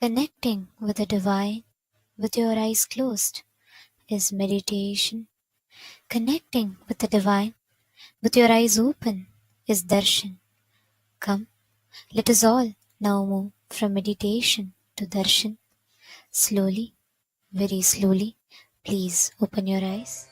Connecting with the divine with your eyes closed is meditation. Connecting with the divine with your eyes open is darshan. Come, let us all now move from meditation to darshan. Slowly, very slowly, please open your eyes.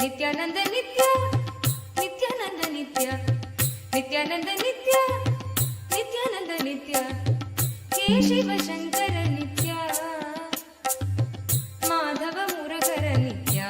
Nithyananda Nithya, Nithyananda Nithya, Nithyananda Nithya, Nithyananda Nithya, He Shiva Shankara Nithya, Madhava Muragara Nithya.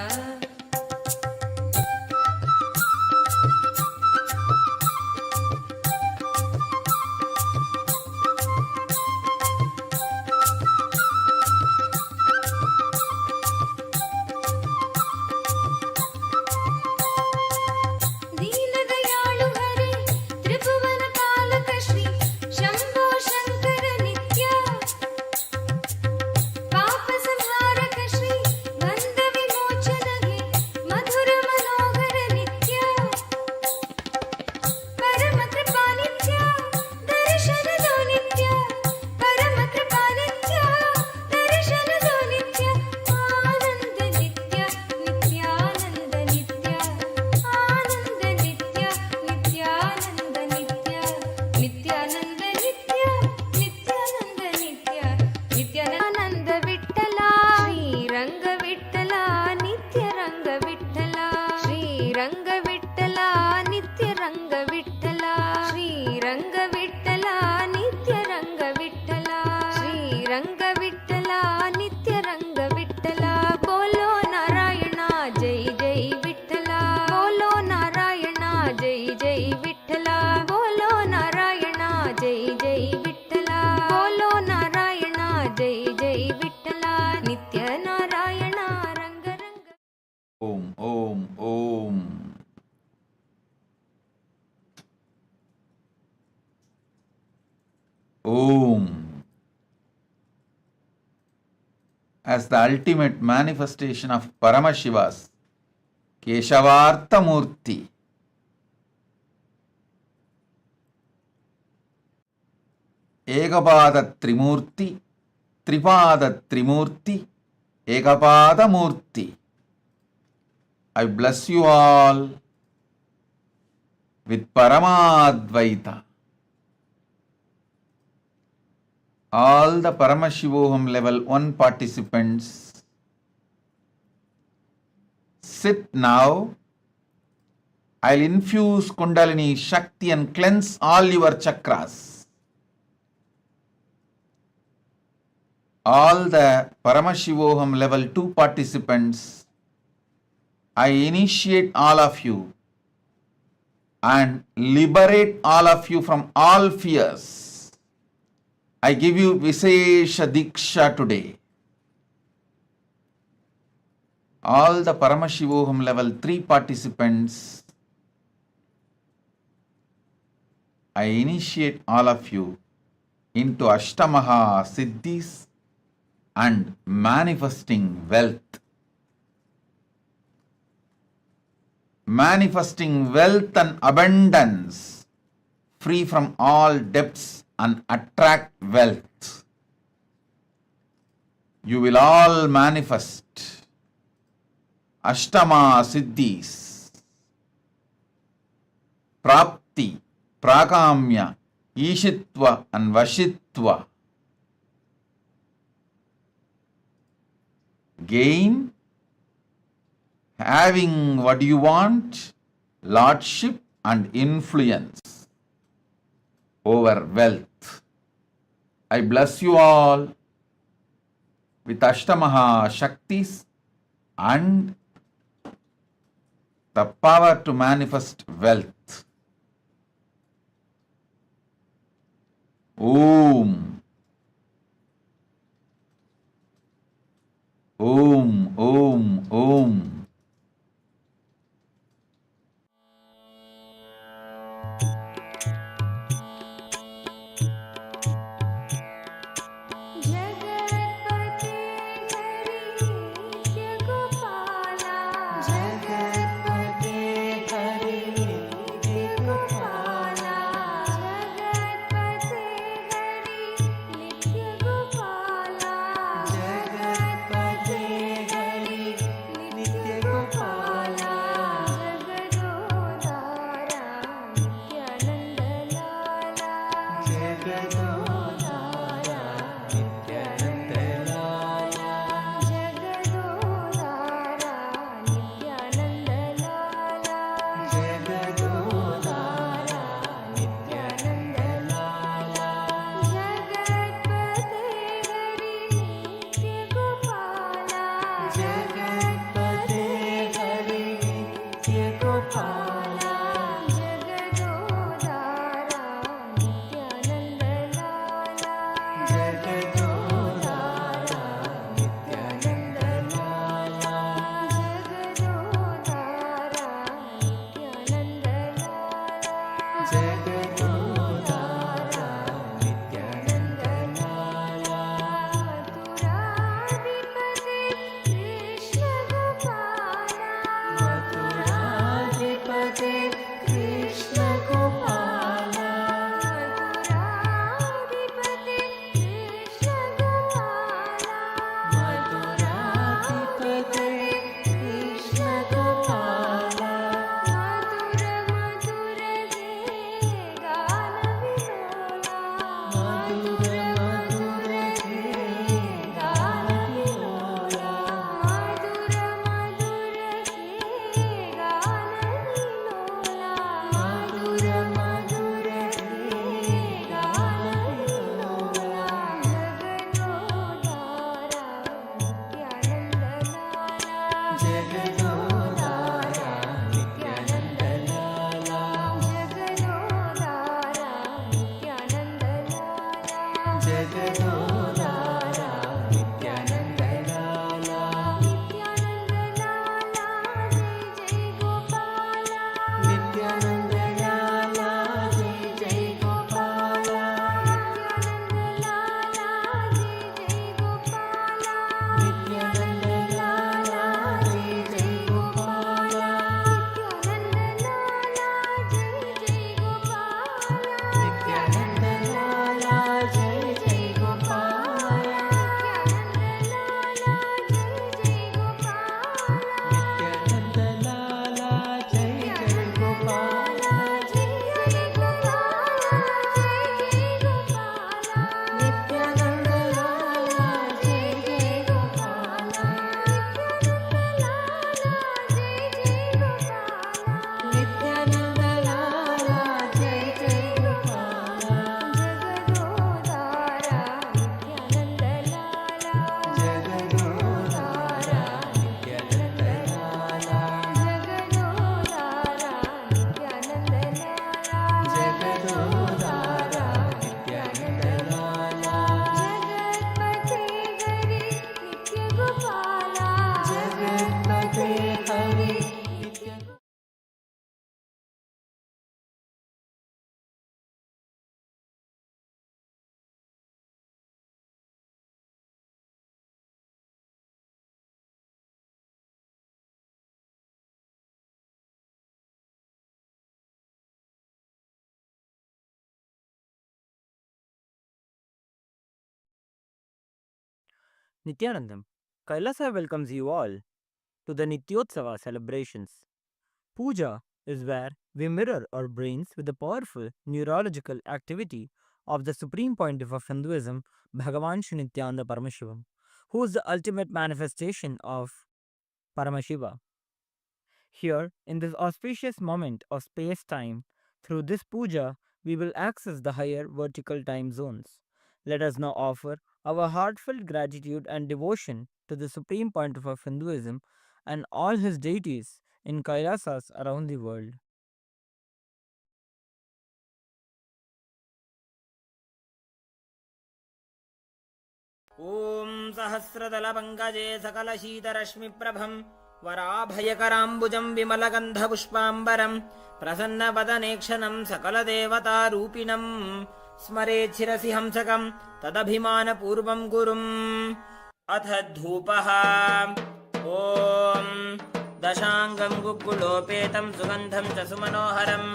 As the ultimate manifestation of Paramashiva's Keshavartha Murti, Ekapada Trimurti, Tripada Trimurti, Ekapada Murti. I bless you all with Paramadvaita. All the Paramashivoham level 1 participants, sit now. I'll infuse Kundalini Shakti and cleanse all your chakras. All the Paramashivoham level 2 participants, I initiate all of you and liberate all of you from all fears. I give you Visesha Diksha today. All the Paramashivoham level 3 participants, I initiate all of you into Ashtamaha Siddhis and manifesting wealth. Manifesting wealth and abundance, free from all debts and attract wealth. You will all manifest Ashtama Siddhis, Prapti, Prakamya, Ishitva and Vashitva. Gain having what do you want? Lordship and influence over wealth. I bless you all with Ashtamaha Shaktis and the power to manifest wealth. Om. Om. Om. Om. जगत्पते हरि नित्य गोपाला जगत्पते हरि नित्य गोपाला जगत्पते हरि नित्य गोपाला जगत्पते हरि नित्य गोपाला जगदोदारा नित्यानंद लाला जगदोदारा नित्यानंद लाला जगदोदारा नित्यानंद लाला जगदोदारा नित्यानंद लाला जगत्पते हरि नित्य गोपाला जगत्पते हरि नित्य गोपाला जगदोदारा नित्यानंद लाला जगदोदारा नित्यानंद लाला जगदोदारा नित्यानंद लाला जगदोदारा नित्यानंद लाला मथुराधिपते कृष्ण गोपाला मथुराधिपते कृष्ण गोपाला मथुराधिपते कृष्ण गोपाला मथुराधिपते कृष्ण गोपाला मधुर मधुर हे गान विलोला मधुर मधुर हे गान विलोला मधुर मधुर हे गान विलोला मधुर मधुर हे गान विलोला जगदोदारा नित्यानंद लाला जगदोदारा नित्यानंद लाला जगदोदारा नित्यानंद लाला नित्यानंद लाला जय जय गोपाला नित्यानंद लाला जय जय गोपाला नित्यानंद लाला जय जय गोपाला नित्यानंद लाला जय जय गोपाला नित्यानंद लाला जय जय गोपाला नित्यानंद लाला जय जय गोपाला नित्यानंद लाला जय जय गोपाला नित्यानंद लाला जय जय गोपाला नित्यानंद लाला जय जय गोपाला जगदोदारा नित्यानंद लाला जगदोदारा नित्यानंद लाला जगदोदारा नित्यानंद लाला जगदोदारा नित्यानंद लाला जगत्पते हरि नित्य गोपाला जगत्पते हरि नित्य Nithyanandam, Kailasa welcomes you all to the Nityotsava celebrations. Puja is where we mirror our brains with the powerful neurological activity of the supreme pontiff of Hinduism, Bhagavan Shri Nithyananda Paramashivoham, who is the ultimate manifestation of Paramashiva. Here, in this auspicious moment of space time, through this puja, we will access the higher vertical time zones. Let us now offer our heartfelt gratitude and devotion to the supreme pontiff of Hinduism and all his deities in Kailasas around the world. ॐ सहस्रदलपङ्कजे सकलशीतरश्मिप्रभं वराभयकराम्बुजं विमलगन्धपुष्पाम्बरं प्रसन्नवदनेक्षणं सकलदेवतारूपिणं स्मरेच्छिरसि हंसकं तदभिमानपूर्वं गुरुम् अथ धूपः ॐ दशाङ्गं गुग्गुलोपेतं सुगन्धं च सुमनोहरम्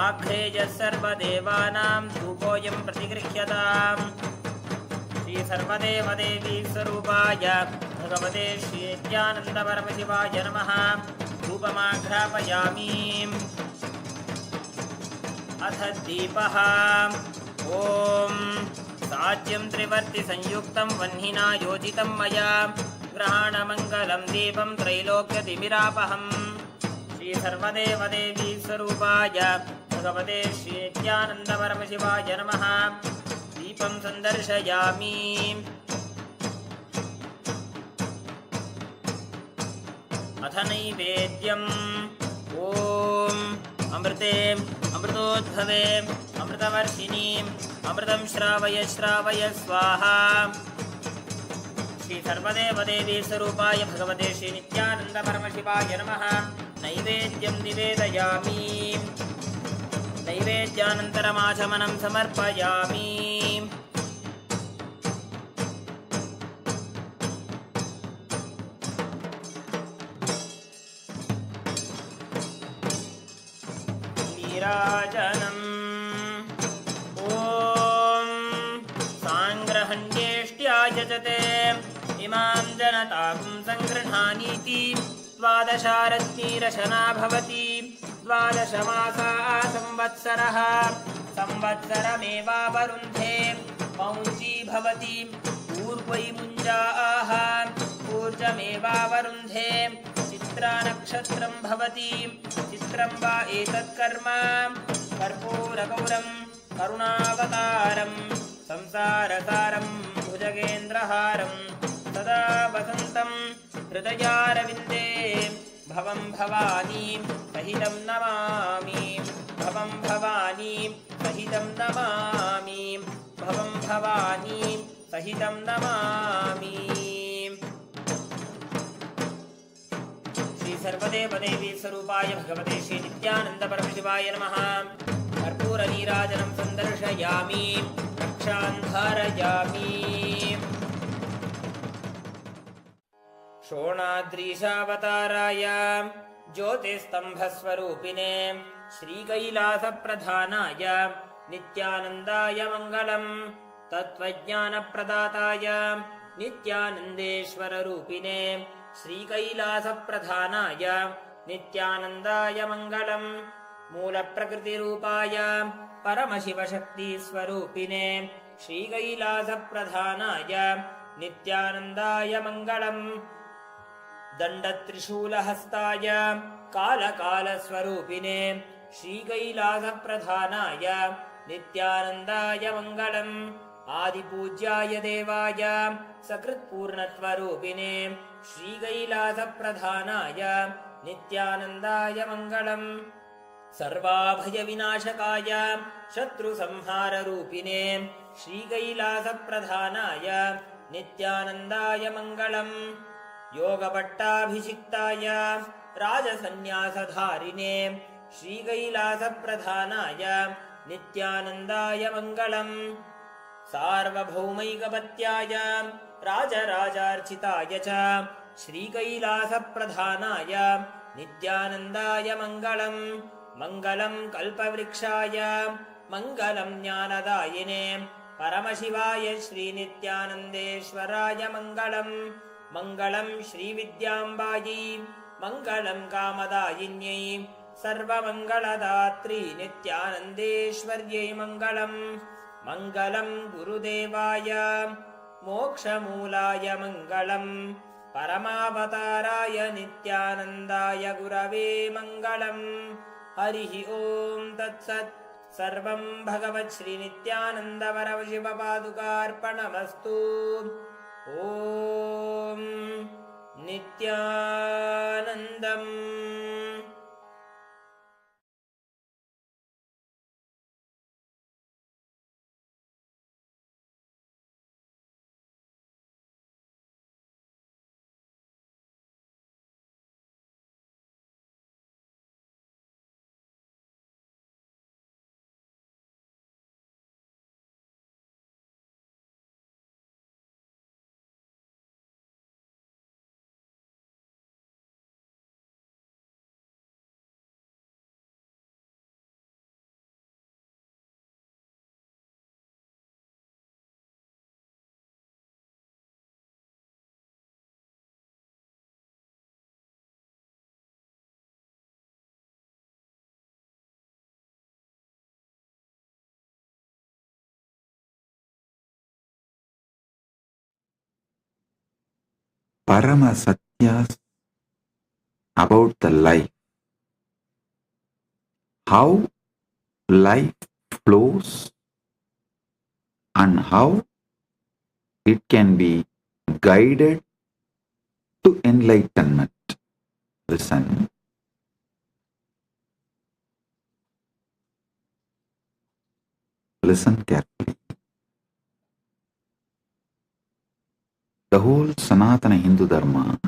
आघ्रेयः सर्वदेवानां धूपोऽयं प्रतिगृह्यताम् श्री सर्वदेवदेवी स्वरूपाय भगवते श्री नित्यानंद परमशिवाय नमः। धूपमाघ्रापयामि। अथ दीपः ॐ साज्यं त्रिवर्ति संयुक्तं वह्निना योजितं मया ग्रहाणमङ्गलं दीपं त्रैलोक्यतिमिरापहम् श्री सर्वदेवदेवी स्वरूपाय भगवते श्री नित्यानंद परमशिवाय नमः। दीपं संदर्शयामि। अथ नैवेद्यम् ॐ अमृते अमृतोद्भवे अमृतवर्षिणीम् अमृतं श्रावय श्रावय स्वाहा। श्री सर्वदेवदेवी स्वरूपाय भगवते श्री नित्यानंद परमशिवाय नमः। नैवेद्यं निवेदयामि। नैवेद्यानन्तरमाचमनं समर्पयामि। नीराजनम् ॐ साङ्ग्रहण्येष्ट्यायजते इमां जनतां सङ्गृह्णानीति द्वादशारत्नीरशना भवति। द्वादशमासा संवत्सरः संवत्सरमेवावरुन्धे पौंसी भवति। पूर्वै मुञ्जाः ऊर्जमेवावरुन्धे चित्रानक्षत्रं भवति। चित्रं वा एतत्कर्म कर्पूरगौरं करुणावतारं संसारसारं भुजगेन्द्रहारं सदा वसन्तं हृदयारविन्दे भवं भवानी सहितं नमामि। भवं भवानी सहितं नमामि। भवं भवानी सहितं नमामि। श्री सर्वदेवदेवी स्वरूपाय भगवते श्री नित्यानंद परमशिवाय नमः। कर्पूरनीराजनं संदर्शयामि। रक्षां धारयामि। शोणाद्रीशावताराय ज्योतिस्तंभस्वरूपिणे श्रीकैलासप्रधानाय नित्यानन्दाय मङ्गलम्। तत्त्वज्ञानप्रदाताय नित्यानन्देश्वररूपिणे श्रीकैलासप्रधानाय नित्यानन्दाय मङ्गलम्। मूलप्रकृतिरूपाय परमशिवशक्तिस्वरूपिणे श्रीकैलासप्रधानाय नित्यानन्दाय मङ्गलम्। दण्डत्रिशूलहस्ताय कालकालस्वरूपिणे श्रीकैलासप्रधानाय नित्यानन्दाय मङ्गलम्। आदिपूज्याय देवाय सकृत्पूर्णत्वरूपिणे श्रीकैलासप्रधानाय नित्यानन्दाय मङ्गलम्। सर्वाभयविनाशकाय शत्रुसंहाररूपिणे श्रीकैलासप्रधानाय नित्यानन्दाय मङ्गलम्। योगपट्टाभिषिक्ताय राजसन्न्यासधारिणे श्रीकैलासप्रधानाय नित्यानन्दाय मङ्गलम्। सार्वभौमैकपत्याय राजराजार्चिताय च श्रीकैलासप्रधानाय नित्यानन्दाय मङ्गलम्। मङ्गलं कल्पवृक्षाय मङ्गलं ज्ञानदायिने परमशिवाय श्रीनित्यानन्देश्वराय मङ्गलम्। मङ्गलं श्रीविद्याम्बायै मङ्गलं कामदायिन्यै सर्वमङ्गलदात्री नित्यानन्देश्वर्यै मङ्गलम्। मङ्गलं गुरुदेवाय मोक्षमूलाय मङ्गलम्। परमावताराय नित्यानन्दाय गुरवे मङ्गलम्। हरिः ॐ तत्सत्। सर्वं भगवत् श्रीनित्यानन्दवरशिवपादुकार्पणमस्तु। ॐ नित्यानन्दम्। Paramasatyas about the life, how life flows and how it can be guided to enlightenment. Listen. Listen carefully. The whole Sanatana Hindu Dharma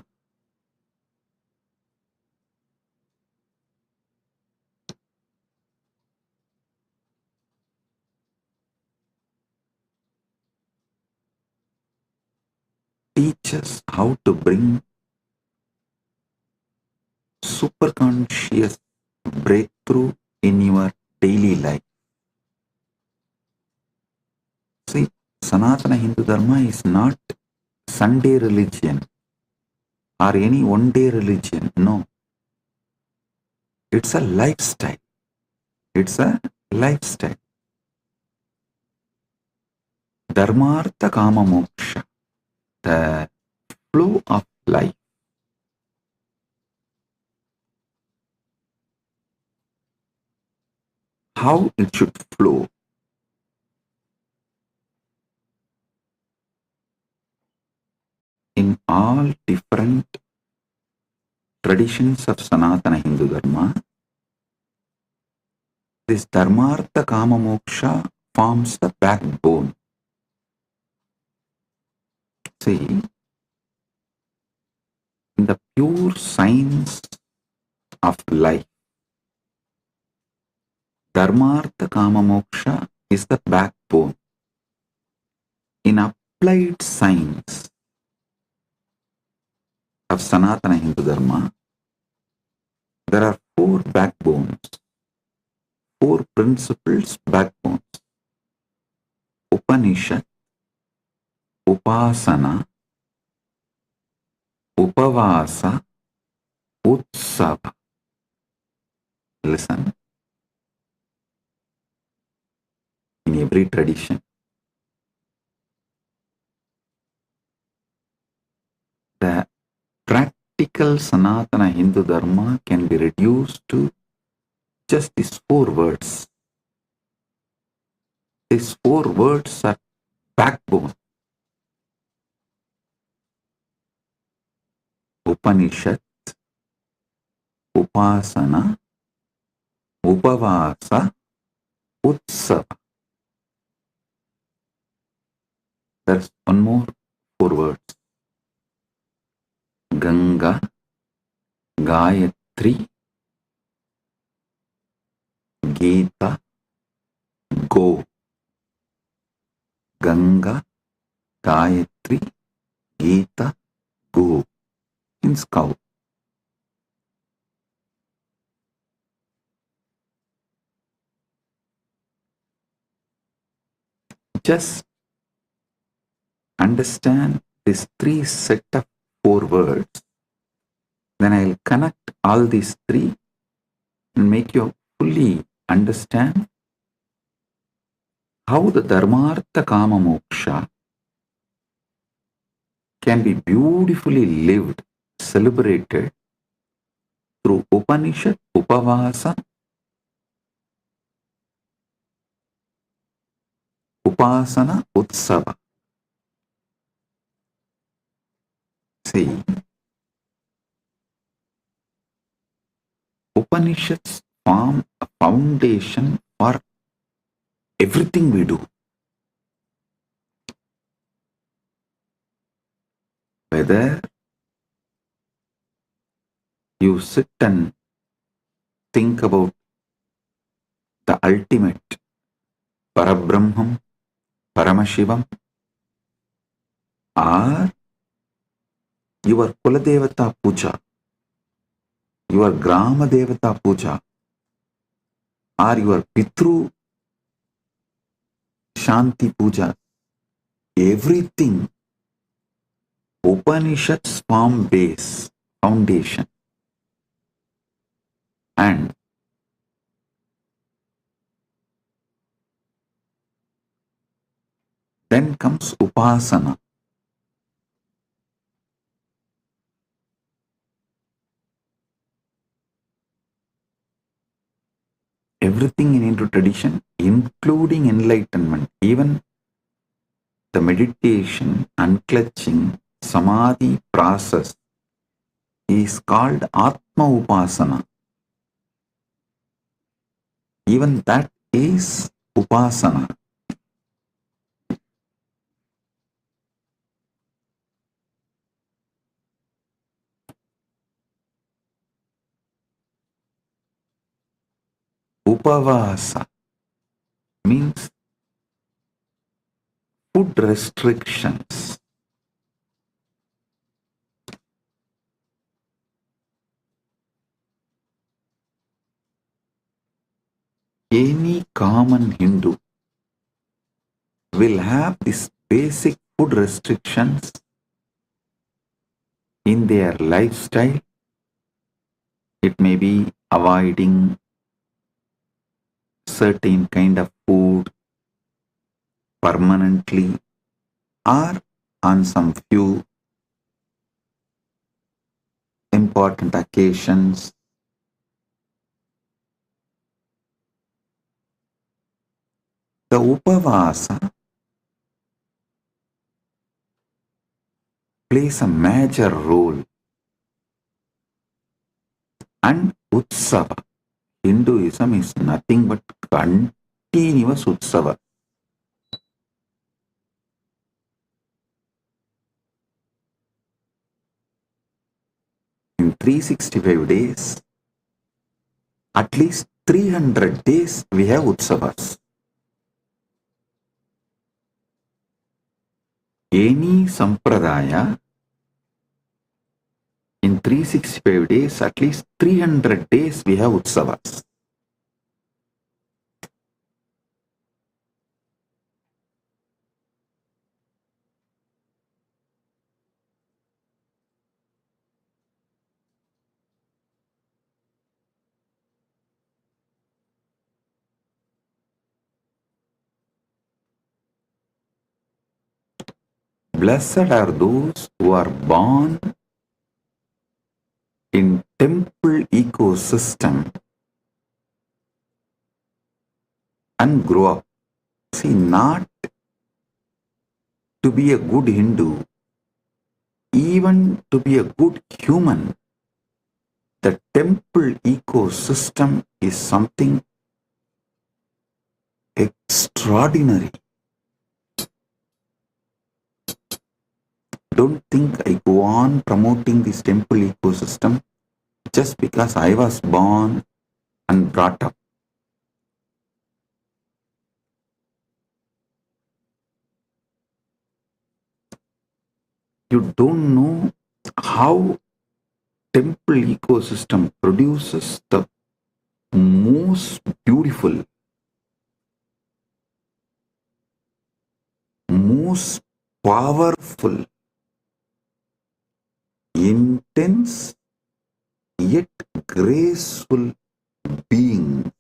teaches how to bring superconscious breakthrough in your daily life. See, Sanatana Hindu Dharma is not Sunday religion or any one-day religion. No. It's a lifestyle. It's a lifestyle. Dharmartha Kama Moksha, the flow of life. How it should flow. In all different traditions of Sanatana Hindu Dharma, this Dharmartha Kama Moksha forms the backbone. See, in the pure science of life, Dharmartha Kama Moksha is the backbone. In applied science of Sanatana Hindu Dharma, there are four backbones, four principles backbones. Upanishad, Upasana, Upavasa, Utsava. Listen, in every tradition, the practical Sanatana Hindu Dharma can be reduced to just these four words. These four words are backbone. Upanishad, Upasana, Upavasa, Utsava. There's one more four words. Ganga, Gayatri, Gita, Go. Ganga, Gayatri, Gita, Go. Means cow. Just understand these three set of four words, then I'll connect all these three and make you fully understand how the Dharmartha Kama Moksha can be beautifully lived, celebrated through Upanishad, Upavasa, Upasana, Utsava. See, Upanishads form a foundation for everything we do. Whether you sit and think about the ultimate Parabrahmam, Paramashivam, or your Kuladevata Puja, your Grama Devata Puja, or your Pitru Shanti Puja, everything Upanishads form base, foundation. And then comes Upasana. Everything in Hindu tradition, including enlightenment, even the meditation, unclutching, samadhi process is called Atma Upasana. Even that is Upasana. Upavasa means food restrictions. Any common Hindu will have these basic food restrictions in their lifestyle. It may be avoiding certain kind of food permanently or on some few important occasions. The Upavasa plays a major role, and Utsava. Hinduism is nothing but continuous Utsava. In 365 days, at least 300 days we have Utsavas. Any Sampradaya, in 365 days, at least 300 days we have Utsavas. Blessed are those who are born in temple ecosystem and grow up. See, not to be a good Hindu, even to be a good human, the temple ecosystem is something extraordinary. Don't think I go on promoting this temple ecosystem just because I was born and brought up. You don't know how temple ecosystem produces the most beautiful, most powerful, intense yet graceful beings.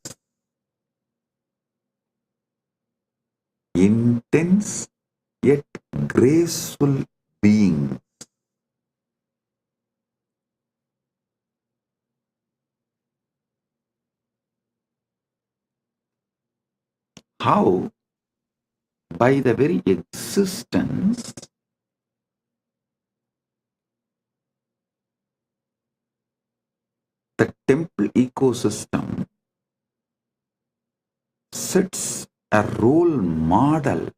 Intense yet graceful beings. how by the very existence the temple ecosystem sets a role model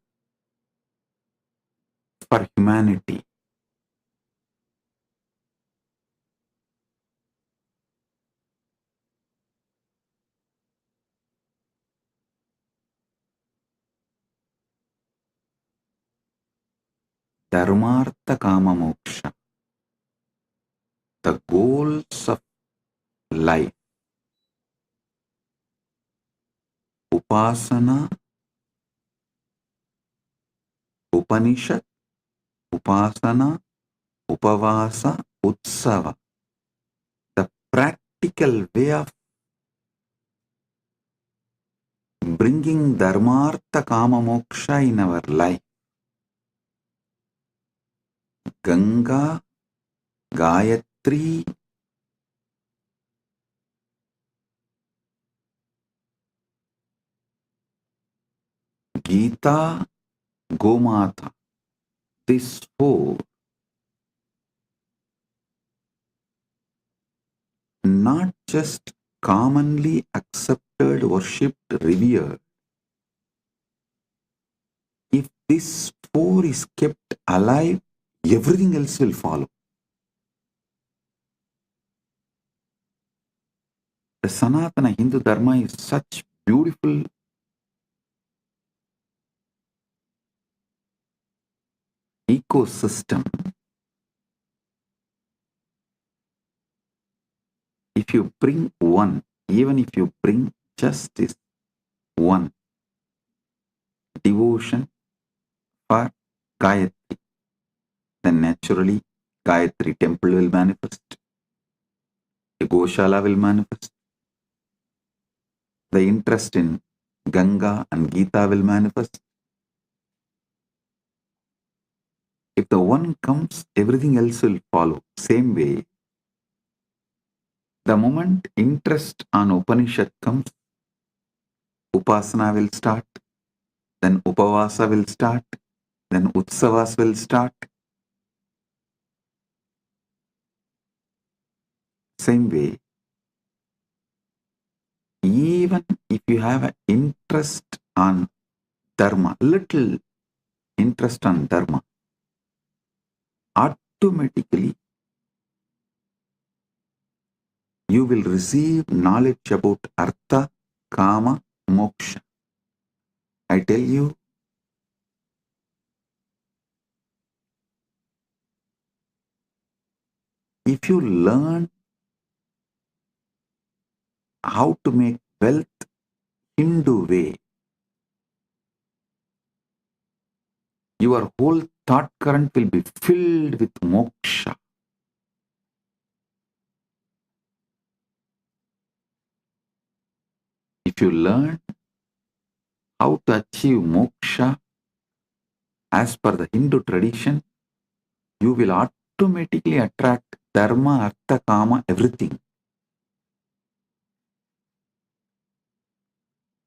for humanity. Dharmartha Kama Moksha, the goals of life, Upasana, Upanishad, Upasana, Upavasa, Utsava, the practical way of bringing Dharmartha Kama Moksha in our life. Ganga, Gayatri, Gita, Gomata, these four, not just commonly accepted, worshipped, revered. If this four is kept alive, everything else will follow. The Sanatana Hindu Dharma is such beautiful ecosystem. If you bring one, even if you bring just this one, devotion for Gayatri, then naturally Gayatri temple will manifest, a Goshala will manifest, the interest in Ganga and Gita will manifest. If the one comes, everything else will follow. Same way, the moment interest on Upanishad comes, Upasana will start, then Upavasa will start, then Utsavas will start. Same way, even if you have an interest on Dharma, little interest on Dharma, automatically you will receive knowledge about Artha, Kama, Moksha. I tell you, if you learn how to make wealth Hindu way, your whole thought current will be filled with moksha. If you learn how to achieve moksha as per the Hindu tradition, you will automatically attract dharma, artha, kama, everything.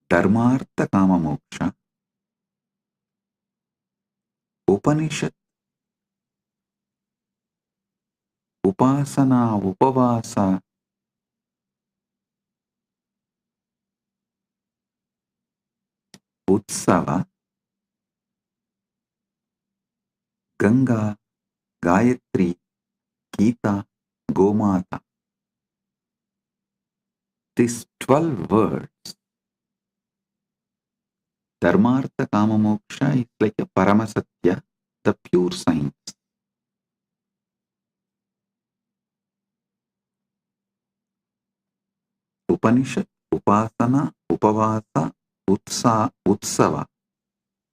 Dharma, artha, kama, moksha. Upanishad, upasana, upavasa, utsava, Ganga, Gayatri, Gita, Gomata. These 12 words, Dharmartha Kama Moksha, is like a Paramasatya, the pure science. Upanishad, Upasana, Upavasa, Utsava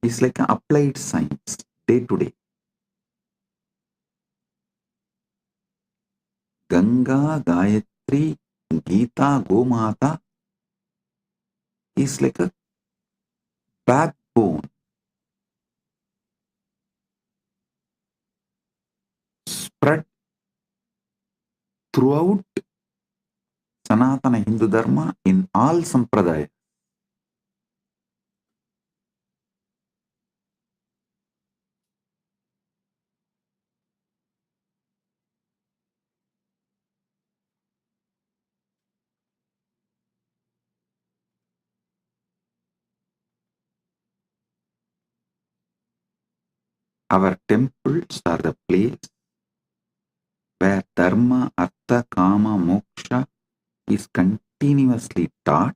is like an applied science, day to day. Ganga, Gayatri, Gita, Gomata is like a backbone, spread throughout Sanatana Hindu Dharma in all Sampradaya. Our temples are the place where dharma, artha, kama, moksha is continuously taught.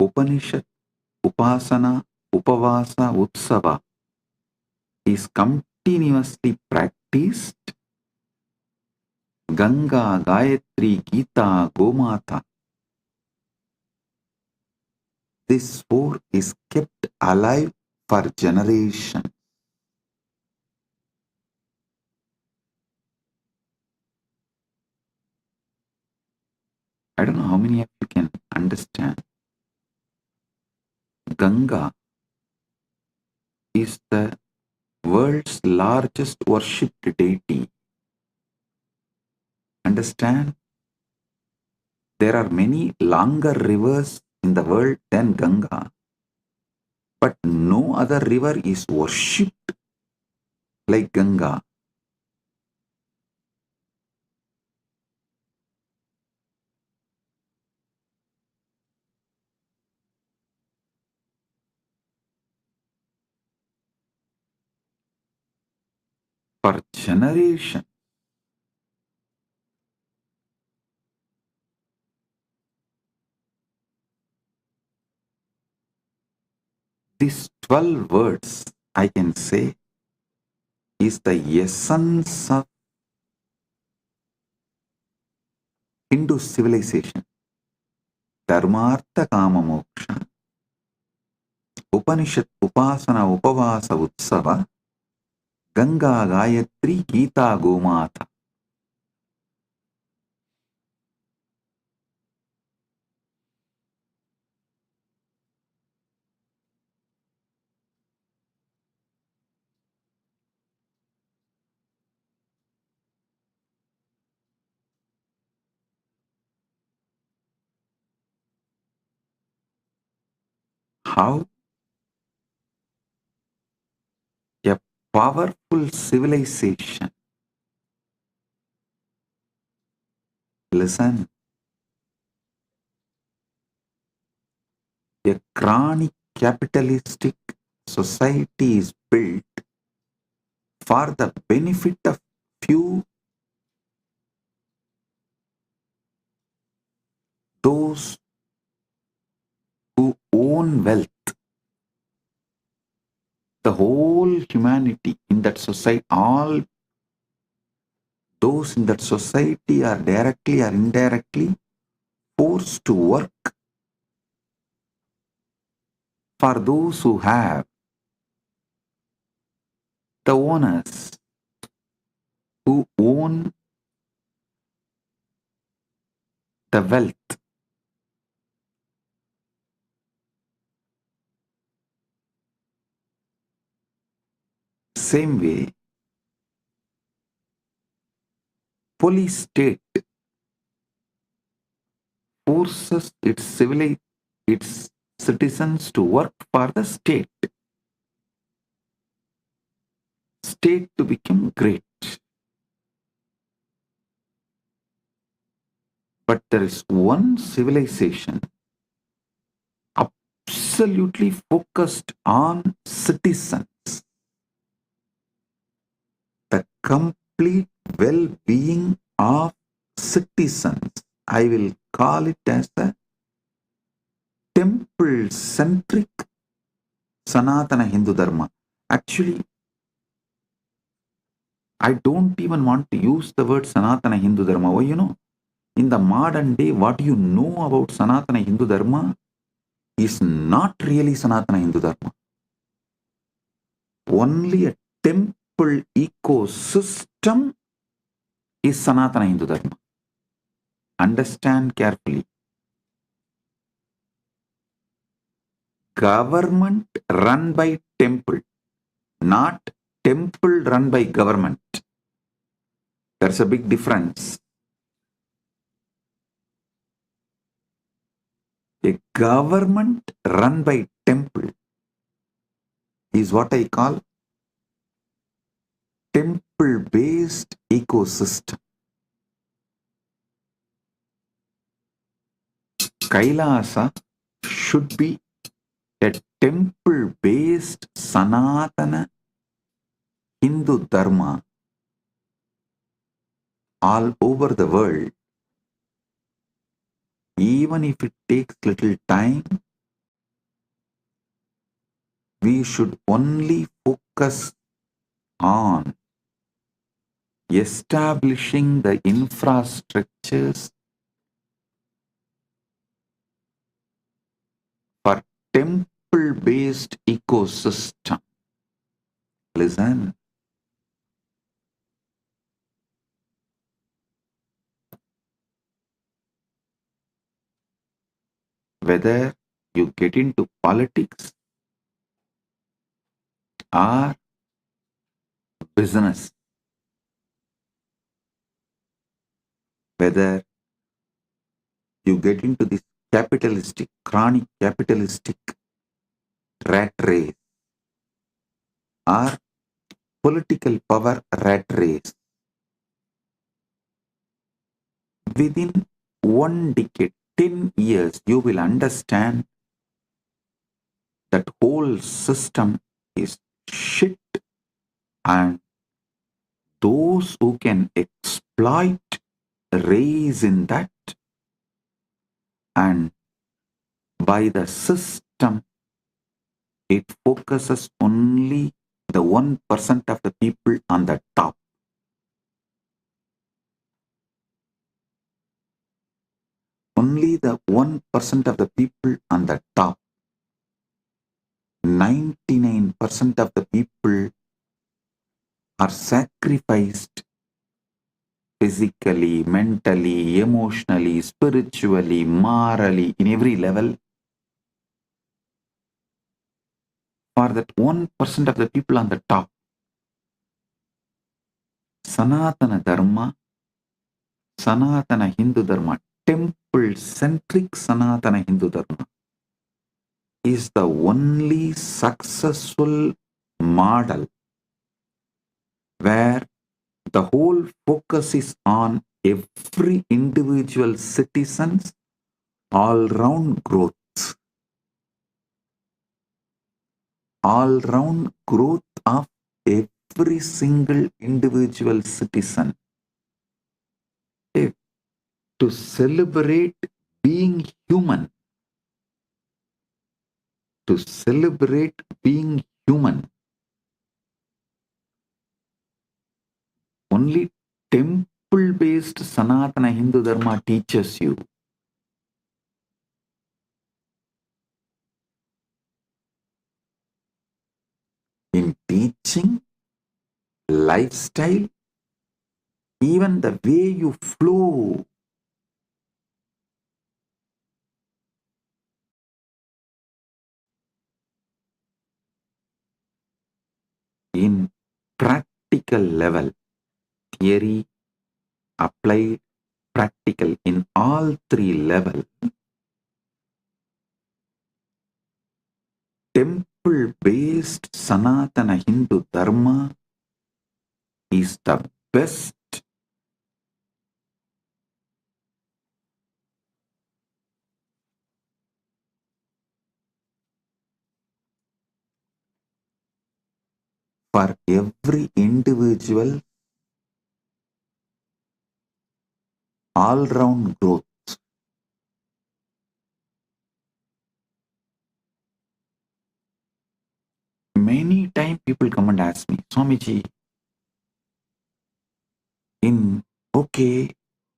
Upanishad, upasana, upavasa, utsava is continuously practiced. Ganga, Gayatri, Gita, Gomata. This four is kept alive for generations. I don't know how many of you can understand. Ganga is the world's largest worshipped deity. Understand? There are many longer rivers in the world than Ganga, but no other river is worshipped like Ganga. For generations, these 12 words, I can say, is the essence of Hindu civilization. Dharmartha Kama Moksha, Upanishad, Upasana, Upavasa, Utsava, Ganga, Gayatri, Gita, Gomata. How a powerful civilization, listen, a chronic capitalistic society is built for the benefit of few, those who own wealth. The whole humanity in that society, all those in that society are directly or indirectly forced to work for those who have, the owners who own the wealth. Same way, police state forces its citizens to work for the state to become great. But there is one civilization absolutely focused on citizens, the complete well-being of citizens. I will call it as the temple-centric Sanatana Hindu Dharma. Actually, I don't even want to use the word Sanatana Hindu Dharma. Why, in the modern day, what you know about Sanatana Hindu Dharma is not really Sanatana Hindu Dharma. Only a temple ecosystem is Sanatana Hindu Dharma. Understand carefully. Government run by temple, not temple run by government. There's a big difference. A government run by temple is what I call temple-based ecosystem. Kailasa should be a temple-based Sanatana Hindu Dharma all over the world. Even if it takes little time, we should only focus on establishing the infrastructures for temple-based ecosystem. Listen. Whether you get into politics or business, whether you get into this capitalistic, chronic capitalistic rat race or political power rat race, within 1 decade, 10 years, you will understand that whole system is shit, and those who can exploit raise in that, and by the system it focuses only the 1% of the people on the top. Only the 1% of the people on the top. 99% of the people are sacrificed physically, mentally, emotionally, spiritually, morally, in every level for that 1% of the people on the top. Sanatana Dharma, Sanatana Hindu Dharma, temple-centric Sanatana Hindu Dharma is the only successful model where the whole focus is on every individual citizen's all-round growth. All-round growth of every single individual citizen. To celebrate being human. To celebrate being human. Only temple-based Sanatana Hindu Dharma teaches you. In teaching, lifestyle, even the way you flow. In practical level, theory, applied, practical, in all three levels, temple-based Sanatana Hindu Dharma is the best for every individual all-round growth. Many times people come and ask me, Swamiji,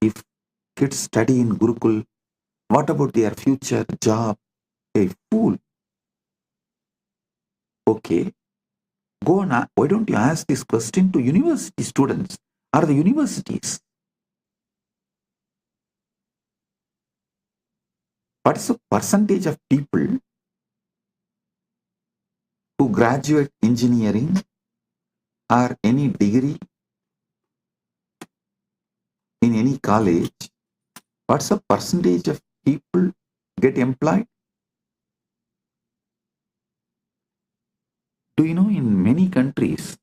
if kids study in Gurukul, what about their future job? Hey, fool. Okay, go on. Why don't you ask this question to university students or the universities? What is the percentage of people who graduate engineering or any degree in any college? What's the percentage of people get employed? Do you know in many countries,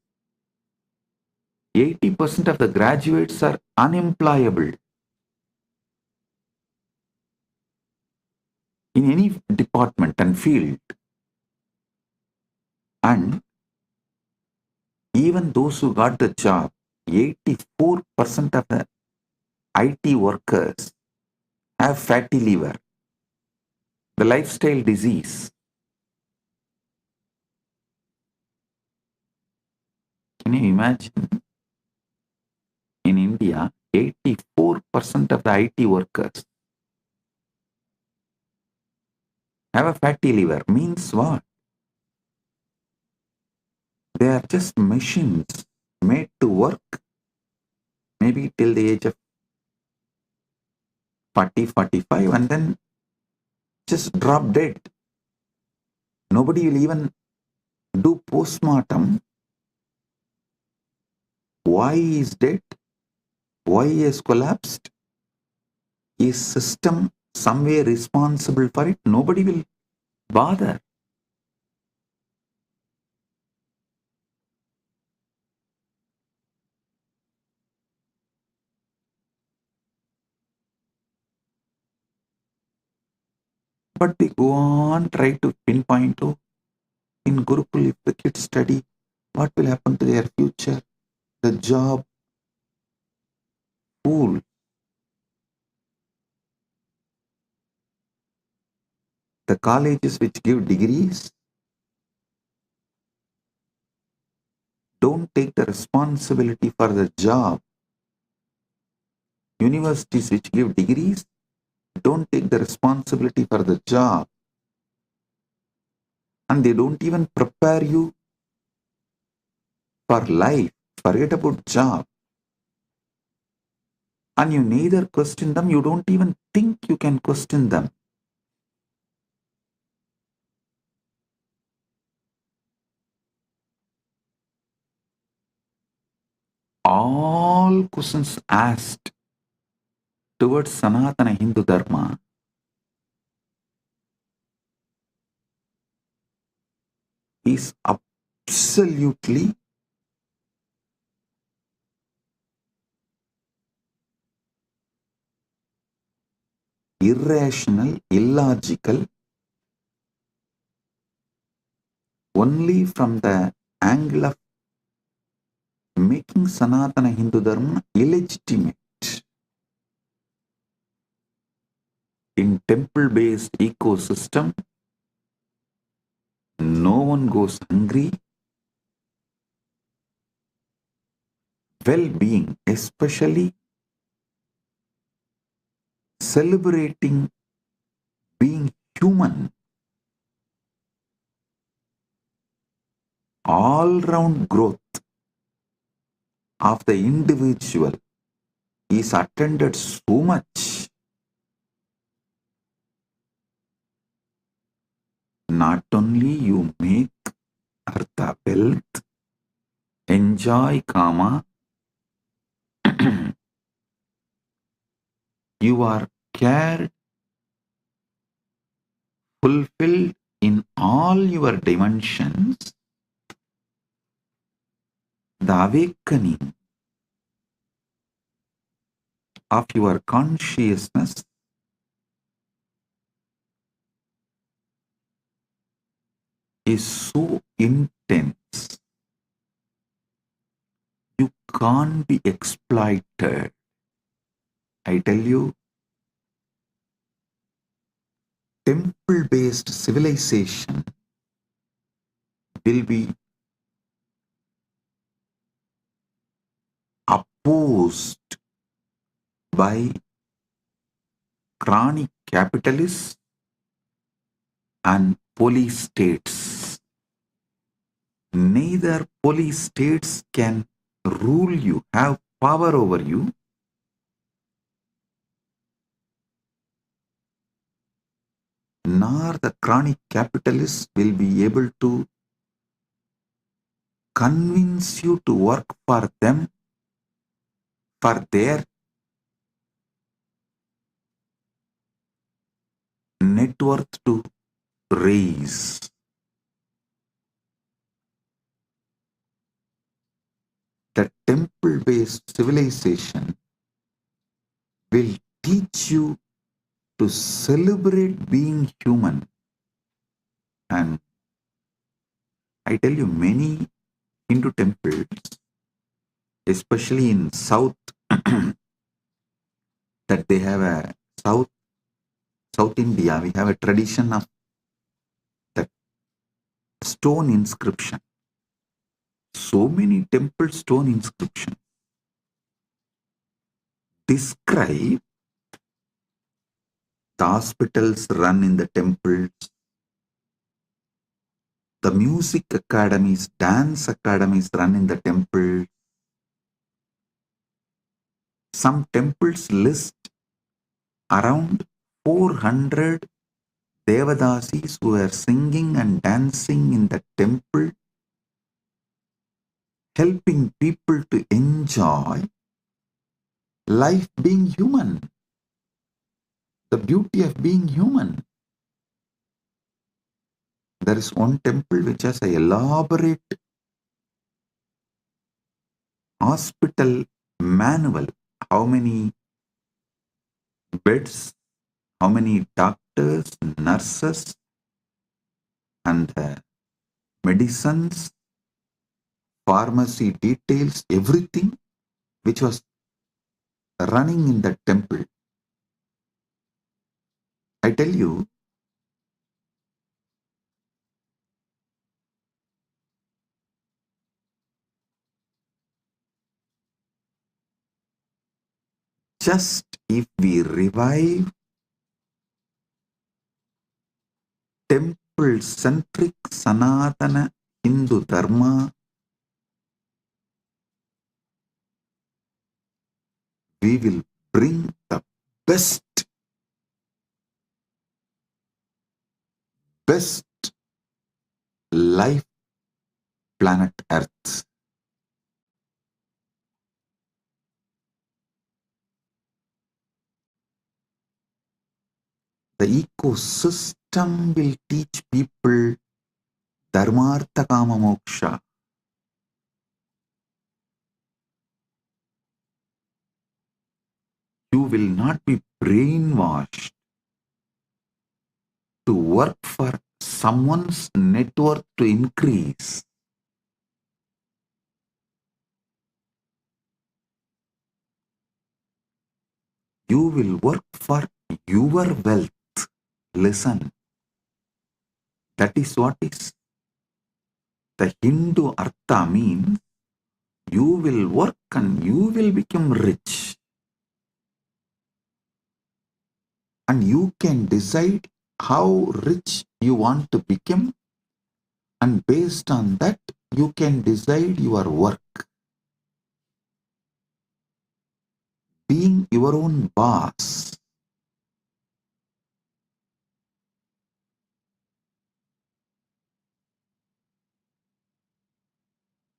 80% of the graduates are unemployable. in any department and field. And even those who got the job, 84% of the IT workers have fatty liver, the lifestyle disease. Can you imagine? In India, 84% of the IT workers have a fatty liver. Means what? They are just machines made to work maybe till the age of 40, 45 and then just drop dead. Nobody will even do postmortem. Why he is dead? Why he has collapsed? Is system somewhere responsible for it? Nobody will bother. But they go on, try to pinpoint, oh, in Gurukul, if the kids study, what will happen to their future? The job, fool. The colleges which give degrees don't take the responsibility for the job. Universities which give degrees don't take the responsibility for the job. And they don't even prepare you for life. Forget about job. And you neither question them, you don't even think you can question them. All questions asked towards Sanatana Hindu Dharma is absolutely irrational, illogical, only from the angle of making Sanatana Hindu Dharma illegitimate. In temple-based ecosystem, no one goes hungry. Well-being, especially celebrating being human, all-round growth of the individual is attended so much. Not only you make artha wealth, enjoy kama, you are cared, fulfilled in all your dimensions. The awakening of your consciousness is so intense, you can't be exploited. I tell you, temple-based civilization will be opposed by chronic capitalists and police states. Neither police states can rule you, have power over you, nor the chronic capitalists will be able to convince you to work for them, for their net worth to raise. The temple-based civilization will teach you to celebrate being human. And I tell you, many Hindu temples, especially in South, that they have a South India, we have a tradition of that stone inscription. So many temple stone inscriptions describe the hospitals run in the temples, the music academies, dance academies run in the temple. Some temples list around 400 Devadasis who are singing and dancing in the temple, helping people to enjoy life being human, the beauty of being human. There is one temple which has an elaborate hospital manual. How many beds, how many doctors, nurses, and medicines, pharmacy details, everything which was running in the temple. I tell you, just if we revive temple-centric Sanatana Hindu Dharma, we will bring the best life planet Earth. The ecosystem will teach people Dharmartha Kama Moksha. You will not be brainwashed to work for someone's net worth to increase. You will work for your wealth. Listen, that is what is the Hindu Artha means. You will work and you will become rich. And you can decide how rich you want to become, and based on that, you can decide your work. Being your own boss.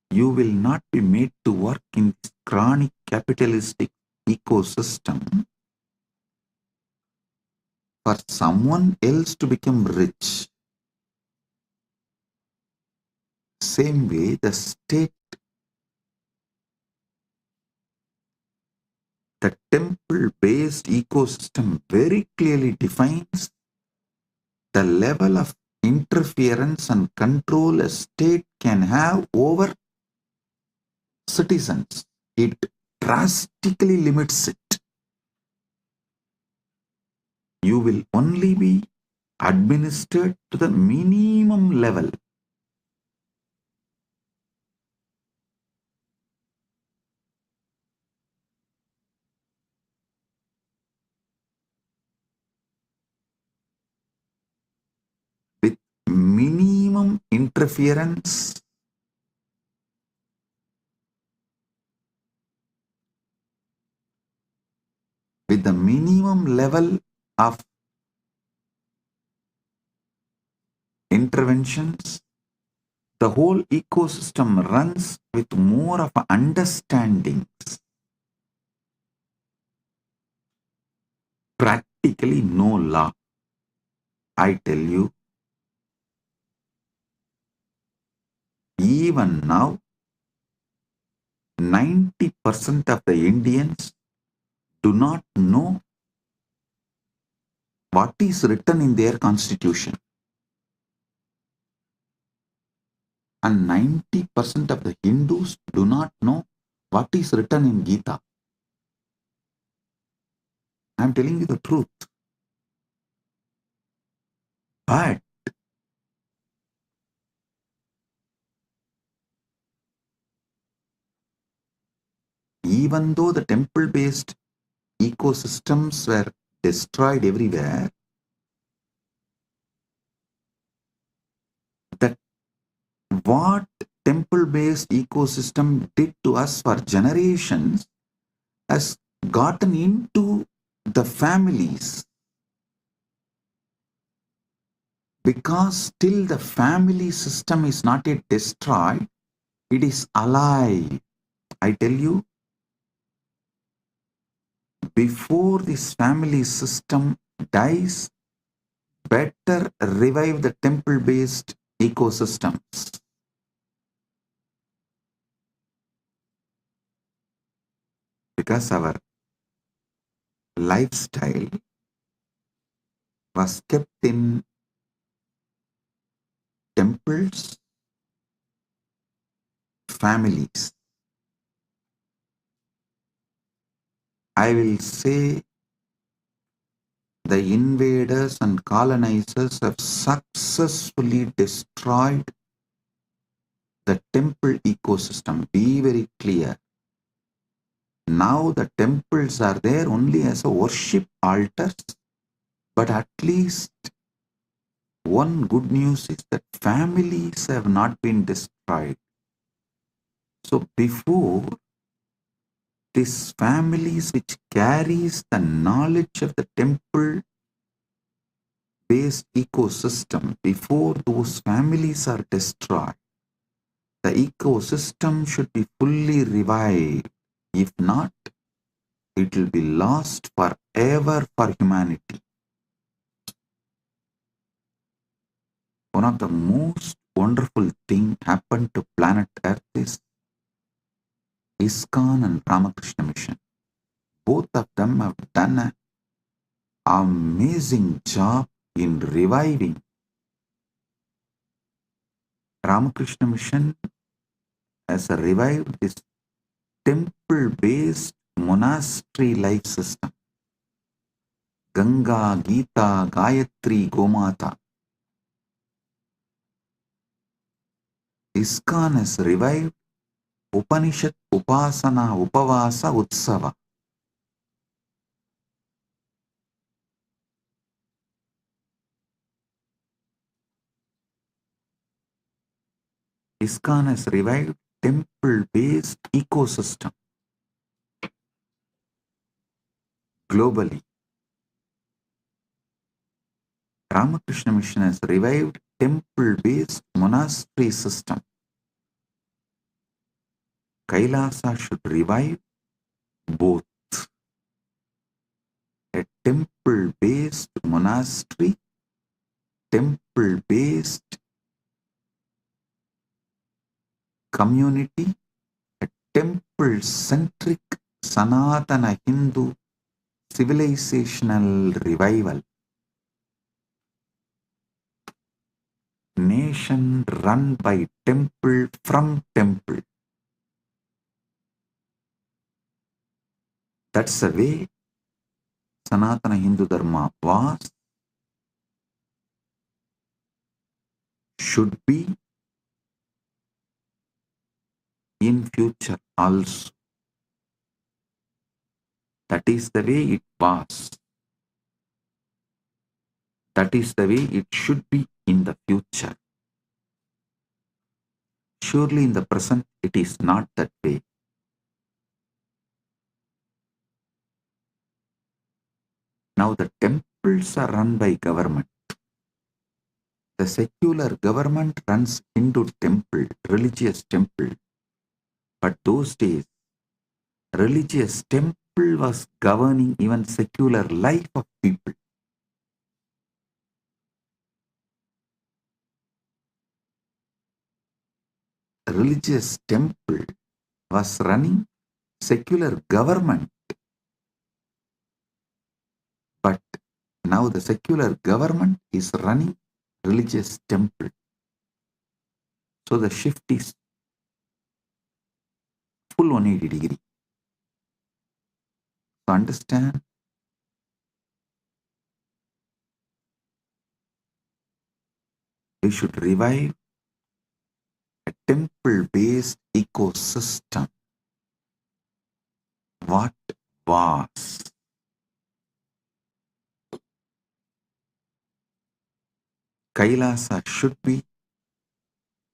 You will not be made to work in this chronic capitalistic ecosystem for someone else to become rich. Same way, the state, the temple-based ecosystem very clearly defines the level of interference and control a state can have over citizens. It drastically limits it. You will only be administered to the minimum level. With minimum interference, with the minimum level of interventions, the whole ecosystem runs with more of understandings. Practically no law. I tell you, even now, 90% of the Indians do not know what is written in their constitution. And 90% of the Hindus do not know what is written in Gita. I am telling you the truth. But even though the temple-based ecosystems were destroyed everywhere, that what temple-based ecosystem did to us for generations has gotten into the families, because still the family system is not yet destroyed, it is alive. I tell you, before this family system dies, better revive the temple-based ecosystems. Because our lifestyle was kept in temples, families. I will say the invaders and colonizers have successfully destroyed the temple ecosystem. Be very clear. Now the temples are there only as a worship altars, but at least one good news is that families have not been destroyed. So before, these families which carries the knowledge of the temple based ecosystem, before those families are destroyed, the ecosystem should be fully revived. If not, it will be lost forever for humanity. One of the most wonderful things happened to planet Earth is ISKCON and Ramakrishna Mission. Both of them have done an amazing job in reviving. Ramakrishna Mission has revived this temple-based monastery life system. Ganga, Gita, Gayatri, Gomata. ISKCON has revived Upanishad, Upasana, Upavasa, Utsava. ISKCON has revived temple-based ecosystem globally. Ramakrishna Mission has revived temple-based monastery system. Kailasa should revive both. A temple-based monastery, temple-based community, a temple-centric Sanatana Hindu civilizational revival. Nation run by temple from temple. That's the way Sanatana Hindu Dharma was, should be in future also. That is the way it was. That is the way it should be in the future. Surely in the present it is not that way. Now the temples are run by government. The secular government runs Hindu temple, religious temple. But those days, religious temple was governing even secular life of people. Religious temple was running secular government. But Now the secular government is running religious temple. So the shift is full 180 degree. So understand, we should revive a temple-based ecosystem. What was? Kailasa should be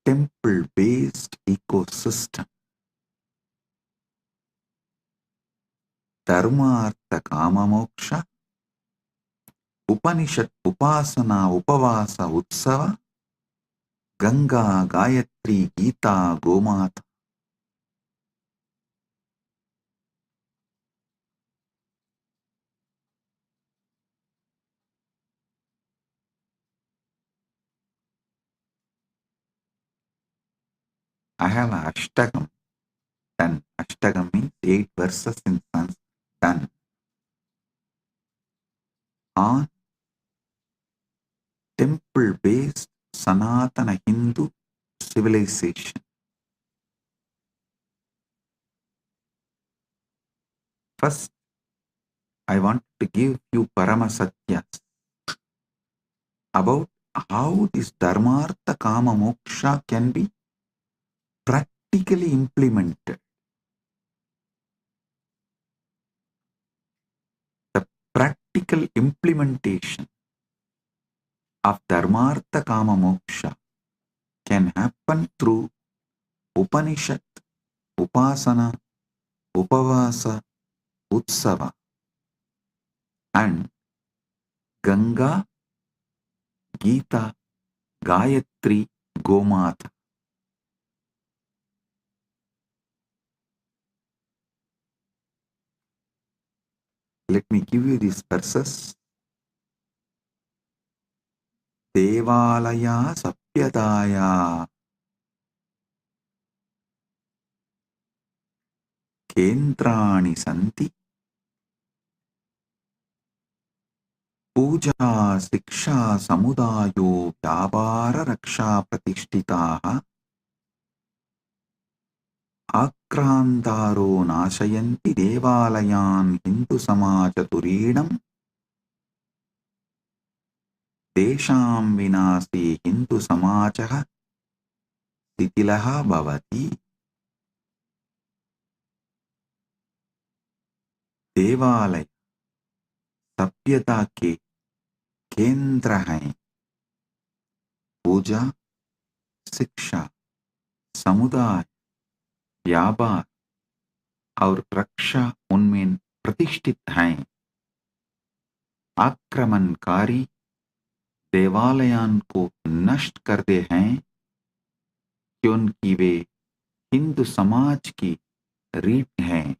temple-based ecosystem. Dharma, Artha, Kama, Moksha, Upanishad, Upasana, Upavasa, Utsava, Ganga, Gayatri, Gita, Gomata. I have an Ashtagam done. Ashtagam means 8 verses in Sanskrit done on temple-based Sanatana Hindu civilization. First, I want to give you Paramasatyas about how this Dharmartha Kama Moksha can be practically implemented. The practical implementation of Dharmartha Kama Moksha can happen through Upanishad, Upasana, Upavasa, Utsava, and Ganga, Gita, Gayatri, Gomata. Let me give you these verses. Devalaya Sapyadaya Kendrani Santi Puja Siksha Samudayo Vyabara Raksha Pratishtitaha Akrantaro Nashayanti Devalayan Hindu Samajaturinam Desham Vinasi Hindu Samajaha Titilaha Bhavati. देवालय सभ्यता के केंद्र हैं. पूजा, शिक्षा, समुदाय, व्यापार और रक्षा उनमें प्रतिष्ठित हैं. आक्रमणकारी देवालयों को नष्ट करते हैं क्योंकि वे हिंदू समाज की रीढ़ हैं.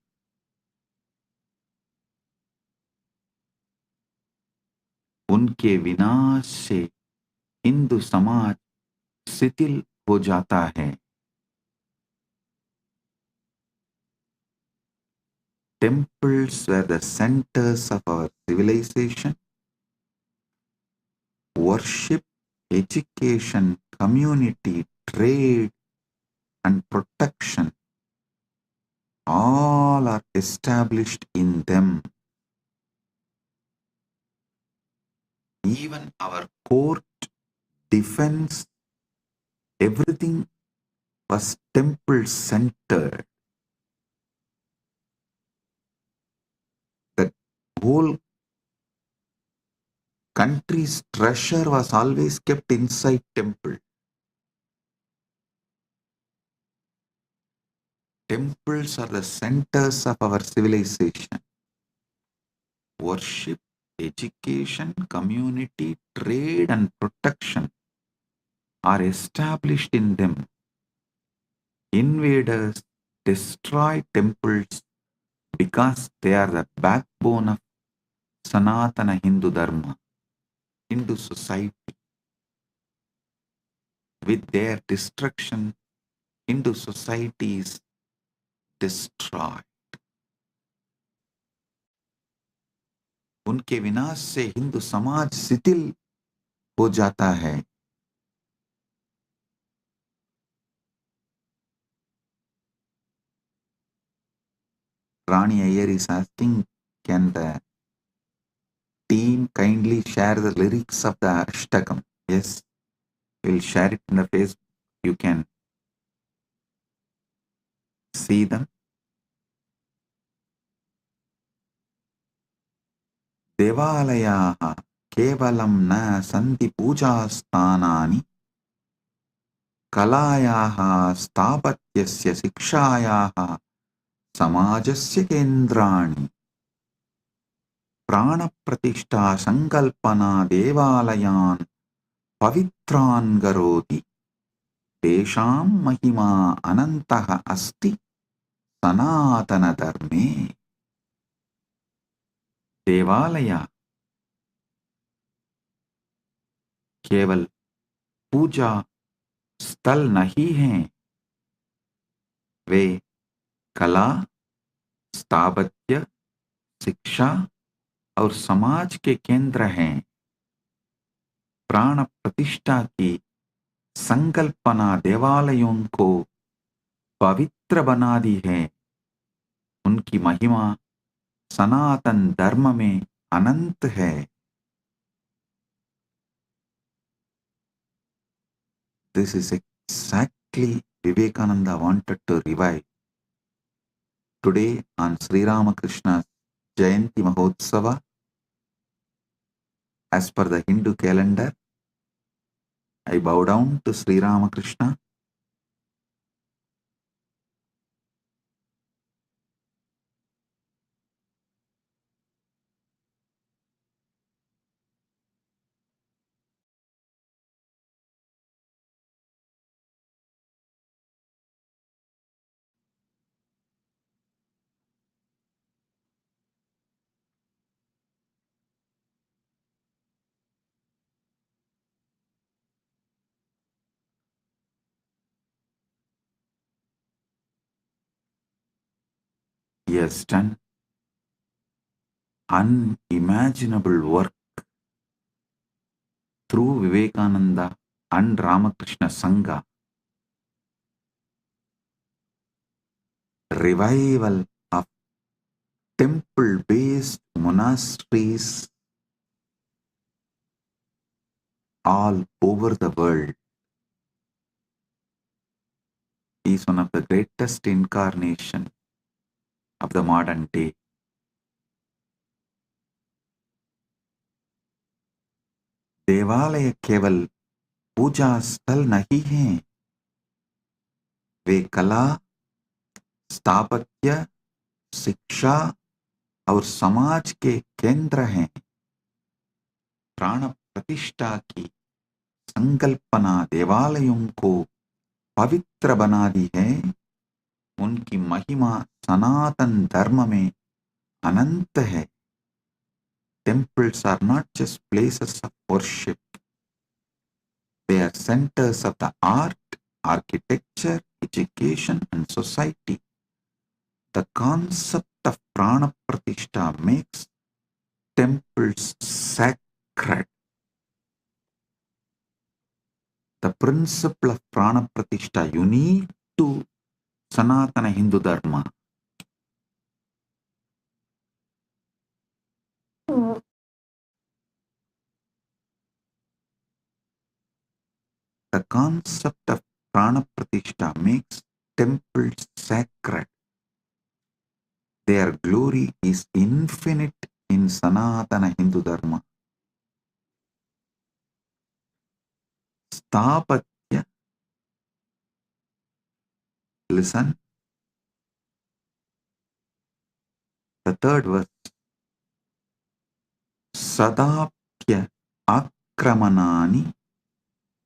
उनके विनाश से हिंदू समाज शिथिल हो जाता है. Temples were the centers of our civilization. Worship, education, community, trade, and protection all are established in them. Even our court, defense, everything was temple centered. The whole country's treasure was always kept inside temple. Temples are the centers of our civilization. Worship, education, community, trade, and protection are established in them. Invaders destroy temples because they are the backbone of Sanatana Hindu Dharma, Hindu society. With their destruction, Hindu society is destroyed. उनके विनाश से हिंदू समाज शिथिल हो जाता है। Rani Iyer is asking, can the team kindly share the lyrics of the Ashtakam? Yes, we'll share it in the Facebook. You can see them. Devalayaha kevalam na santi puja sthanani kalayaha sthapatyasya shikshayaha samajasya kendrani prana pratishtha sankalpana devalayan pavitran garoti tesham mahima anantah asti sanatana dharme. देवालय केवल पूजा स्थल नहीं हैं, वे कला, स्थापत्य, शिक्षा और समाज के केंद्र हैं। प्राण प्रतिष्ठा की संकल्पना देवालयों को पवित्र बना दी है। उनकी महिमा सनातन धर्म में अनंत है। This is exactly Vivekananda wanted to revive. Today on Sri Ramakrishna's Jayanti Mahotsava, as per the Hindu calendar, I bow down to Sri Ramakrishna. He has done unimaginable work through Vivekananda and Ramakrishna Sangha. Revival of temple-based monasteries all over the world. He is one of the greatest incarnation of the modern day. देवालय केवल पूजा स्थल नहीं हैं, वे कला, स्थापत्य, शिक्षा और समाज के केंद्र हैं। प्राण प्रतिष्ठा की संकल्पना देवालयों को पवित्र बना दी है। उनकी महिमा सनातन धर्म में अनंत है। Temples are not just places of worship. They are centers of the art, architecture, education and society. The concept of prana pratishtha makes temples sacred. The principle of prana pratishtha unique to Sanatana Hindu Dharma. The concept of prana pratishtha makes temples sacred. Their glory is infinite in Sanatana Hindu Dharma. Sthapatya, listen, the third verse. Sadapya akramanani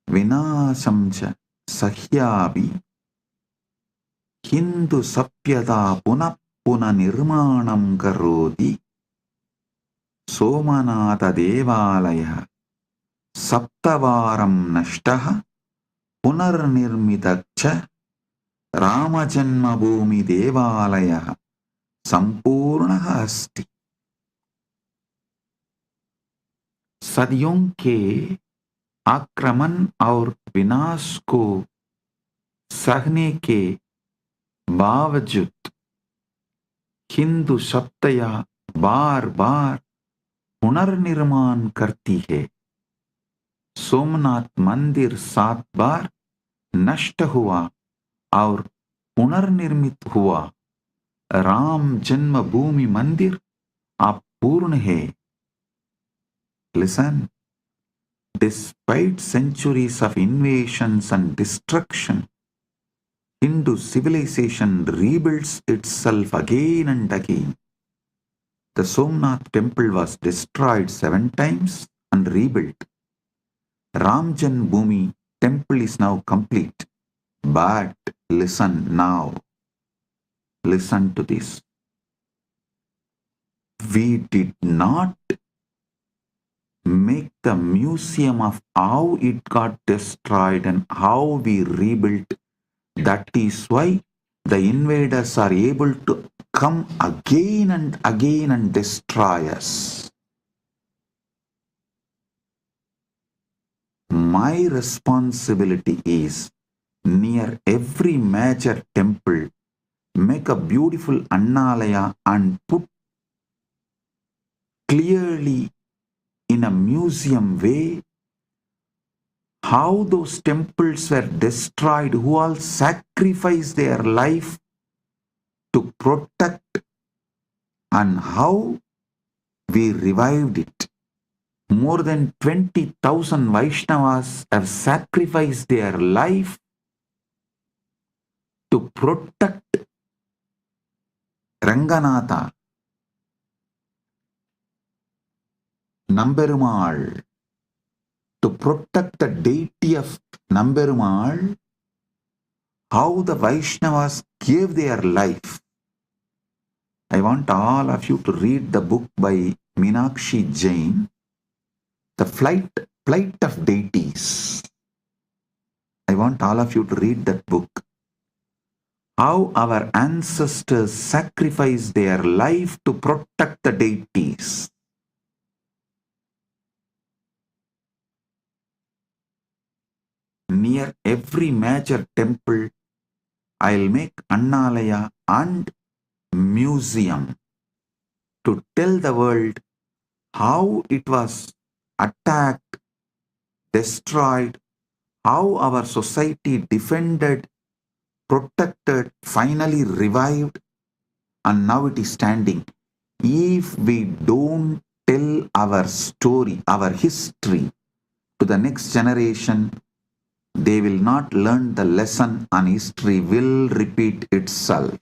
vinasam cha sahyavi Hindu sapyada punap puna nirmanam karodi Somanatha devalaya saptavaram nashtaha punarnirmitacha Ramajanmabhoomi devalaya sampurnaha asti. सदियों के आक्रमण और विनाश को सहने के बावजूद हिंदू सत्ता बार बार पुनर्निर्माण करती है। सोमनाथ मंदिर 7 बार नष्ट हुआ और पुनर्निर्मित हुआ। राम जन्मभूमि मंदिर अब पूर्ण है। Listen, despite centuries of invasions and destruction, Hindu civilization rebuilds itself again and again. The Somnath temple was destroyed 7 times and rebuilt. Ram Janmabhoomi temple is now complete. But listen now. Listen to this. We did not make the museum of how it got destroyed and how we rebuilt. That is why the invaders are able to come again and destroy us. My responsibility is near every major temple, make a beautiful annalaya and put clearly in a museum way how those temples were destroyed, who all sacrificed their life to protect, and how we revived it. More than 20,000 Vaishnavas have sacrificed their life to protect Ranganatha, Namberumal, to protect the deity of Namberumal, how the Vaishnavas gave their life. I want all of you to read the book by Meenakshi Jain, The Flight of Deities. I want all of you to read that book. How our ancestors sacrificed their life to protect the deities. Near every major temple, I'll make Annalaya and museum to tell the world how it was attacked, destroyed, how our society defended, protected, finally revived, and now it is standing. If we don't tell our story, our history to the next generation, they will not learn the lesson and history will repeat itself.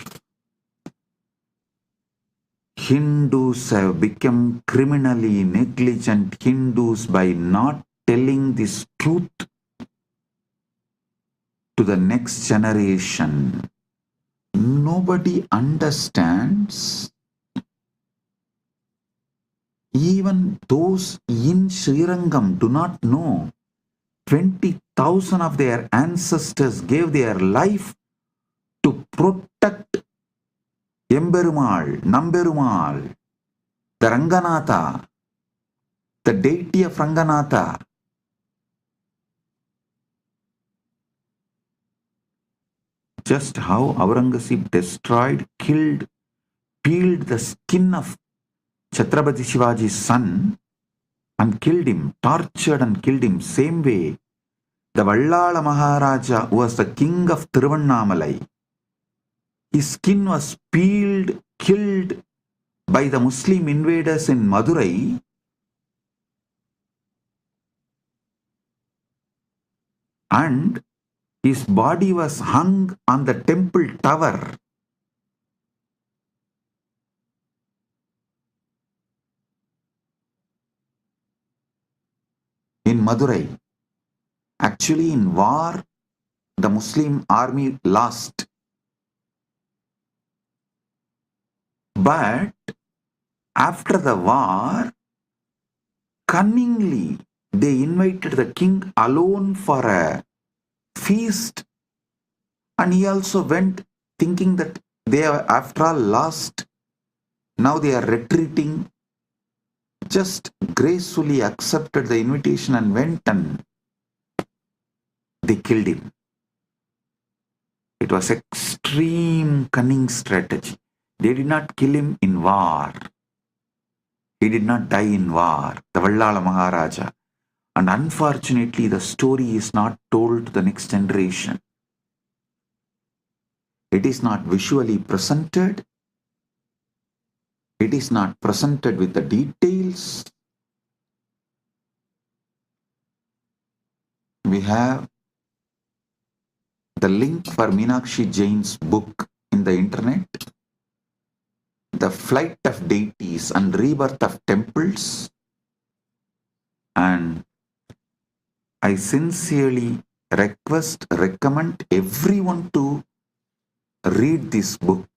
Hindus have become criminally negligent Hindus by not telling this truth to the next generation. Nobody understands. Even those in Srirangam do not know. 20,000 of their ancestors gave their life to protect Emberumal, Namberumal, the Ranganatha, the deity of Ranganatha. Just how Aurangzeb destroyed, killed, peeled the skin of Chhatrapati Shivaji's son and killed him, tortured and killed him. Same way, the Vallala Maharaja, who was the king of Tiruvannamalai, his skin was peeled, killed by the Muslim invaders in Madurai. And his body was hung on the temple tower. In Madurai. Actually, in war, the Muslim army lost. But after the war, cunningly, they invited the king alone for a feast. And he also went thinking that they are after all lost. Now they are retreating. just gracefully accepted the invitation and went, and they killed him. It was extreme cunning strategy. They did not kill him in war. He did not die in war, the Vallala Maharaja. And unfortunately, the story is not told to the next generation. It is not visually presented. It is not presented with the details. We have the link for Meenakshi Jain's book in the internet, The Flight of Deities and Rebirth of Temples. And I sincerely recommend everyone to read this book.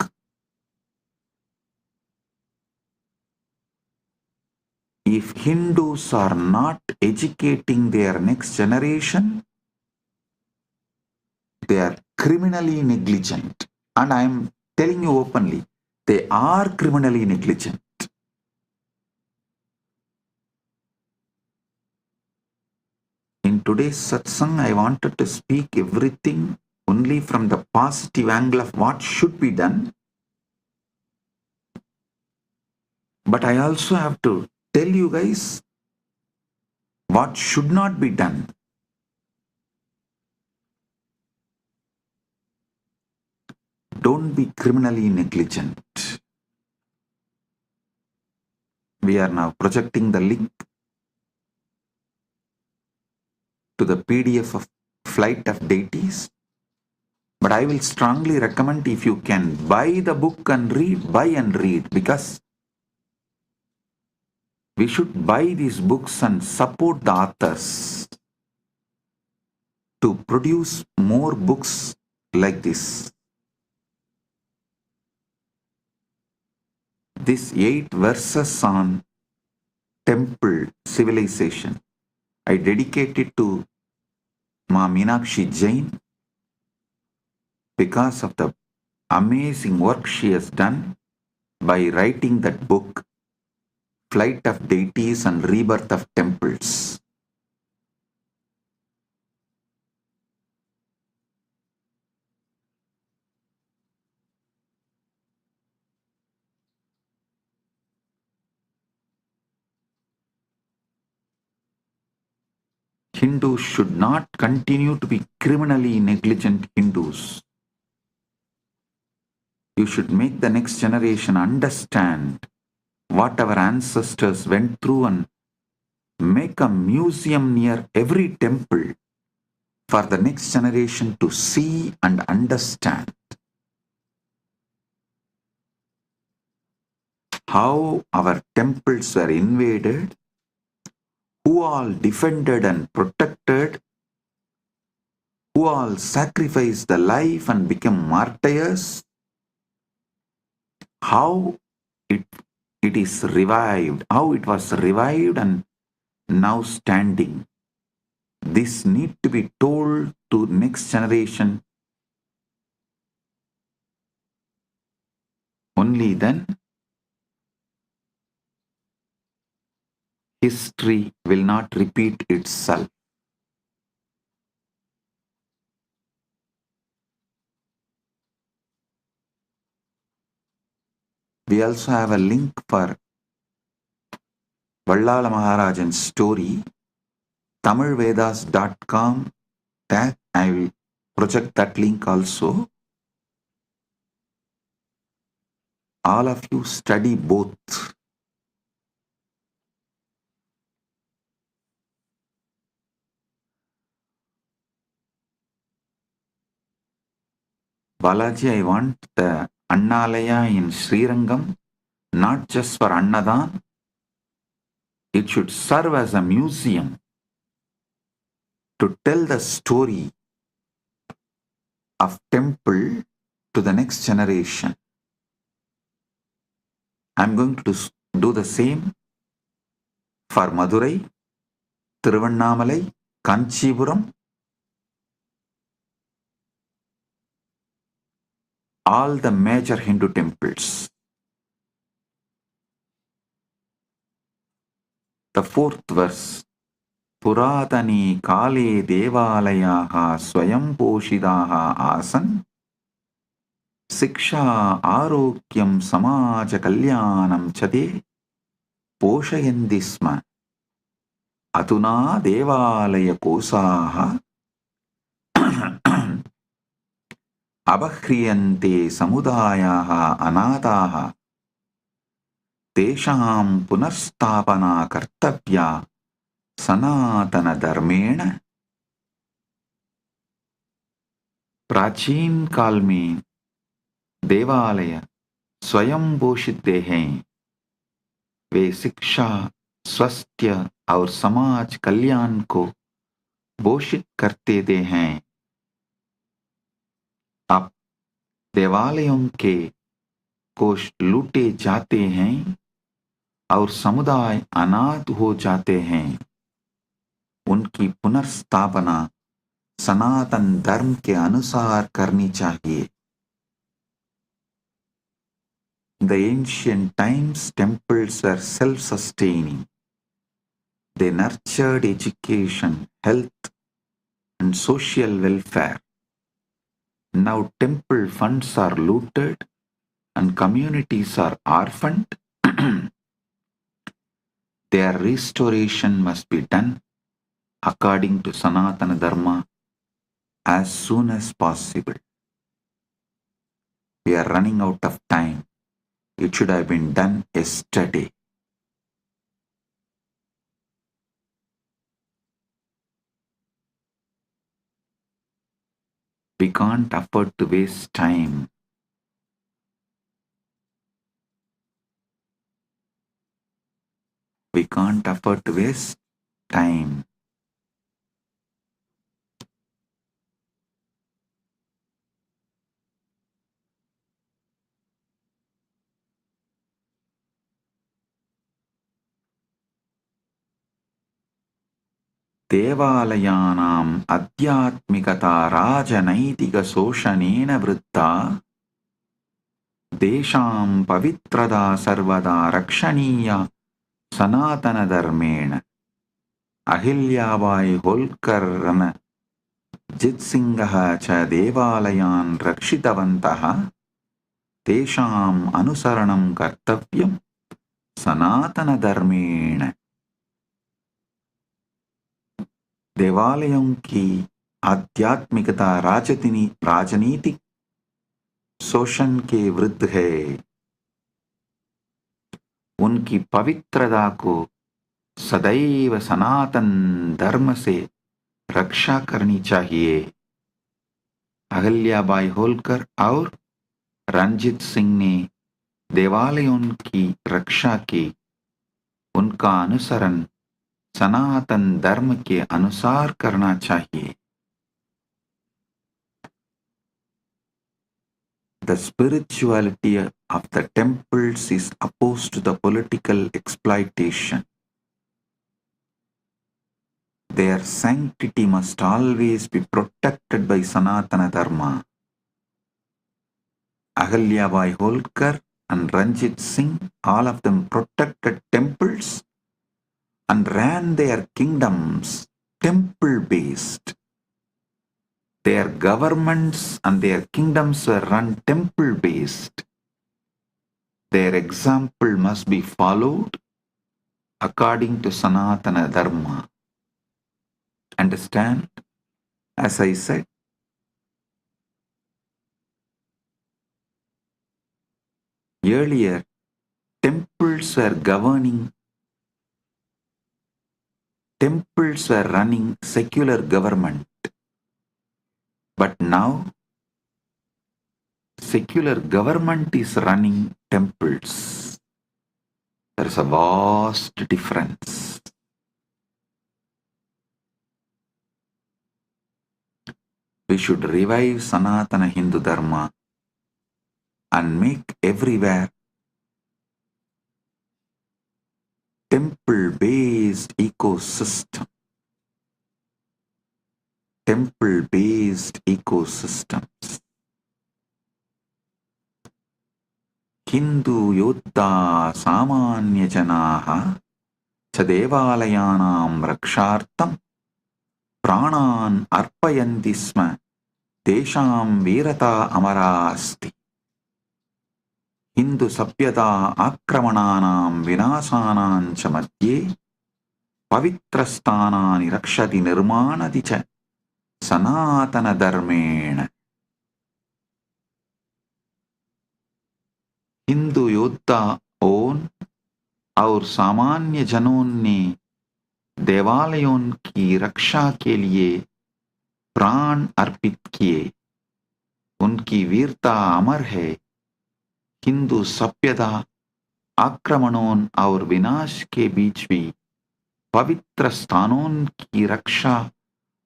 If Hindus are not educating their next generation, they are criminally negligent. And I am telling you openly, they are criminally negligent. In today's satsang, I wanted to speak everything only from the positive angle of what should be done. But I also have to tell you guys what should not be done. Don't be criminally negligent. We are now projecting the link to the PDF of Flight of Deities. But I will strongly recommend, if you can buy the book and read, buy and read, because we should buy these books and support the authors to produce more books like this. These 8 verses on temple civilization, I dedicate it to Ma Meenakshi Jain because of the amazing work she has done by writing that book, Flight of Deities and Rebirth of Temples. Hindus should not continue to be criminally negligent Hindus. You should make the next generation understand what our ancestors went through and make a museum near every temple for the next generation to see and understand how our temples were invaded, who all defended and protected, who all sacrificed the life and became martyrs, how it is revived, how it was revived and now standing. This need to be told to next generation. Only then history will not repeat itself. We also have a link for Vallala Maharajan's story, tamilvedas.com. That I will project that link also. All of you study both. Balaji, I want the Annalaya in Srirangam, not just for Annadan. It should serve as a museum to tell the story of temple to the next generation. I'm going to do the same for Madurai, Tiruvannamalai, Kanchipuram, all the major Hindu temples. The fourth verse. Puratane kale devalayaha swayam poshidaha asan Siksha arogyam samaja kalyanam chade poshayanti sma Aduna devalaya kosaha abhriyante samudayaha anataha tesham punarstapana kartavya sanatana dharmena. प्राचीन काल में देवालय स्वयं पोषित हैं। वे शिक्षा, स्वास्थ्य और समाज कल्याण को पोषित करते हैं। अब देवालयों के कोष लूटे जाते हैं और समुदाय अनाथ हो जाते हैं। उनकी पुनर्स्थापना सनातन धर्म के अनुसार करनी चाहिए। In the ancient times, temples were self-sustaining. They nurtured education, health, and social welfare. Now temple funds are looted and communities are orphaned. Their restoration must be done according to Sanatana Dharma as soon as possible. We are running out of time. It should have been done yesterday. We can't afford to waste time. We can't afford to waste time. देवालयानाम् आध्यात्मिकता राजनैतिकशोषणेन वृद्धा देशां पवित्रता सर्वदा रक्षणीया सनातनधर्मेण। अहिल्याबाई होल्कर रणजित्सिंहः च देवालयान् रक्षितवन्तः। तेषाम् अनुसरणं कर्तव्यं सनातनधर्मेण। देवालयों की आध्यात्मिकता राजनीतिक शोषण के विरुद्ध है। उनकी पवित्रता को सदैव सनातन धर्म से रक्षा करनी चाहिए। अहिल्याबाई होल्कर और रणजीत सिंह ने देवालयों की रक्षा की। उनका अनुसरण सनातन धर्म के अनुसार करना चाहिए। The spirituality of the temples is opposed to the political exploitation. Their sanctity must always be protected by Sanatana Dharma. Ahalyabai Holkar and Ranjit Singh, all of them protected temples and ran their kingdoms temple-based. Their governments and their kingdoms were run temple-based. Their example must be followed according to Sanatana Dharma. Understand? As I said, earlier, temples were running secular government. But now, secular government is running temples. There is a vast difference. We should revive Sanatana Hindu Dharma and make everywhere temple-based ecosystem. Temple-based ecosystems. Hindu Yoddha Samanya Janaha च देवालयानां रक्षार्थं प्राणान् अर्पयन्ति स्म तेषां वीरता अमरा अस्ति। हिन्दु सभ्यता आक्रमणानां विनाशानां च मध्ये पवित्रस्थानानि रक्षति निर्माणति च सनातनधर्मेण। हिंदू योद्धाओं और सामान्य जनों ने देवालयों की रक्षा के लिए प्राण अर्पित किए। उनकी वीरता अमर है। हिंदू सभ्यता आक्रमणों और विनाश के बीच भी पवित्र स्थानों की रक्षा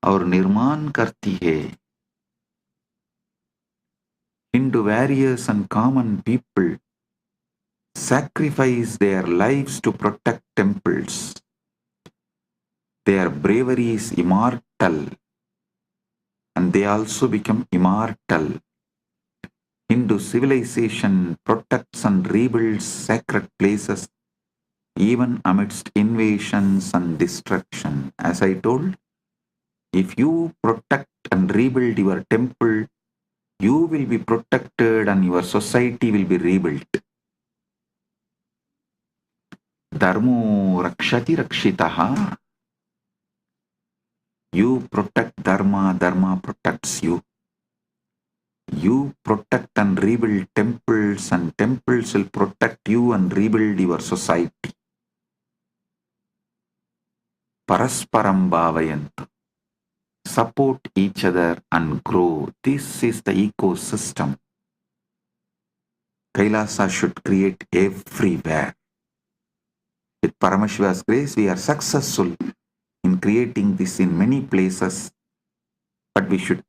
और निर्माण करती है। Hindu warriors and common people sacrifice their lives to protect temples. Their bravery is immortal, and they also become immortal. Hindu civilization protects and rebuilds sacred places even amidst invasions and destruction. As I told, if you protect and rebuild your temple, you will be protected and your society will be rebuilt. Dharmo rakshati rakshitaha. You protect dharma, dharma protects you. You protect and rebuild temples, and temples will protect you and rebuild your society. Parasparam bhavayantu. Support each other and grow. This is the ecosystem Kailasa should create everywhere. With Paramashiva's grace, we are successful in creating this in many places, but we should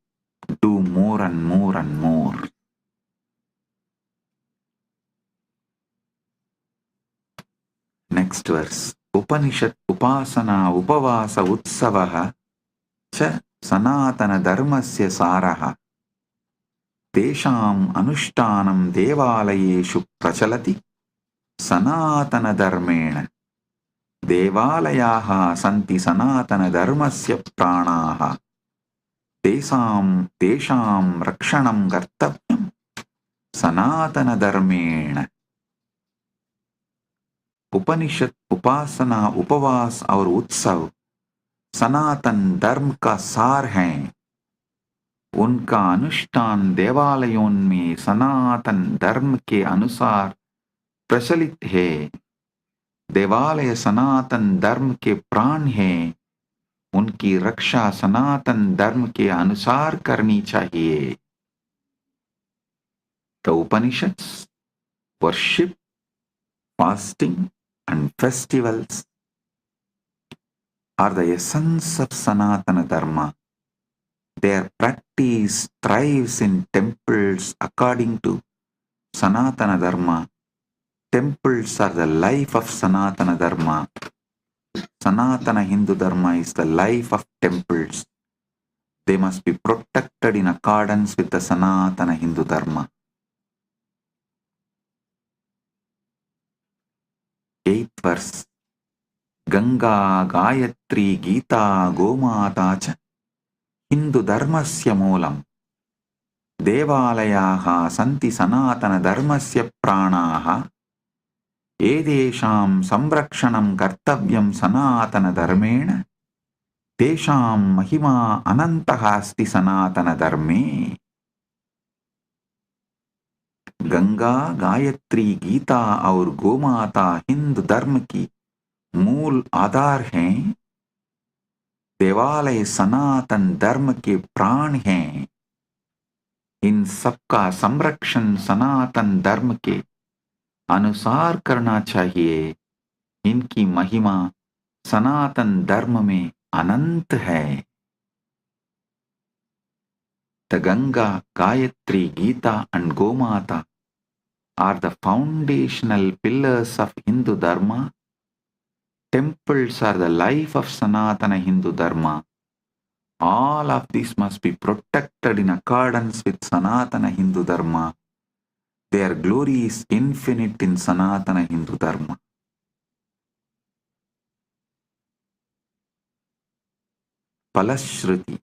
do more and more and more. Next verse. Upanishad upasana upavasa utsavaha cha sanatana dharmasya saraha tesham anushtanam devalayeshu prachalati sanatana dharmena. देवालयाः सन्ति सनातनधर्मस्य प्राणाः तेषां रक्षणं कर्तव्यं सनातनधर्मेण। उपनिषद, उपासना, उपवास और उत्सव सनातन धर्म का सार हैं। उनका अनुष्ठान देवालयों में सनातन धर्म के अनुसार प्रचलित है। देवालय सनातन धर्म के प्राण हैं। उनकी रक्षा सनातन धर्म के अनुसार करनी चाहिए। The Upanishads, worship, fasting and festivals are the essence of Sanatana Dharma. Their practice thrives in temples according to Sanatana Dharma. Temples are the life of Sanatana Dharma. Sanatana Hindu Dharma is the life of temples. They must be protected in accordance with the Sanatana Hindu Dharma. 8th verse. Ganga, Gayatri, Gita, Gomata cha Hindu Dharmasya moolam. Devalayaha santi Sanatana Dharmasya pranaha. एदेशां संरक्षणं कर्तव्यं सनातनधर्मेण तेषां महिमा अनन्तः अस्ति सनातनधर्मे। गंगा, गायत्री, गीता और गोमाता हिंदू धर्म की मूल आधार हैं। देवालय सनातन धर्म के प्राण हैं। इन सबका संरक्षण सनातन धर्म के अनुसार करना चाहिए। इनकी महिमा सनातन धर्म में अनंत है। The Ganga, Gayatri, Gita and Gomata are the foundational pillars of Hindu Dharma. Temples are the life of Sanatana Hindu Dharma. All of these must be protected in accordance with Sanatana Hindu Dharma. Their glory is infinite in Sanatana Hindu Dharma. Palashruti.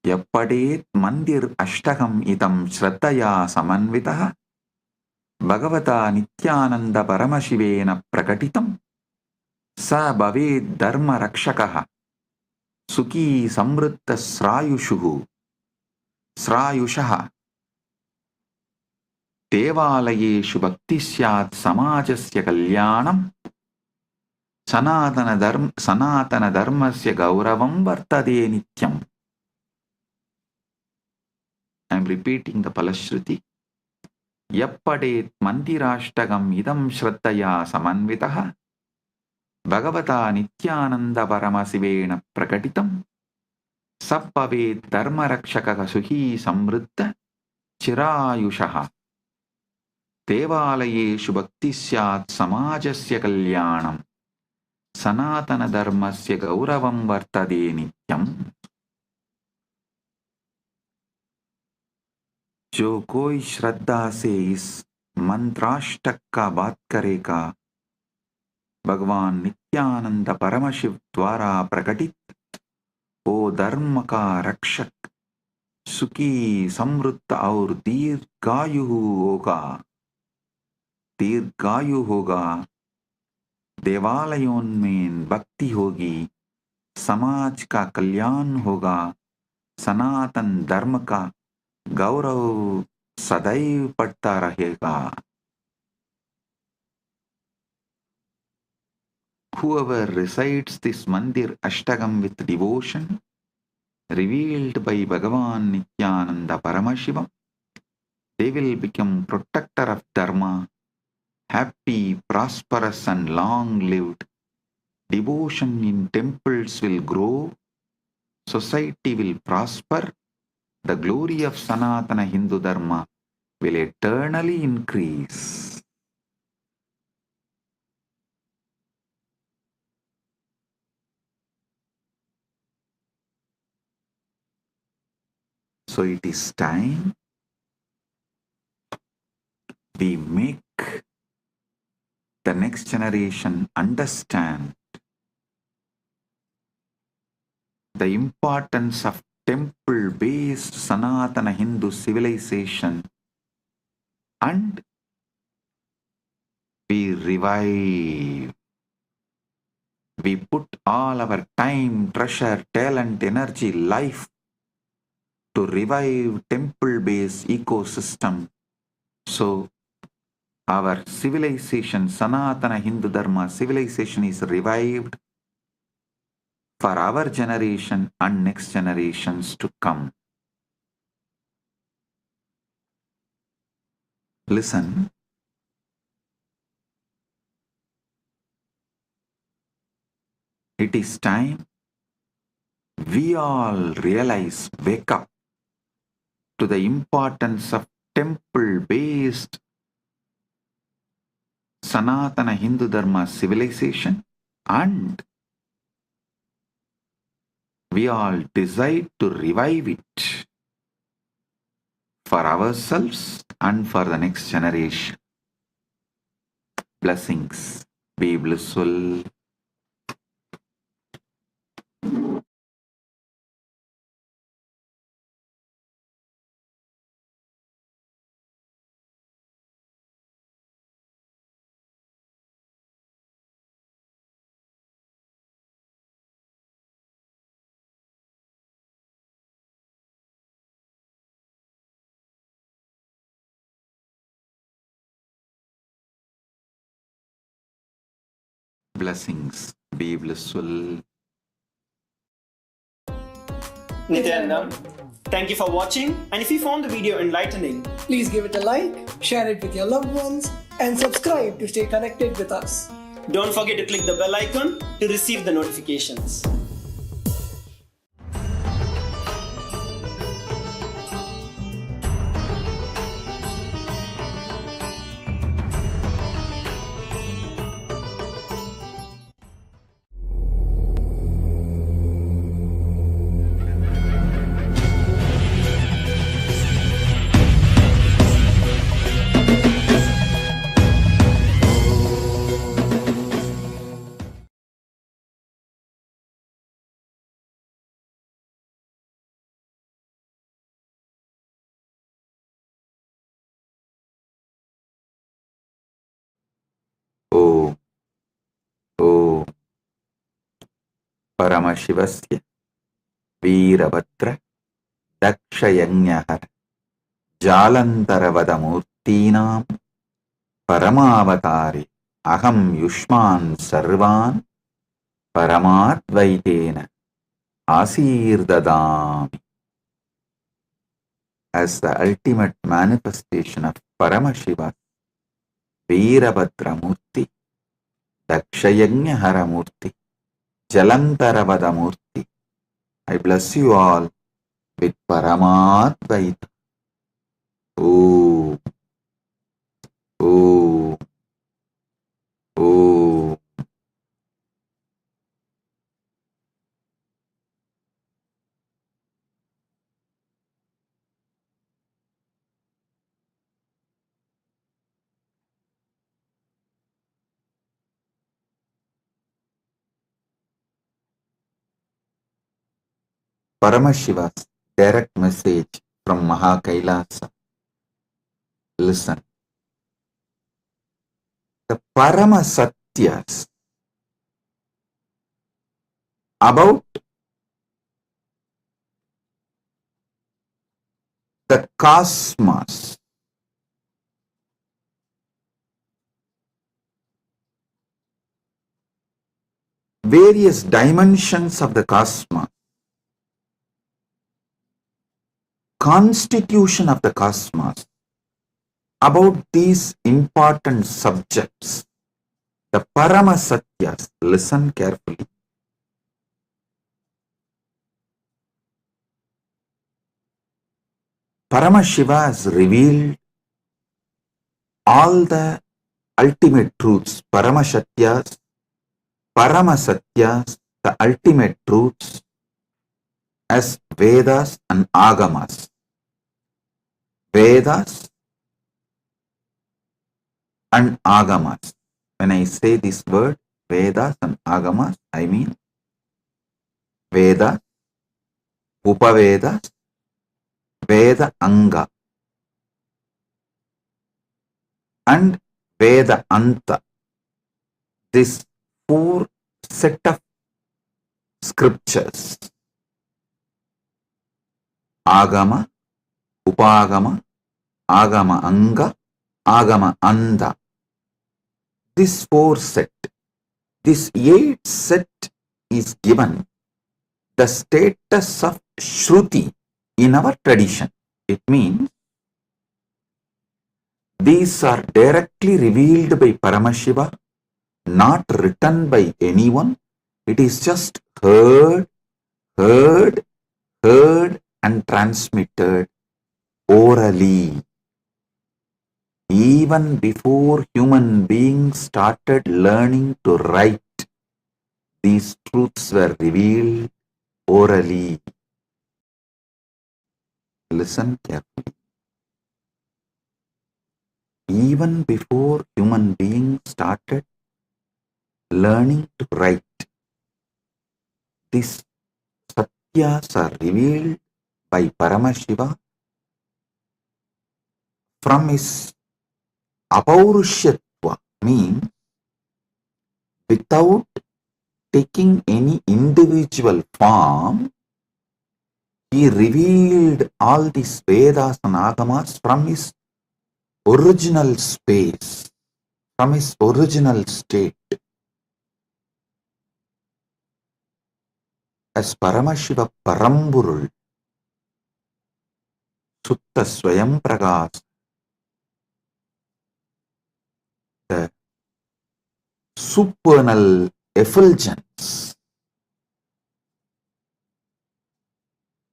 Yappadet mandir ashtagam idam shraddaya samanvitaha Bhagavata Nithyananda Paramashivena prakatitam sa bhaved dharma rakshakaha Sukhi samritta srayushaha Devalayeshu bhakti syat samajasya kalyanam sanatana dharmasya gauravam vartade nityam. I am repeating the Palashruti. Yappadet mandirashtagam idam shraddaya samanvitaha Bhagavata Nithyananda Paramasivena prakatitam sabbhavet dharmarakshaka suhi samritta chirayushaha devalayeshu bhakti syat samajasya kalyanam sanatana dharmasya gauravam vartade nityam. जो कोई श्रद्धा से इस मंत्राष्टक का बात करेगा भगवान नित्यानंद परमशिव द्वारा प्रकटित ओ धर्म का रक्षक सुखी समृद्ध और दीर्घायु होगा देवालयों में भक्ति होगी समाज का कल्याण होगा सनातन धर्म का गौरव सदैव बढ़ता रहेगा. Whoever recites this mandir ashtagam with devotion revealed by Bhagavan Nithyananda Paramashivam, they will become protector of dharma, happy, prosperous and long-lived. Devotion in temples will grow, society will prosper, the glory of Sanatana Hindu Dharma will eternally increase. So it is time we make the next generation understand the importance of temple-based Sanatana Hindu civilization, and we revive. We put all our time, treasure, talent, energy, life to revive temple-based ecosystem. So our civilization, Sanatana Hindu Dharma civilization is revived for our generation and next generations to come. Listen. It is time we all realize, wake up to the importance of temple-based Sanatana Hindu Dharma civilization, and we all decide to revive it for ourselves and for the next generation. Blessings. Be blissful. Blessings. Be blissful. Nithyanandam, thank you for watching, and if you found the video enlightening, please give it a like, share it with your loved ones, and subscribe to stay connected with us. don't forget to click the bell icon to receive the notifications. Paramashivasya Veerabhadra Dakshayanyahara Jalantaravadamurtinam Paramavatari Aham Yushman Sarvan Paramadvaitena Asirdadami. As the ultimate manifestation of Paramashiva, Veerabhadra Murti, Dakshayanyahara Murti, Jalantaravada Murti, I bless you all with Paramadvaita. Om, Om, Om. Paramashiva's direct message from Kailasa. Listen. The Paramasatyas about the cosmos, various dimensions of the cosmos, constitution of the cosmos, about these important subjects, the Paramasatyas, listen carefully. Paramashiva has revealed all the ultimate truths, Paramashatyas, the ultimate truths as Vedas and Agamas. Vedas and Agamas. When I say this word, Vedas and Agamas, I mean Vedas, Upavedas, Veda Anga, and Veda Anta. This four set of scriptures, Agama, Upagama, Agama Anga, Agama Anda. This four set, this 8 set is given the status of Shruti in our tradition. It means these are directly revealed by Paramashiva, not written by anyone. It is just heard, and transmitted orally. Even before human beings started learning to write, these truths were revealed orally. Listen carefully. Even before human beings started learning to write, these satyas are revealed by Paramashiva from his apaurushyattva, means without taking any individual form. He revealed all these Vedas and Agamas from his original space, from his original state. As Paramashiva Paramburul, Sutta Swayam Pragas, the supernal effulgence,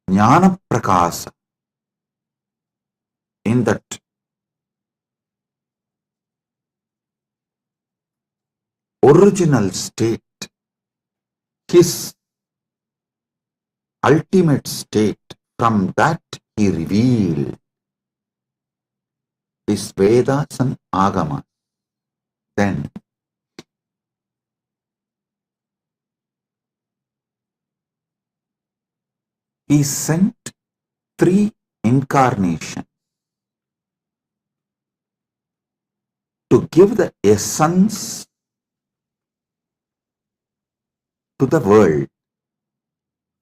Jnana Prakasa, in that original state, his ultimate state, from that he revealed his Vedas and Agamas. Then he sent 3 incarnations to give the essence to the world.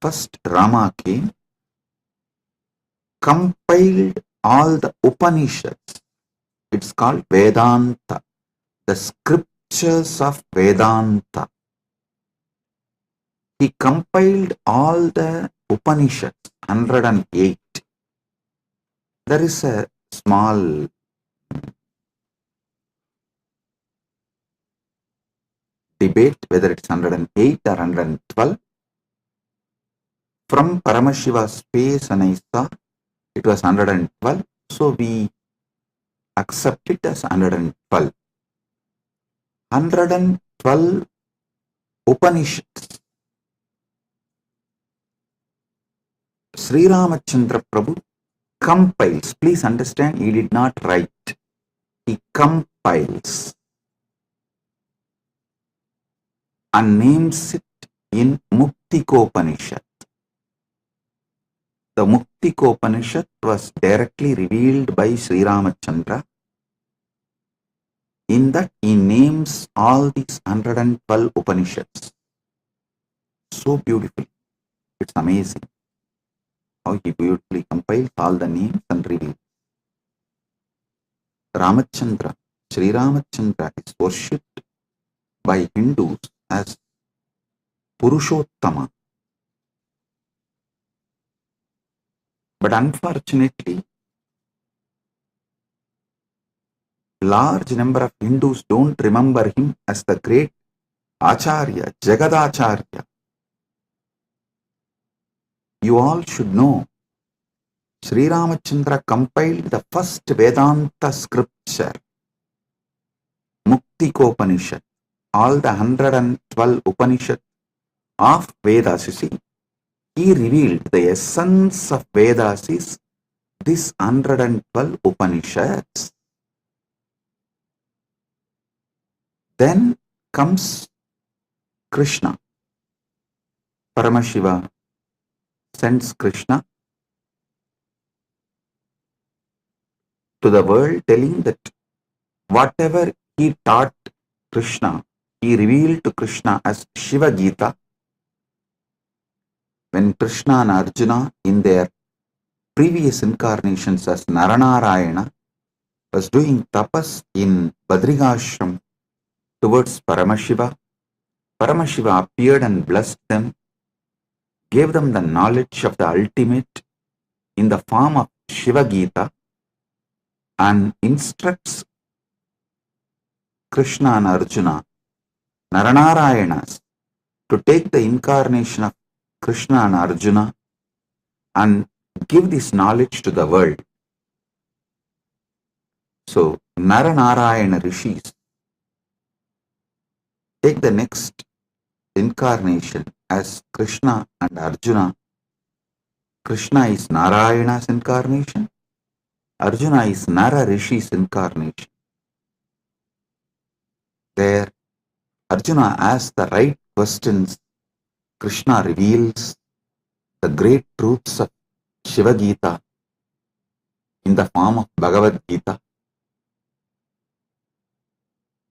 first Rama came, compiled all the Upanishads. It's called Vedanta, the scriptures of Vedanta. He compiled all the Upanishads, 108. There is a small debate whether it's 108 or 112. From Paramashiva's space and I saw it was 112, so we accept it as 112. 112 Upanishads. Sri Ramachandra Prabhu compiles. Please understand, he did not write. He compiles and names it in Muktikopanishad. The Muktikopanishad was directly revealed by Sri Ramachandra. In that he names all these 112 Upanishads. So beautiful. It's amazing how he beautifully compiles all the names and reveals. Ramachandra, Sri Ramachandra is worshipped by Hindus as Purushottama. But unfortunately, large number of Hindus don't remember him as the great Acharya, Jagadacharya. You all should know, Sri Ramachandra compiled the first Vedanta scripture, Muktikopanishad, all the 112 Upanishads of Vedas. You see, he revealed the essence of Vedas is this 112 Upanishads. Then comes Krishna. Paramashiva sends Krishna to the world, telling that whatever he taught Krishna, he revealed to Krishna as Shiva Gita. When Krishna and Arjuna in their previous incarnations as Naranarayana was doing tapas in Badrigashram towards Paramashiva, Paramashiva appeared and blessed them, gave them the knowledge of the ultimate in the form of Shiva Gita, and instructs Krishna and Arjuna, Naranarayanas, to take the incarnation of Krishna and Arjuna and give this knowledge to the world. So, Naranarayana rishis take the next incarnation as Krishna and Arjuna. Krishna is Narayana's incarnation. Arjuna is Nara Rishi's incarnation. There, Arjuna asks the right questions. Krishna reveals the great truths of Shiva Gita in the form of Bhagavad Gita.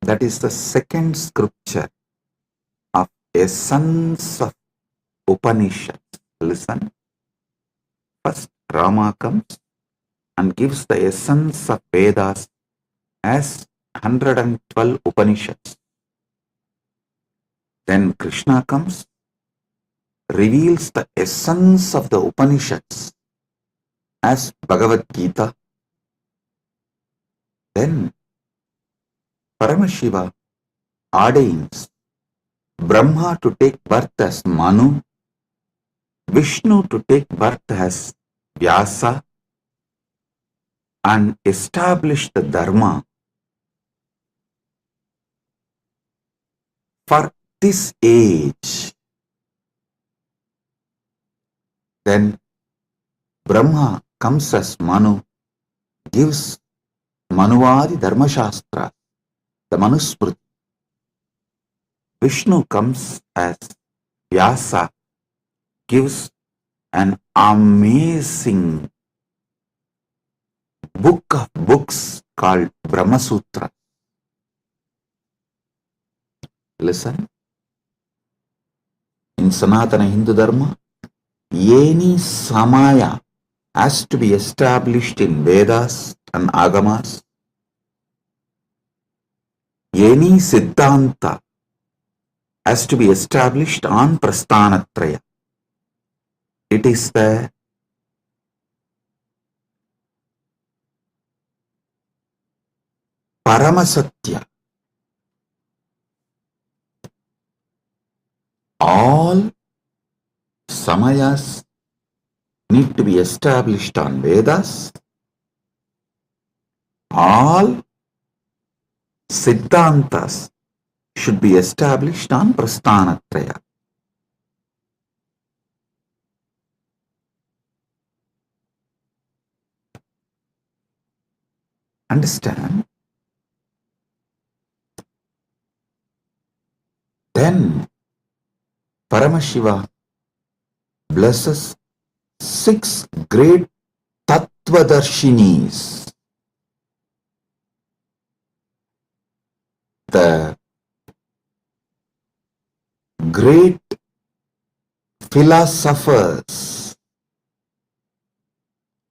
That is the second scripture of essence of Upanishads. Listen. First, Rama comes and gives the essence of Vedas as 112 Upanishads. Then Krishna comes, reveals the essence of the Upanishads as Bhagavad Gita. Then Paramashiva ordains Brahma to take birth as Manu, Vishnu to take birth as Vyasa, and establish the Dharma for this age. Then Brahma comes as Manu, gives Manuvadi Dharma Shastra, the Manusmriti. Vishnu comes as Vyasa, gives an amazing book of books called Brahma Sutra. Listen. In Sanatana Hindu Dharma, any samaya has to be established in Vedas and Agamas. Any Siddhanta has to be established on Prasthanatraya. It is the Paramasatya. All samayas need to be established on Vedas. All Siddhantas should be established on Prasthanatraya. Understand? Then Paramashiva blesses 6 great Tattvadarshinis. The great philosophers,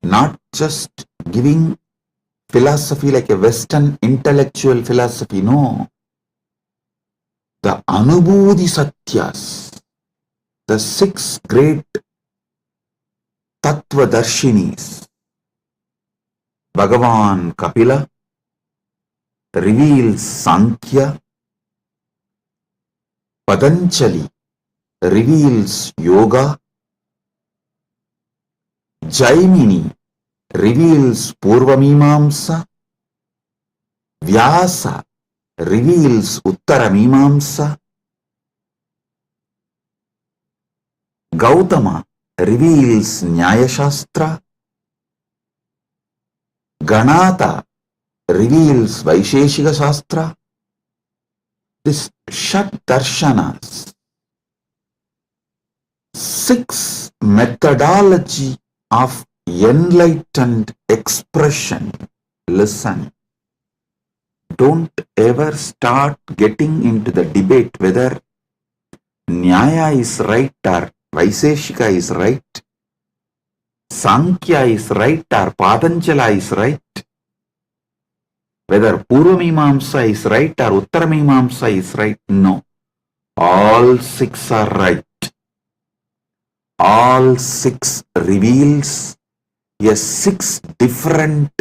not just giving philosophy like a Western intellectual philosophy, no. The Anubhuti Satyas, the 6 great Tattvadarshinis. Bhagavan Kapila reveals Sankhya, Patanjali reveals Yoga, Jaimini reveals Purvamimamsa, Vyasa reveals Uttaramimamsa, Gautama reveals Nyaya Shastra, Ganata reveals Vaisheshika Shastra. This Shat Darshanas, 6 methodology of enlightened expression. Listen. Don't ever start getting into the debate whether Nyaya is right or Vaisheshika is right, Sankhya is right or Patanjala is right, whether Purvamimamsa is right or Uttaramimamsa is right. No. All 6 are right. All 6 reveals a 6 different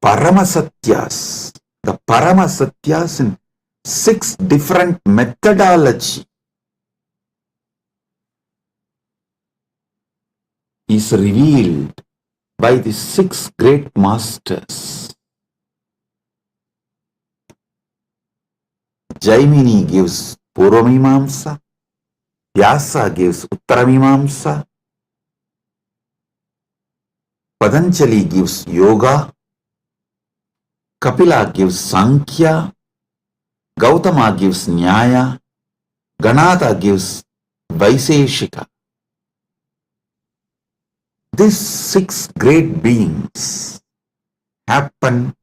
Paramasatyas. The Paramasatyas in 6 different methodology is revealed by the 6 great masters. Jaimini gives Purvamimamsa, Vyasa gives Uttaramimamsa, Patanjali gives Yoga, Kapila gives Sankhya, Gautama gives Nyaya, Ganata gives Vaisheshika. These 6 great beings happen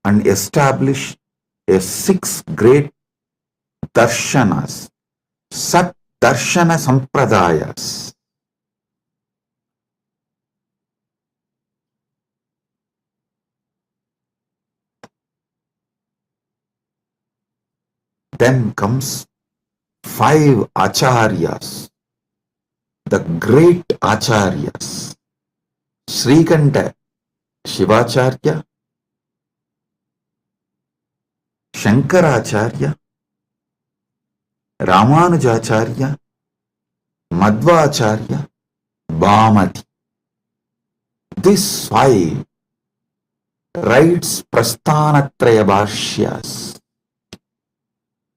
and establish a 6 great darshanas, Sat Darshana Sampradayas. Then comes 5 acharyas, the great acharyas. Srikanta Shivacharya, Shankaracharya, Ramanujacharya, Madhvacharya, Bhamati. These 5 writes Prasthanatraya Bhashyas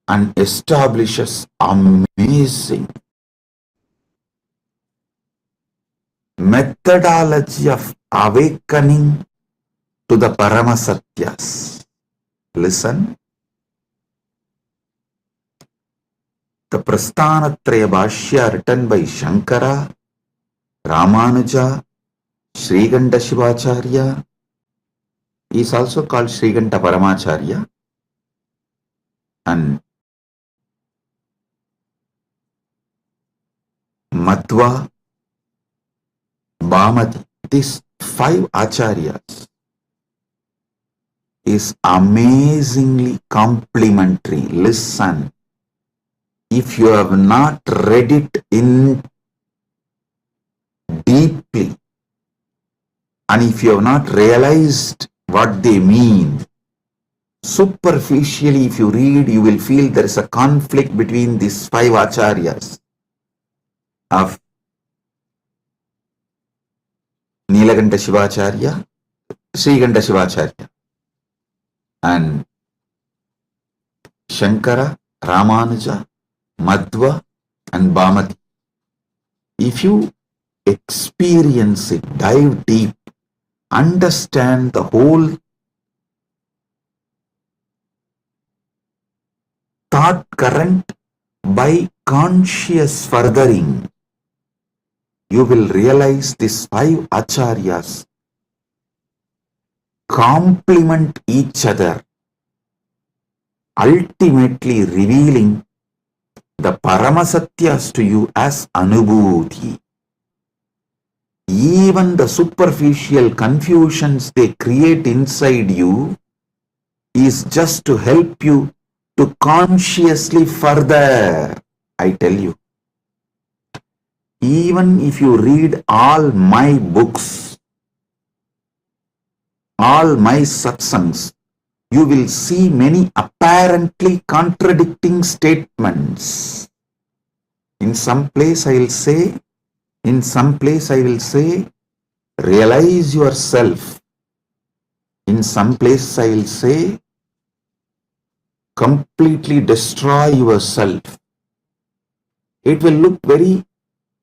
and establishes amazing methodology of awakening to the Paramasatyas. Listen. The Prasthanatraya Bhashya written by Shankara, Ramanuja, Srikanta Shivacharya is also called Srikanta Paramacharya, and Madhva, Bhamati. These 5 acharyas is amazingly complementary. Listen, if you have not read it in deeply, and if you have not realized what they mean, superficially if you read, you will feel there is a conflict between these 5 acharyas of Nilakanta Shivacharya, Srikanta Shivacharya, and Shankara, Ramanuja, Madhva, and Bhamati. If you experience it, dive deep, understand the whole thought current by conscious furthering, you will realize these 5 acharyas complement each other, ultimately revealing the Paramasatyas to you as Anubhuti. Even the superficial confusions they create inside you is just to help you to consciously further. I tell you, even if you read all my books, all my satsangs, you will see many apparently contradicting statements. In some place I will say, realize yourself. In some place I will say, completely destroy yourself. It will look very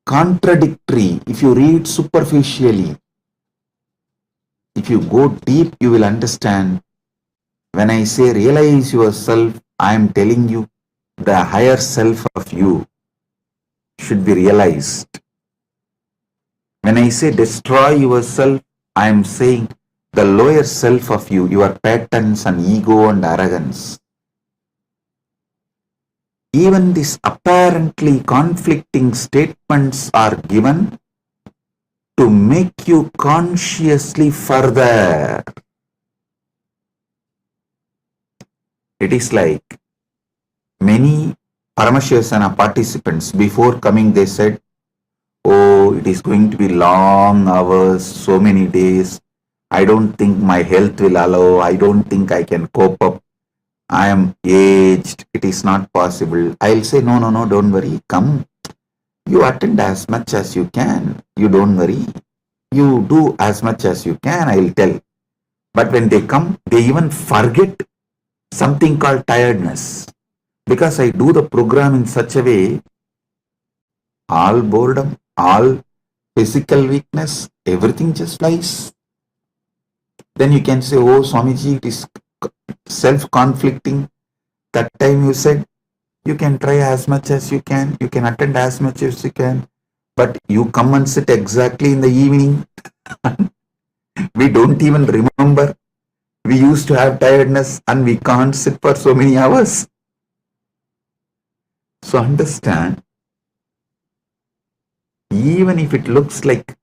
contradictory if you read superficially. If you go deep, you will understand. When I say realize yourself, I am telling you the higher self of you should be realized. When I say destroy yourself, I am saying the lower self of you, your patterns and ego and arrogance. Even these apparently conflicting statements are given to make you consciously further. It is like many Paramashivoham participants, before coming they said, oh, it is going to be long hours, so many days. I don't think my health will allow. I don't think I can cope up. I am aged. It is not possible. I'll say, no, don't worry. Come. You attend as much as you can. You don't worry. You do as much as you can, I'll tell. But when they come, they even forget something called tiredness. Because I do the program in such a way, all boredom, all physical weakness, everything just flies. Then you can say, oh, Swamiji, it is self-conflicting. That time you said, you can try as much as you can attend as much as you can, but you come and sit exactly in the evening. We don't even remember. We used to have tiredness and we can't sit for so many hours. So understand, even if it looks like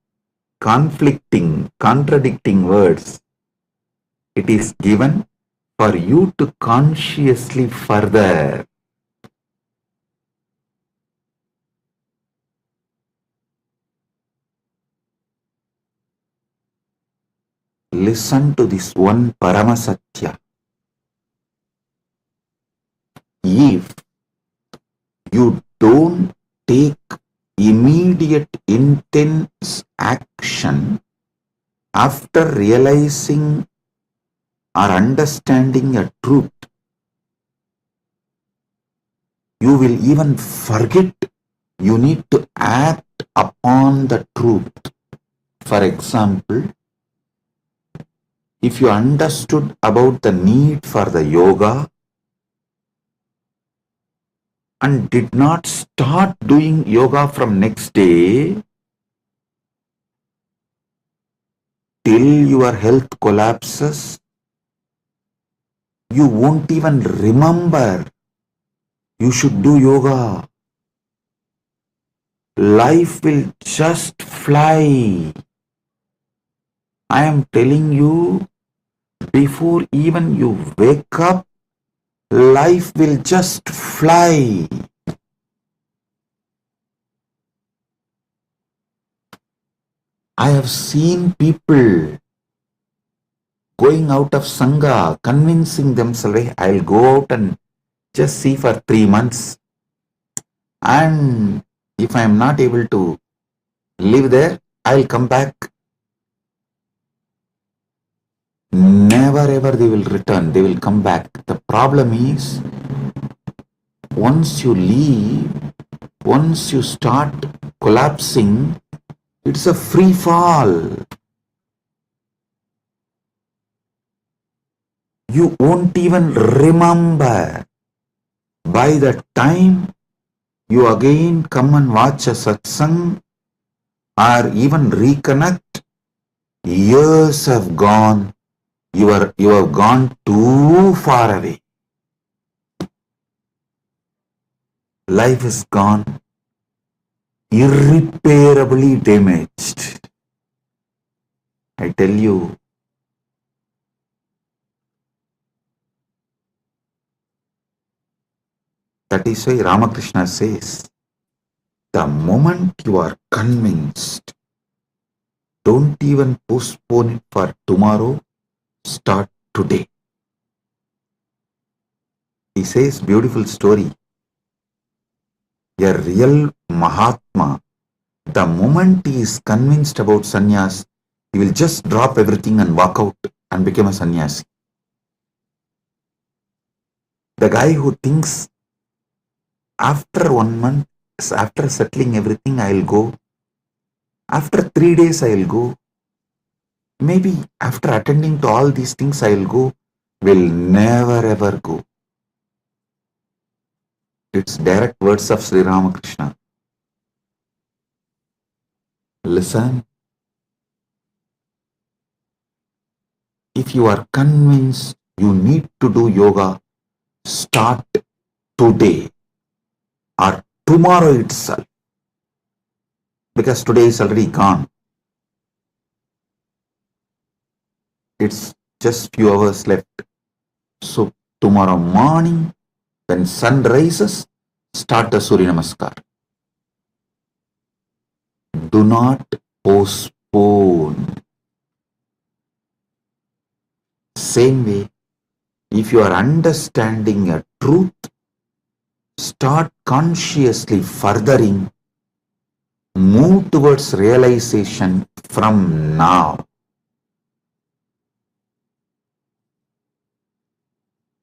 conflicting, contradicting words, it is given for you to consciously further. Listen to this one Paramasatya. If you don't take immediate intense action after realizing or understanding a truth, you will even forget you need to act upon the truth. For example, if you understood about the need for the yoga and did not start doing yoga from next day till your health collapses, you won't even remember you should do yoga. life will just fly. I am telling you, before even you wake up, life will just fly. I have seen people going out of Sangha, convincing themselves, "Hey, I'll go out and just see for 3 months. And if I am not able to live there, I'll come back." Never ever they will return. They will come back. The problem is, once you leave, once you start collapsing, it's a free fall. You won't even remember. By the time you again come and watch a satsang or even reconnect, years have gone. You have gone too far away. Life is gone, irreparably damaged. I tell you, that is why Ramakrishna says, the moment you are convinced, don't even postpone it for tomorrow, start today. He says, beautiful story. A real Mahatma, the moment he is convinced about sannyas, he will just drop everything and walk out and become a sannyasi. The guy who thinks, after 1 month, after settling everything, I'll go. After 3 days, I'll go. Maybe after attending to all these things, I'll go, will never ever go. It's direct words of Sri Ramakrishna. Listen. If you are convinced you need to do yoga, start today or tomorrow itself. Because today is already gone. It's just few hours left. So tomorrow morning, when sun rises, start the Surya Namaskar. Do not postpone. Same way, if you are understanding a truth, start consciously furthering, move towards realization from now.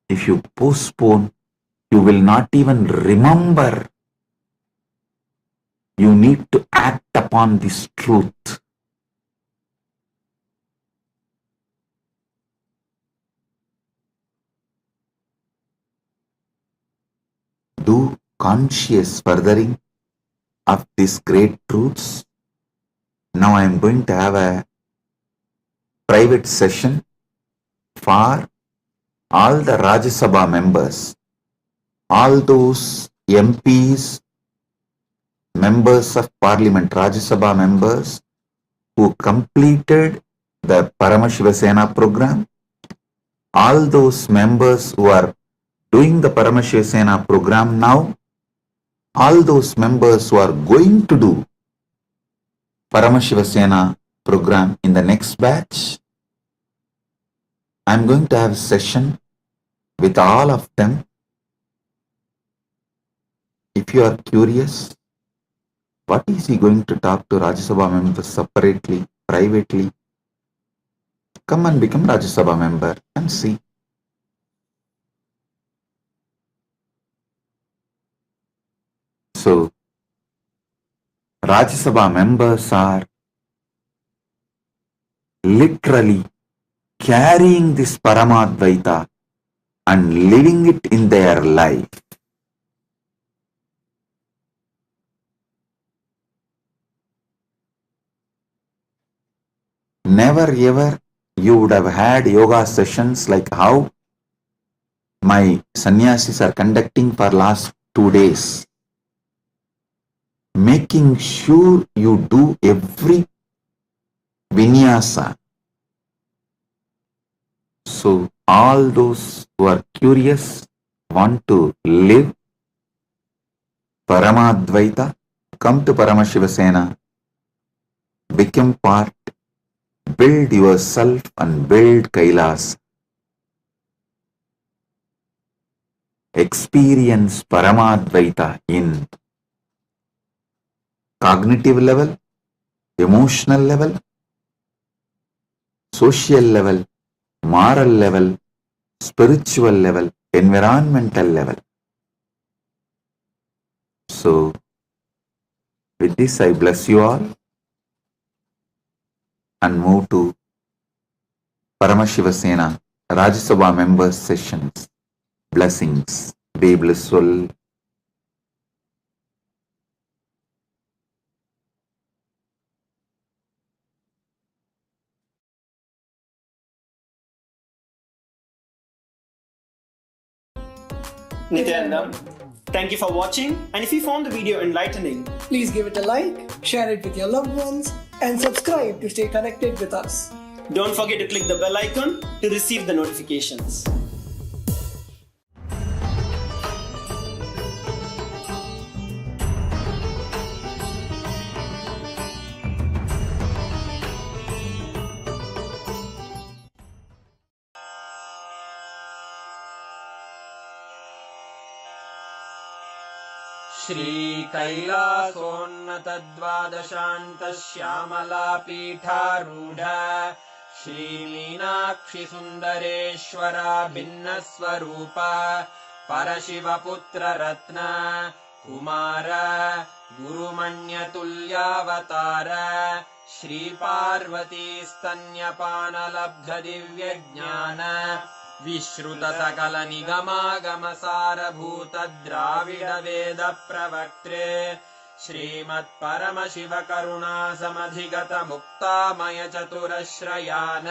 If you postpone, you will not even remember. You need to act upon this truth. Do conscious furthering of these great truths. Now I am going to have a private session for all the Rajya Sabha members, all those MPs, members of Parliament, Rajya Sabha members who completed the Paramashivoham program, all those members who are doing the Paramashivoham program now, all those members who are going to do Paramashivoham program in the next batch. I'm going to have a session with all of them. If you are curious, what is he going to talk to Rajya Sabha members separately, privately? Come and become Rajya Sabha member and see. So, Rajya Sabha members are literally carrying this Paramadvaita and living it in their life. Never ever you would have had yoga sessions like how my sannyasis are conducting for last 2 days. making sure you do every vinyasa. So all those who are curious, want to live Paramadvaita, come to Paramashivoham, become part, build yourself and build Kailasa. Experience Paramadvaita in cognitive level, emotional level, social level, moral level, spiritual level, environmental level. So, with this I bless you all and move to Paramashivoham Rajya Sabha members sessions. Blessings. Be blissful. Nithyanandam, thank you for watching, and if you found the video enlightening, Please give it a like, share it with your loved ones, and subscribe to stay connected with us. don't forget to click the bell icon to receive the notifications. श्रीकैलासोन्नतद्वादशान्तश्यामलापीठारूढ श्रीमीनाक्षिसुन्दरेश्वरा भिन्नस्वरूप परशिवपुत्ररत्न Kumar गुरुमण्यतुल्यावतार श्रीपार्वतीस्तन्यपानलब्धदिव्यज्ञान विश्रुतसकलनिगमागमसारभूत द्राविडवेद प्रवक्त्रे श्रीमत्परमशिवकरुणासमधिगत मुक्तामय चतुरश्रयान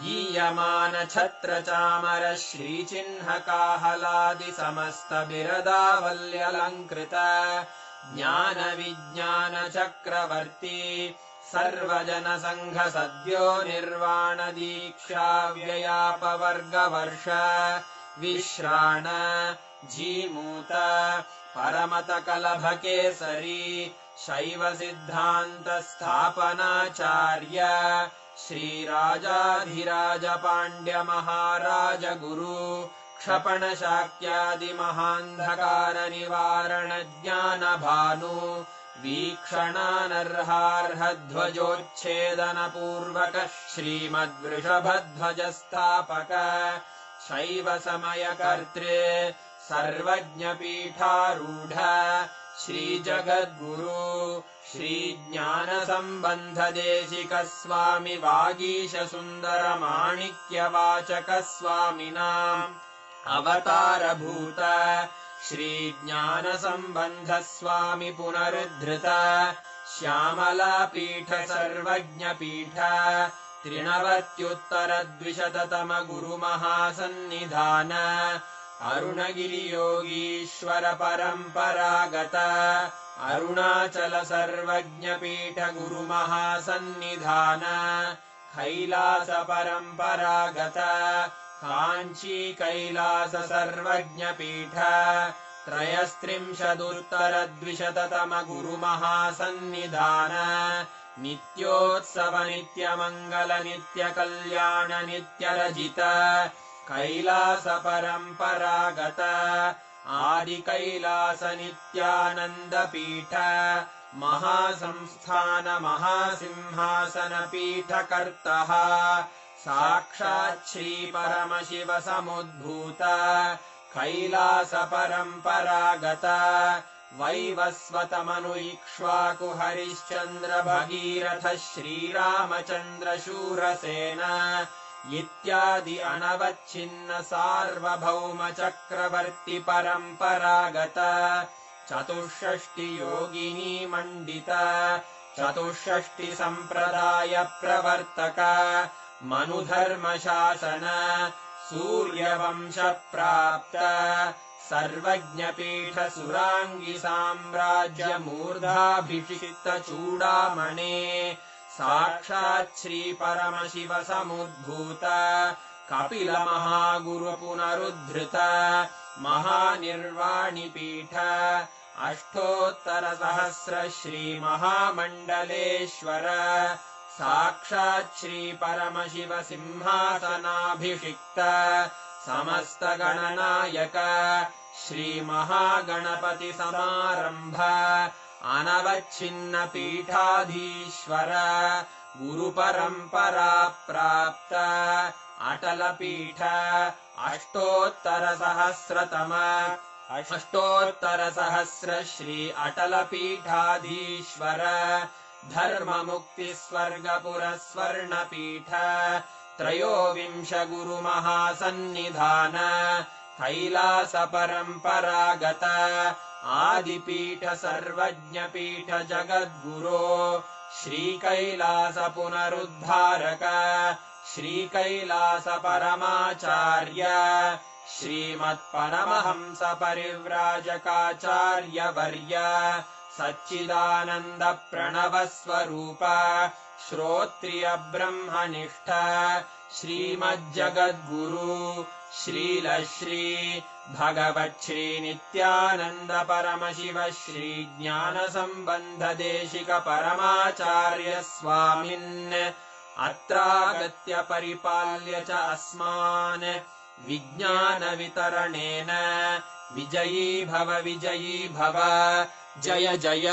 गीयमान छत्रचामर श्रीचिह्नकाहलादि समस्त बिरदावल्यलङ्कृत ज्ञान विज्ञान चक्रवर्ती सर्वजन संघ सद्यो निर्वाण दीक्षा व्ययापवर्गवर्ष विश्राण जीमूत परमत कलभकेसरी शैव सिद्धान्त स्थापनाचार्य श्रीराजाधिराज पाण्ड्य महाराज गुरु क्षपण शाक्यादि महान्धकार निवारण ज्ञान भानु वीक्षणानर्हार्हध्वजोच्छेदन पूर्वक श्रीमद्वृषभध्वजस्थापक शैव समयकर्त्रे सर्वज्ञपीठारूढ श्रीजगद्गुरु श्रीज्ञानसम्बन्धदेशिक स्वामि वागीश सुन्दर माणिक्यवाचक स्वामिनाम् अवतारभूत श्रीज्ञानसम्बन्ध स्वामि पुनरुद्धृत श्यामलापीठ सर्वज्ञपीठ त्रिनवत्युत्तरद्विशततम गुरुमहासन्निधान अरुणगिरियोगीश्वर परम्परागत अरुणाचल सर्वज्ञपीठ गुरुमहासन्निधान कैलास परम्परागत काञ्ची कैलास सर्वज्ञपीठ त्रयस्त्रिंशदुत्तरद्विशततम गुरुमहासन्निधान नित्योत्सव नित्यमङ्गल नित्यकल्याण नित्यरजित कैलास परम्परागत आदिकैलास नित्यानन्दपीठ महासंस्थान महासिंहासन पीठकर्तः साक्षात् श्री परमशिव समुद्भूत कैलास परम्परागत वैवस्वतमनु इक्ष्वाकु हरिश्चन्द्र भगीरथ श्रीरामचन्द्र शूरसेन इत्यादि अनवच्छिन्न सार्वभौम चक्रवर्ति परम्परागत चतुष्षष्टि योगिनी मण्डित चतुष्षष्टि सम्प्रदाय प्रवर्तक मनुधर्म शासन सूर्यवंश प्राप्त सर्वज्ञपीठसुराङ्गिसाम्राज्यमूर्धाभिषिक्तचूडामणे साक्षात् श्रीपरमशिवसमुद्भूत कपिलमहागुरुपुनरुद्धृत महानिर्वाणिपीठ अष्टोत्तरसहस्र श्रीमहामण्डलेश्वर साक्षात् श्रीपरमशिवसिंहासनाभिषिक्त समस्तगणनायक श्रीमहागणपतिसमारम्भ अनवच्छिन्नपीठाधीश्वर गुरुपरम्परा प्राप्त अटलपीठ अष्टोत्तरसहस्र श्री अटलपीठाधीश्वर धर्ममुक्तिस्वर्गपुरस्वर्णपीठ त्रयोविंश गुरुमहासन्निधान कैलासपरम्परागत आदिपीठ सर्वज्ञपीठ जगद्गुरो श्रीकैलासपुनरुद्धारक श्रीकैलासपरमाचार्य श्रीमत्परमहंसपरिव्राजकाचार्यवर्य सच्चिदानन्दप्रणवस्वरूप श्रोत्रियब्रह्मनिष्ठ श्रीमज्जगद्गुरु श्रीलश्री भगवच्छ्रीनित्यानन्द परमशिव श्रीज्ञानसम्बन्धदेशिक परमाचार्य स्वामिन् अत्रागत्य परिपाल्य च अस्मान् विज्ञानवितरणेन विजयी भव जय जय।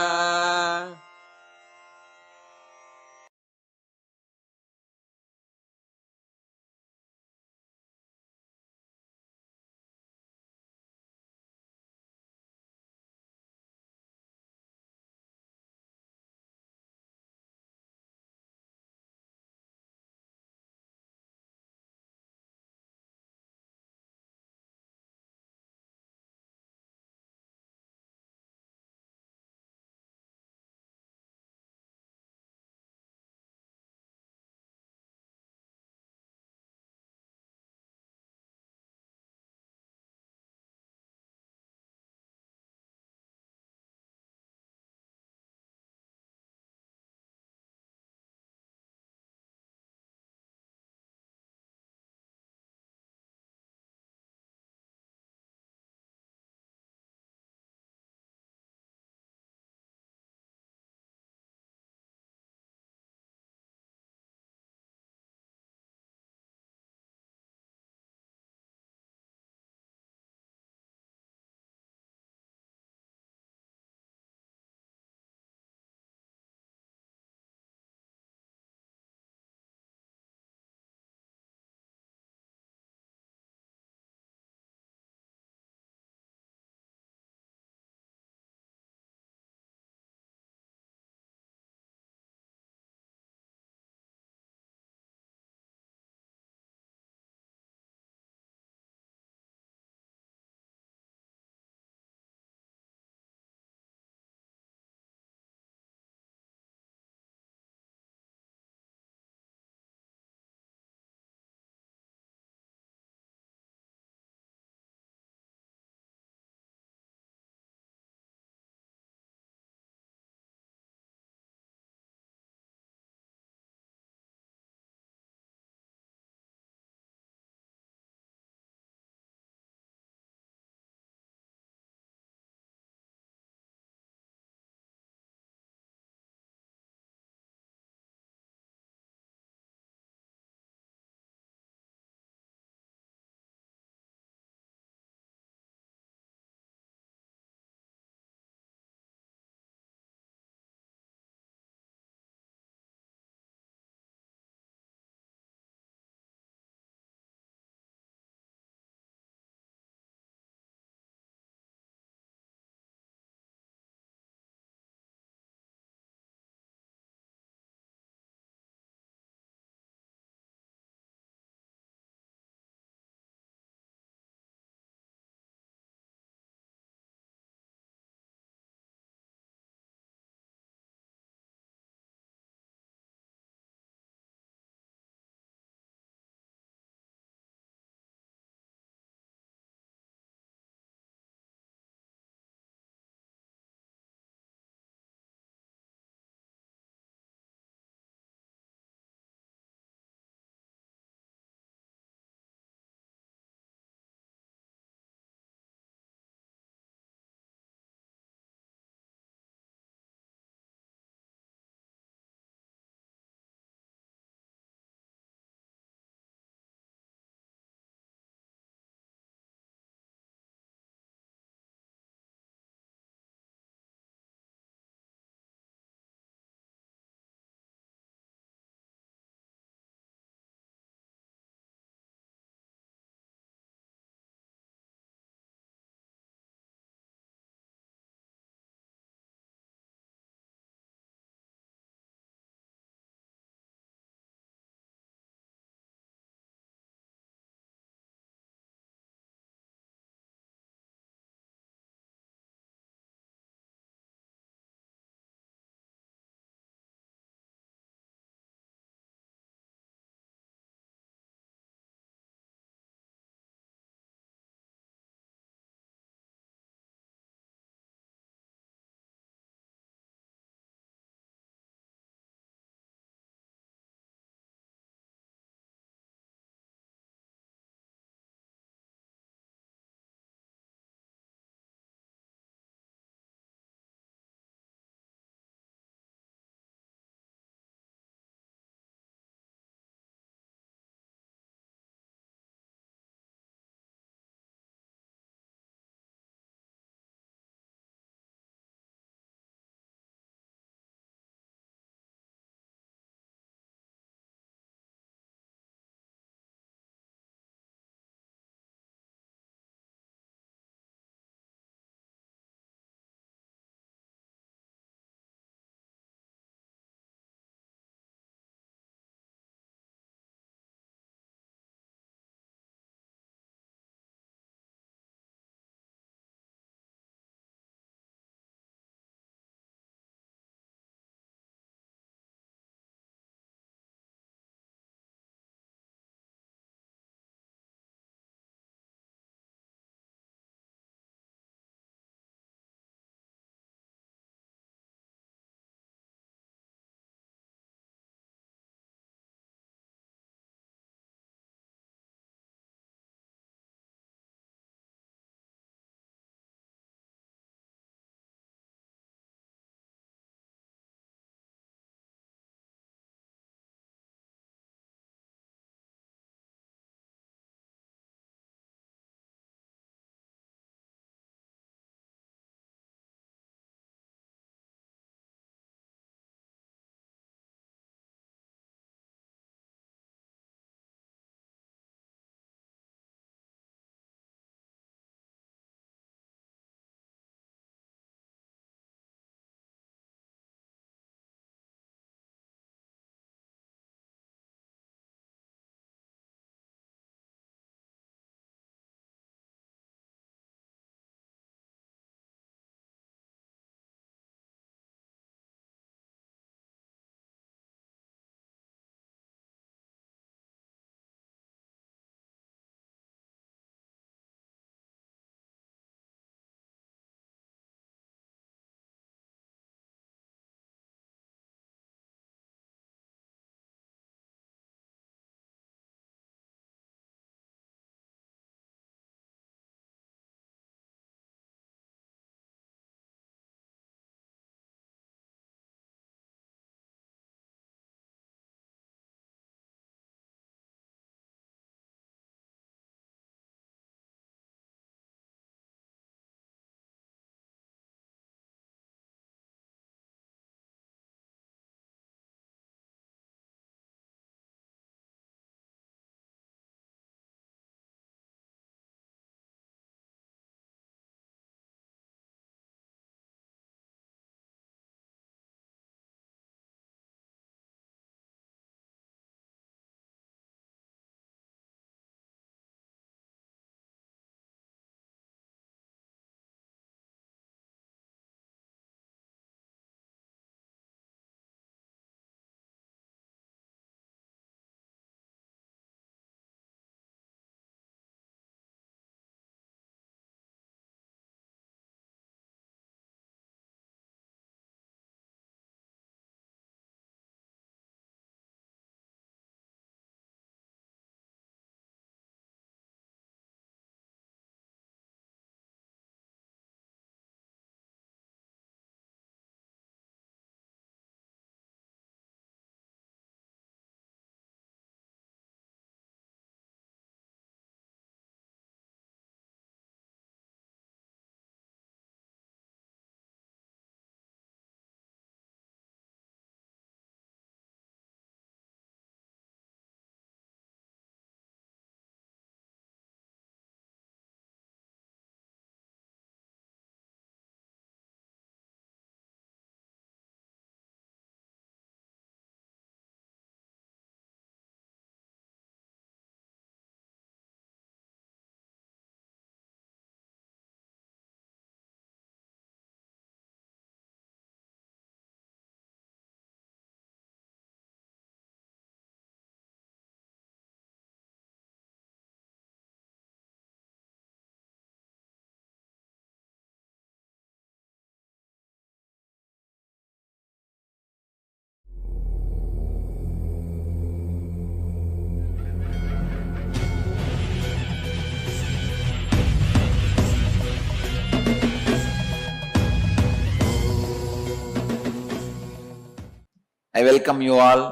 I welcome you all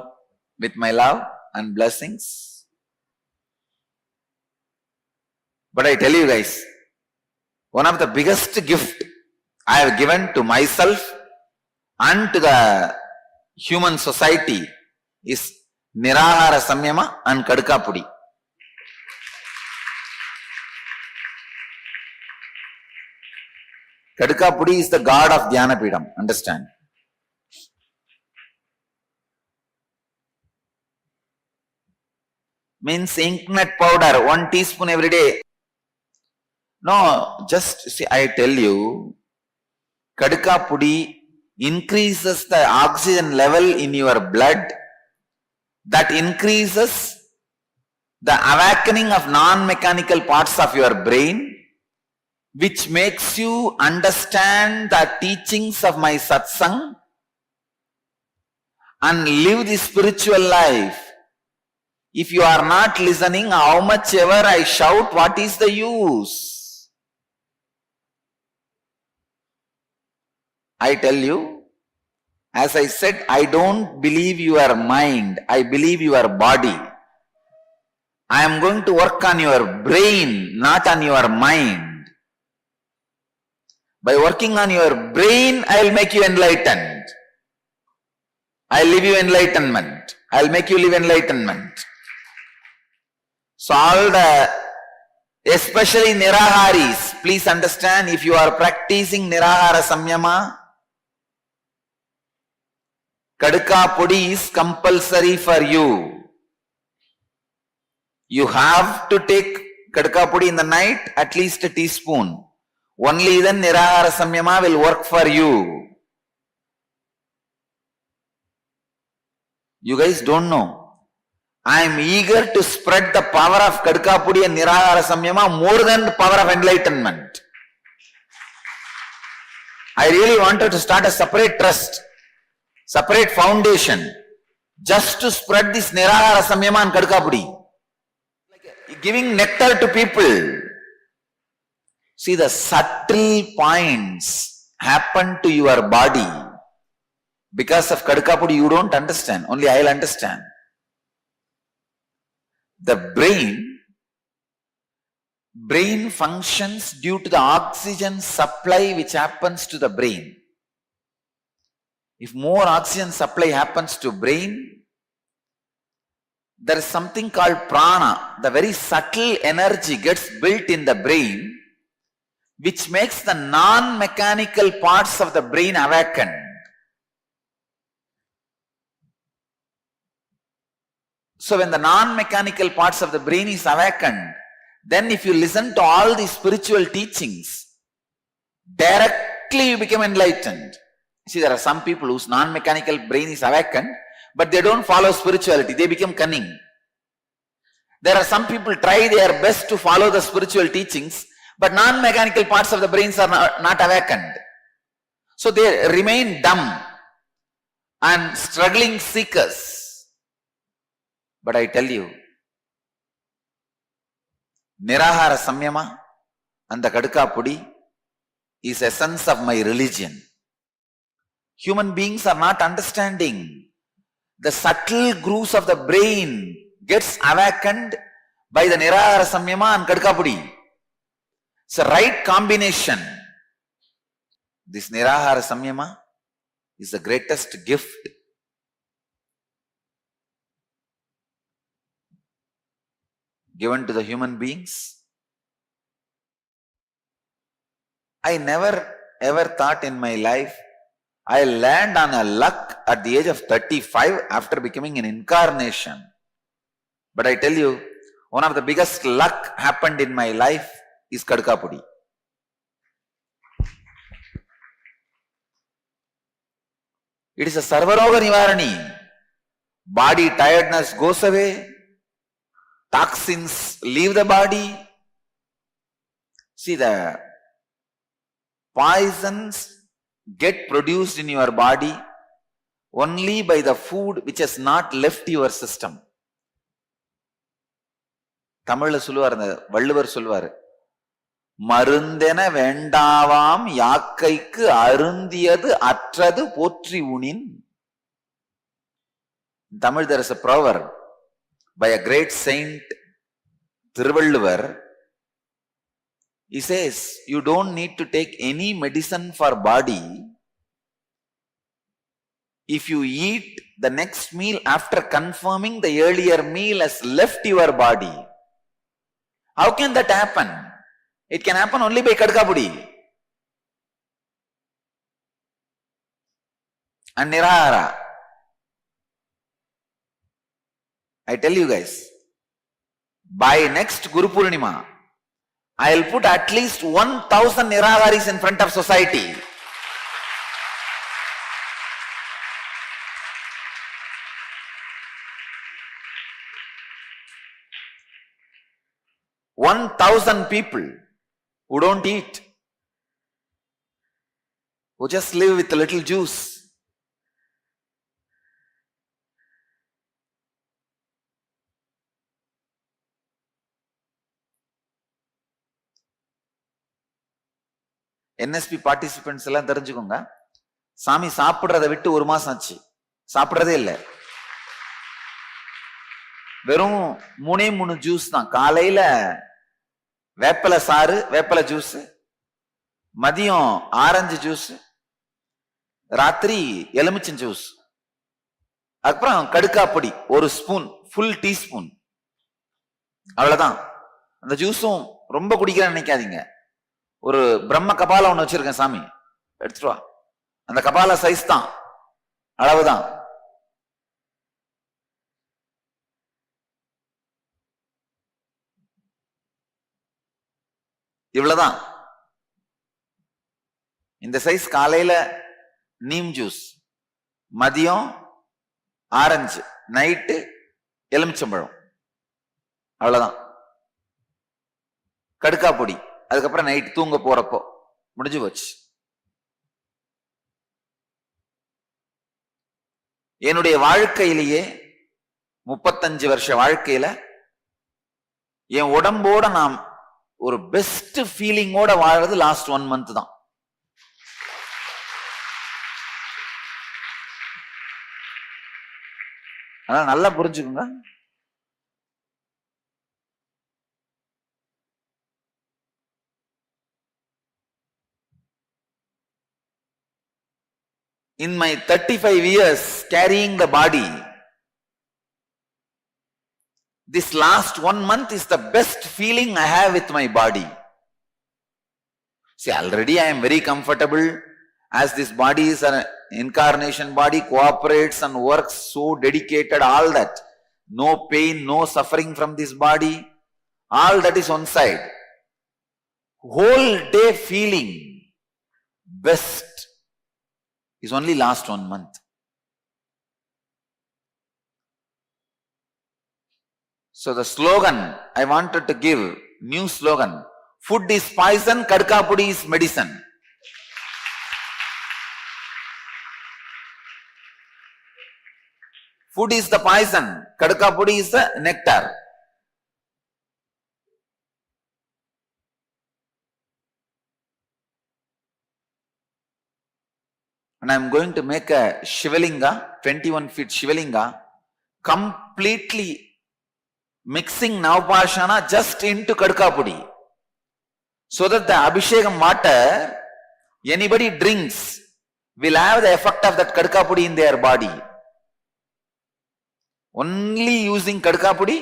with my love and blessings. But I tell you guys, one of the biggest gift I have given to myself and to the human society is Nirahara Samyama and Kadka Pudi. Kadka Pudi is the god of Dhyanapidam, understand? Means inknut powder, 1 teaspoon every day. No, just see, I tell you, Kadka Pudi increases the oxygen level in your blood. That increases the awakening of non-mechanical parts of your brain, which makes you understand the teachings of my satsang and live the spiritual life. If you are not listening, how much ever I shout, what is the use? I tell you, as I said, I don't believe your mind, I believe your body. I am going to work on your brain, not on your mind. By working on your brain, I will make you enlightened. I will give you enlightenment. I will make you live enlightenment. So all the, especially Niraharis, please understand, if you are practicing Nirahara Samyama, Kadka Pudi is compulsory for you. You have to take Kadka Pudi in the night, at least a teaspoon. Only then Nirahara Samyama will work for you. You guys don't know. I am eager to spread the power of Kadka Pudi and Nirahara Samyama more than the power of enlightenment. I really wanted to start a separate trust, separate foundation, just to spread this Nirahara Samyama and Kadka Pudi. Like giving nectar to people. See, the subtle points happen to your body. Because of Kadka Pudi, you don't understand. Only I will understand. The brain functions due to the oxygen supply which happens to the brain. If more oxygen supply happens to brain, there is something called prana. The very subtle energy gets built in the brain, which makes the non-mechanical parts of the brain awakened. So when the non-mechanical parts of the brain is awakened, then if you listen to all the spiritual teachings, directly you become enlightened. See, there are some people whose non-mechanical brain is awakened, but they don't follow spirituality, they become cunning. There are some people try their best to follow the spiritual teachings, but non-mechanical parts of the brains are not awakened. So they remain dumb and struggling seekers. But I tell you, Nirahara Samyama and the Kadka Pudi is essence of my religion. Human beings are not understanding. The subtle grooves of the brain gets awakened by the Nirahara Samyama and Kadka Pudi. It's a right combination. This Nirahara Samyama is the greatest gift given to the human beings. I never ever thought in my life I land on a luck at the age of 35 after becoming an incarnation. But I tell you, one of the biggest luck happened in my life is Kadka Pudi. It is a Sarvaroga Nivarani. Body tiredness goes away. Toxins leave the body. See, the poisons get produced in your body only by the food which has not left your system. தமிழ்ல சொல்லுவார், வள்ளுவர் சொல்லுவார், மருந்தென வேண்டாவாம் யாக்கைக்கு அருந்தியது அற்றது போற்றி உணின். In Tamil there is a proverb by a great saint, Thiruvalluvar. He says, you don't need to take any medicine for body if you eat the next meal after confirming the earlier meal has left your body. How can that happen? It can happen only by kadkapudi and nirahara. I tell you guys, by next Guru Purnima, I will put at least 1,000 niraharis in front of society. "1,000 people who don't eat, who just live with a little juice." NSP participants எல்லாம் தெரிஞ்சுக்கோங்க, சாமி சாப்பிடுறத விட்டு 1 மாசம் ஆச்சு, சாப்பிடுறதே இல்லை. வெறும் 3 juice தான். காலையில வேப்பலை சாறு, வேப்பலை ஜூஸ், மதியம் ஆரஞ்சு ஜூஸ், ராத்திரி எலுமிச்சம் ஜூஸ், அப்புறம் கடுக்காப்பொடி 1 ஸ்பூன், ஃபுல் டீஸ்பூன், அவ்வளவுதான். அந்த ஜூஸும் ரொம்ப குடிக்கிறேன்னு நினைக்காதீங்க. ஒரு பிரம்ம கபால ஒண்ணு வச்சிருக்கேன், சாமி எடுத்துட்டு வா, அந்த கபால சைஸ் தான், அளவுதான். இவ்வளவுதான். இந்த சைஸ். காலையில நீம் ஜூஸ், மதியம் ஆரஞ்சு, நைட்டு எலுமிச்சம்பழம், அவ்வளவுதான். கடுக்கா பொடி, அதுக்கப்புறம் நைட் தூங்க போறப்போ முடிஞ்சு போச்சு. என்னுடைய வாழ்க்கையிலேயே 35 வருஷ வாழ்க்கையில என் உடம்போட நான் ஒரு பெஸ்ட் ஃபீலிங்கோட வாழறது லாஸ்ட் 1 மந்த் தான். அதனால நல்லா புரிஞ்சுக்குங்க. In my 35 years carrying the body, this last 1 month is the best feeling I have with my body. See, already I am very comfortable, as this body is an incarnation body, cooperates and works so dedicated, all that. No pain, no suffering from this body, all that is one side. Whole day feeling best is only last 1 month. So the slogan I wanted to give, new slogan, food is poison, kadkapudi is medicine. Food is the poison, kadkapudi is the nectar. And I am going to make a Shivalinga, 21 feet Shivalinga, completely mixing Navapashana just into Kadkapudi, so that the Abhishekam water anybody drinks will have the effect of that Kadkapudi in their body. Only using Kadkapudi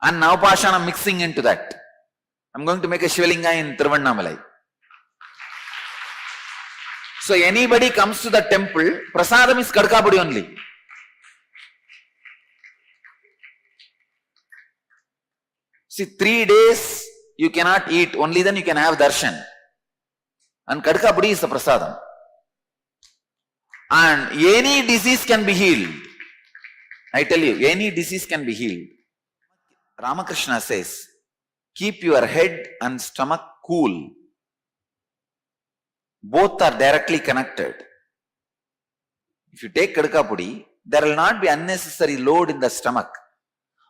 and Navapashana mixing into that. I am going to make a Shivalinga in Tiruvannamalai. So anybody comes to the temple, prasadam is kadkapudi only. See, 3 days you cannot eat, only then you can have darshan. And kadkapudi is the prasadam. And any disease can be healed. I tell you, any disease can be healed. Ramakrishna says, keep your head and stomach cool. Both are directly connected. If you take kadkapudi, there will not be unnecessary load in the stomach.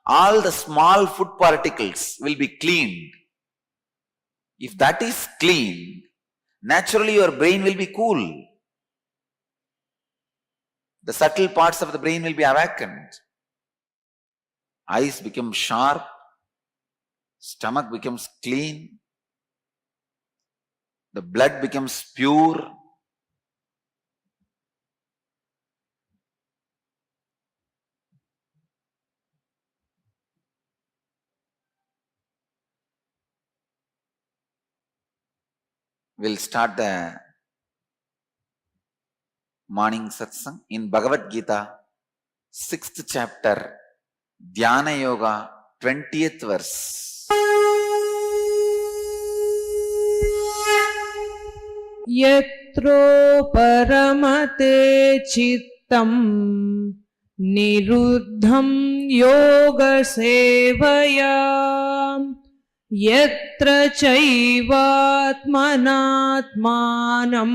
All the small food particles will be cleaned. If that is clean, naturally your brain will be cool. The subtle parts of the brain will be awakened. Eyes become sharp, stomach becomes clean, the blood becomes pure. We'll start the morning satsang in Bhagavad Gita, 6th chapter, Dhyana Yoga, 20th verse. यत्रो परमते चित्तम् निरुद्धं योगसेवया यत्र चैवात्मनात्मानं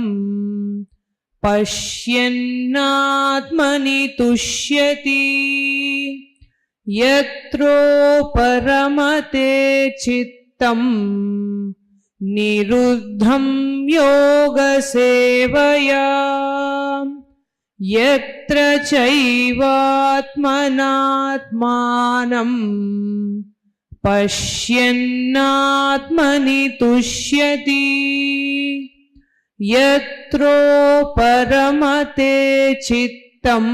पश्यन्नात्मनि तुष्यति यत्रो परमते चित्तम् निरुद्धं योगसेवया यत्र चैवात्मनात्मानं पश्यन्नात्मनि तुष्यति यत्रो परमते चित्तं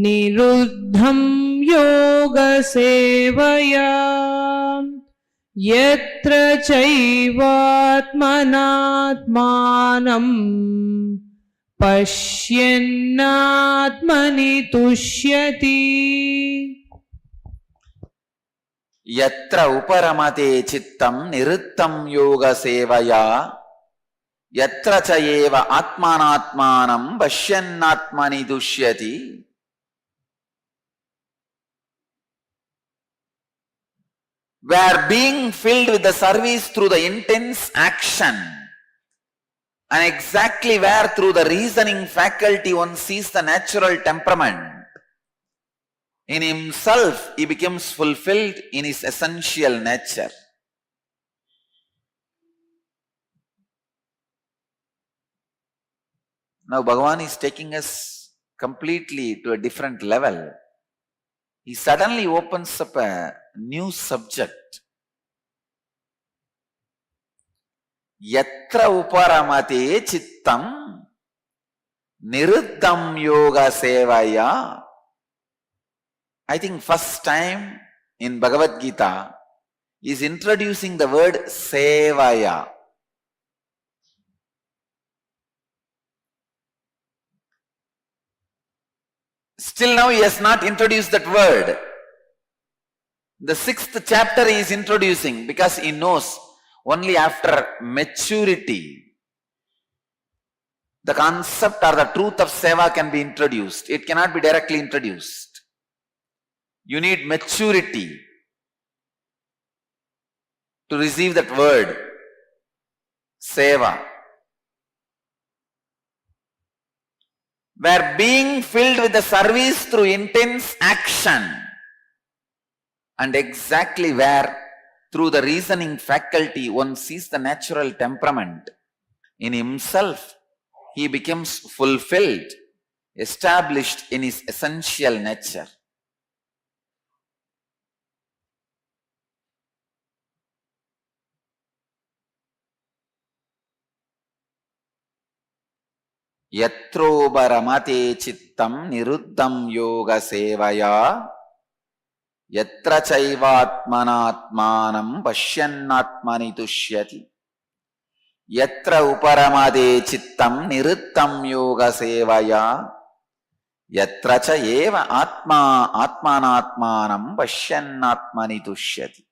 निरुद्धं योगसेवया यत्र चैवात्मनात्मानं पश्यन्नात्मनि तुष्यति यत्र उपरमते चित्तं निरुद्धं योगसेवया यत्र च एव आत्मानात्मानं पश्यन्नात्मनि तुष्यति. Where being filled with the service through the intense action, and exactly where through the reasoning faculty one sees the natural temperament, in himself he becomes fulfilled in his essential nature. Now Bhagavan is taking us completely to a different level. He suddenly opens up a new subject. Yatra uparamate chittam niruddham yoga sevaya. I think first time in Bhagavad Gita is introducing the word sevaya. Still now he has not introduced that word. The 6th chapter he is introducing because he knows only after maturity the concept or the truth of seva can be introduced. It cannot be directly introduced. You need maturity to receive that word, seva. Where being filled with the service through intense action, and exactly where through the reasoning faculty one sees the natural temperament, in himself he becomes fulfilled, established in his essential nature. Yatro baramate chittam niruddham yoga sevaya yatra chaivatmanatmanam pashyannatmani tushyati yatra uparamade chittam niruddham yoga sevaya yatra cha eva atmanatmanam pashyannatmani tushyati.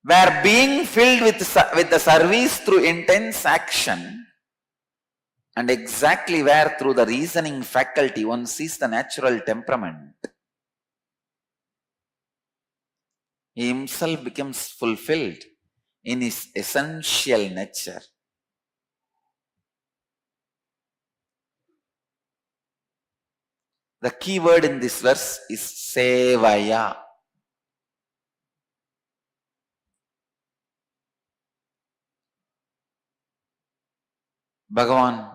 Where being filled with the service through intense action, and exactly where through the reasoning faculty one sees the natural temperament, he himself becomes fulfilled in his essential nature. The key word in this verse is sevaya. Bhagavan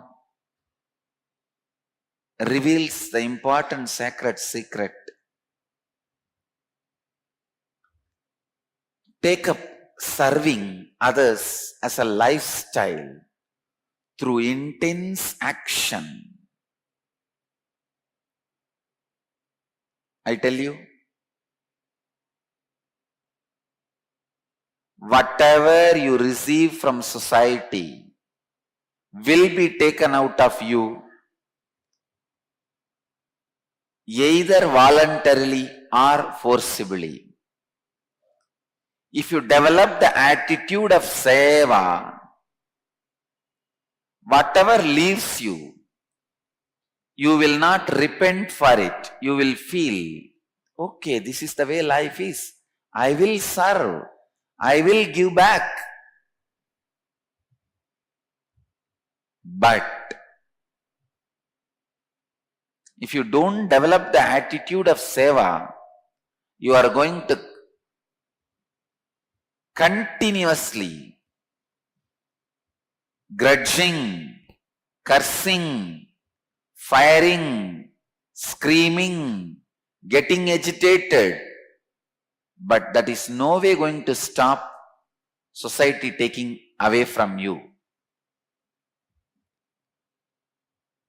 reveals the important sacred secret. Take up serving others as a lifestyle through intense action. I tell you, whatever you receive from society will be taken out of you, either voluntarily or forcibly. If you develop the attitude of seva, whatever leaves you, you will not repent for it. You will feel, okay, this is the way life is. I will serve. I will give back. But if you don't develop the attitude of seva, you are going to continuously grudging, cursing, firing, screaming, getting agitated. But that is no way going to stop society taking away from you.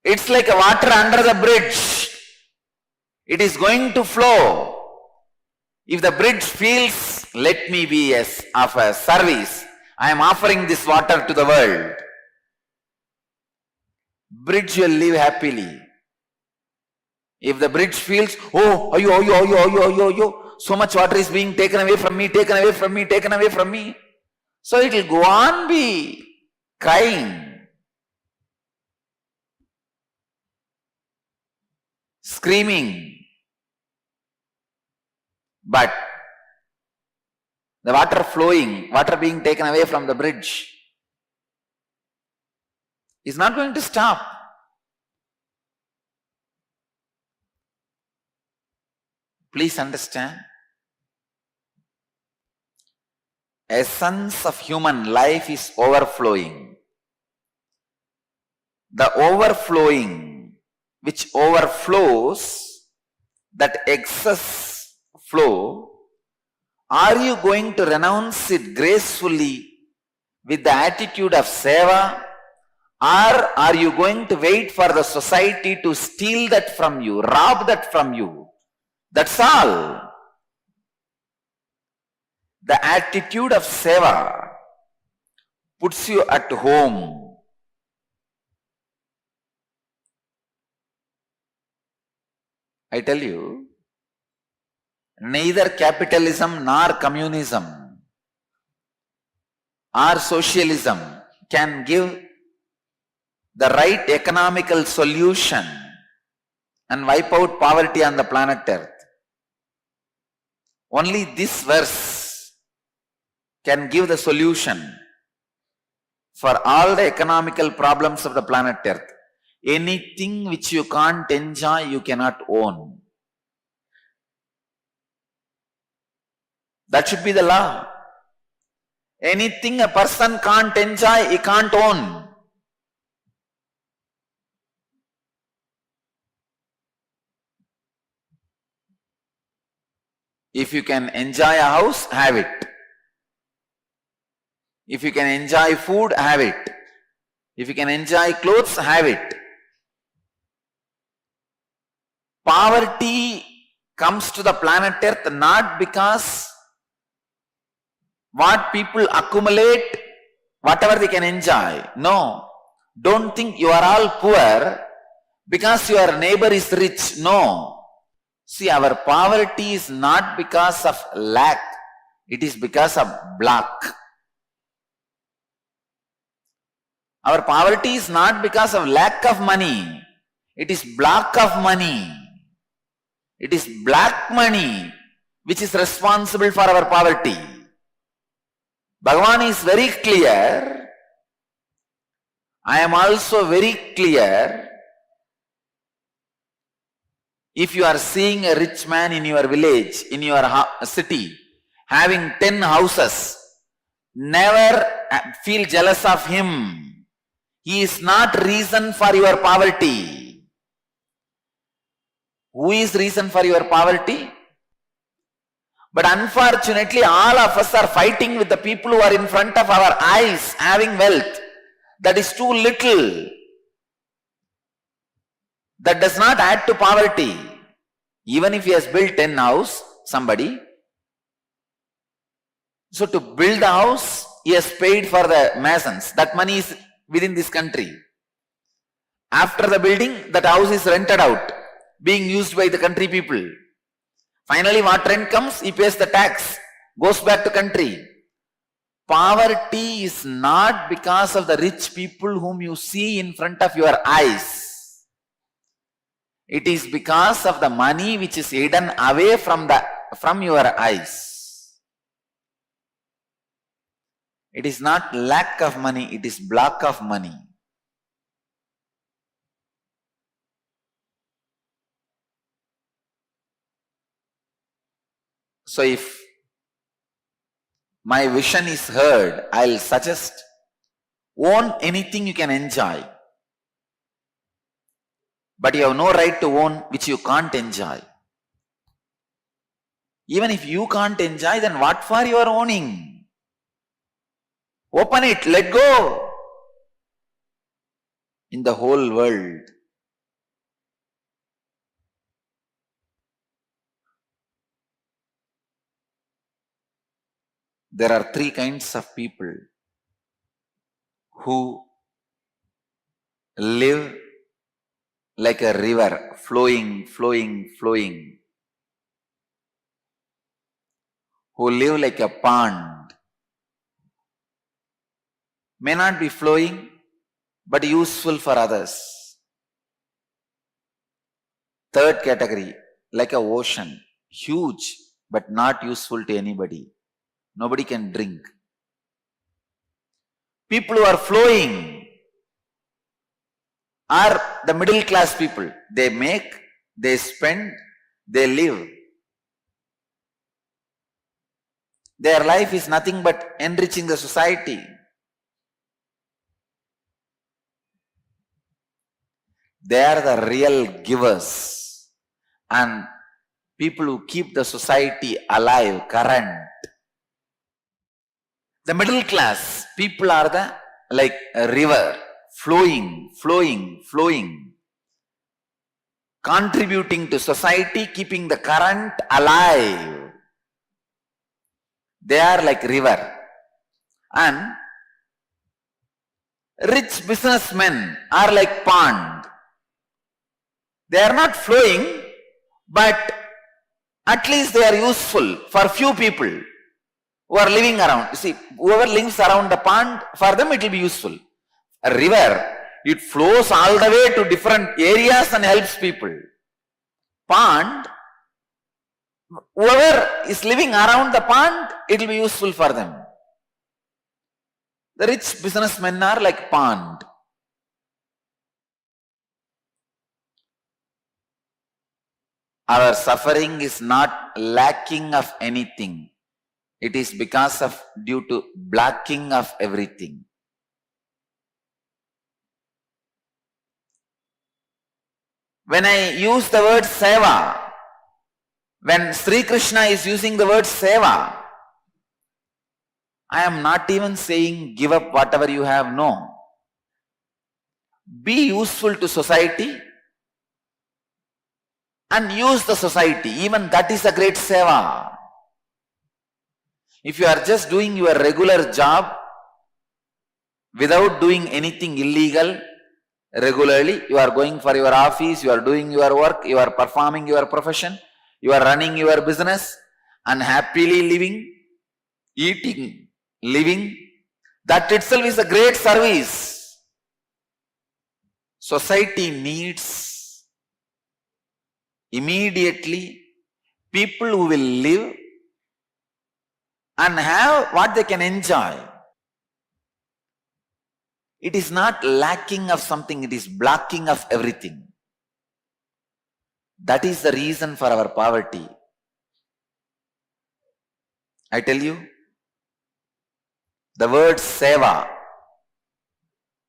It's like a water under the bridge. It is going to flow. If the bridge feels, let me be of a service, I am offering this water to the world, bridge will live happily. If the bridge feels, so much water is being taken away from me, taken away from me, taken away from me, so it will go on be crying, screaming. But the water flowing, water being taken away from the bridge is not going to stop. Please understand. Essence of human life is overflowing. The overflowing which overflows, that excess flow, are you going to renounce it gracefully with the attitude of seva, or are you going to wait for the society to steal that from you, rob that from you? That's all. The attitude of seva puts you at home. I tell you, neither capitalism nor communism or socialism can give the right economical solution and wipe out poverty on the planet Earth. Only this verse can give the solution for all the economical problems of the planet Earth. Anything which you can't enjoy, you cannot own. That should be the law. Anything a person can't enjoy, he can't own. If you can enjoy a house, have it. If you can enjoy food, have it. If you can enjoy clothes, have it. Poverty comes to the planet Earth not because what people accumulate, whatever they can enjoy. No. Don't think you are all poor because your neighbor is rich. No. See, our poverty is not because of lack. It is because of block. Our poverty is not because of lack of money. It is block of money. It is black money which is responsible for our poverty. Bhagavan is very clear. I am also very clear. If you are seeing a rich man in your village, in your city, having 10 houses, never feel jealous of him. He is not reason for your poverty. Who is reason for your poverty? But unfortunately, all of us are fighting with the people who are in front of our eyes, having wealth. That is too little. That does not add to poverty. Even if he has built 10 house, somebody. So to build the house, he has paid for the masons. That money is within this country. After the building, that house is rented out, being used by the country people. Finally, what rent comes, he pays the tax, goes back to country. Poverty is not because of the rich people whom you see in front of your eyes. It is because of the money which is hidden away from your eyes. It is not lack of money, it is block of money. So if my vision is heard, I'll suggest own anything you can enjoy. But you have no right to own which you can't enjoy. Even if you can't enjoy, then what for you are owning? Open it, let go. In the whole world, there are three kinds of people who live like a river, flowing, flowing, flowing. Who live like a pond. May not be flowing, but useful for others. Third category, like a ocean, huge, but not useful to anybody. Nobody can drink. People who are flowing are the middle class people. They make, they spend, they live. Their life is nothing but enriching the society. They are the real givers and people who keep the society alive, current. The middle class people are like a river, flowing, flowing, flowing, contributing to society, keeping the current alive. They are like river. And rich businessmen are like pond. They are not flowing, but at least they are useful for few people who are living around. You see, whoever lives around the pond, for them it will be useful. A river, it flows all the way to different areas and helps people. Pond, whoever is living around the pond, it will be useful for them. The rich businessmen are like pond. Our suffering is not lacking of anything. It is because of due to blocking of everything. When I use the word seva, when Sri Krishna is using the word seva, I am not even saying give up whatever you have, no. Be useful to society and use the society. Even that is a great seva. If you are just doing your regular job without doing anything illegal, regularly, you are going for your office, you are doing your work, you are performing your profession, you are running your business and happily living, eating, living, that itself is a great service. Society needs immediately people who will live and have what they can enjoy. It is not lacking of something, it is blocking of everything. That is the reason for our poverty. I tell you, the word seva,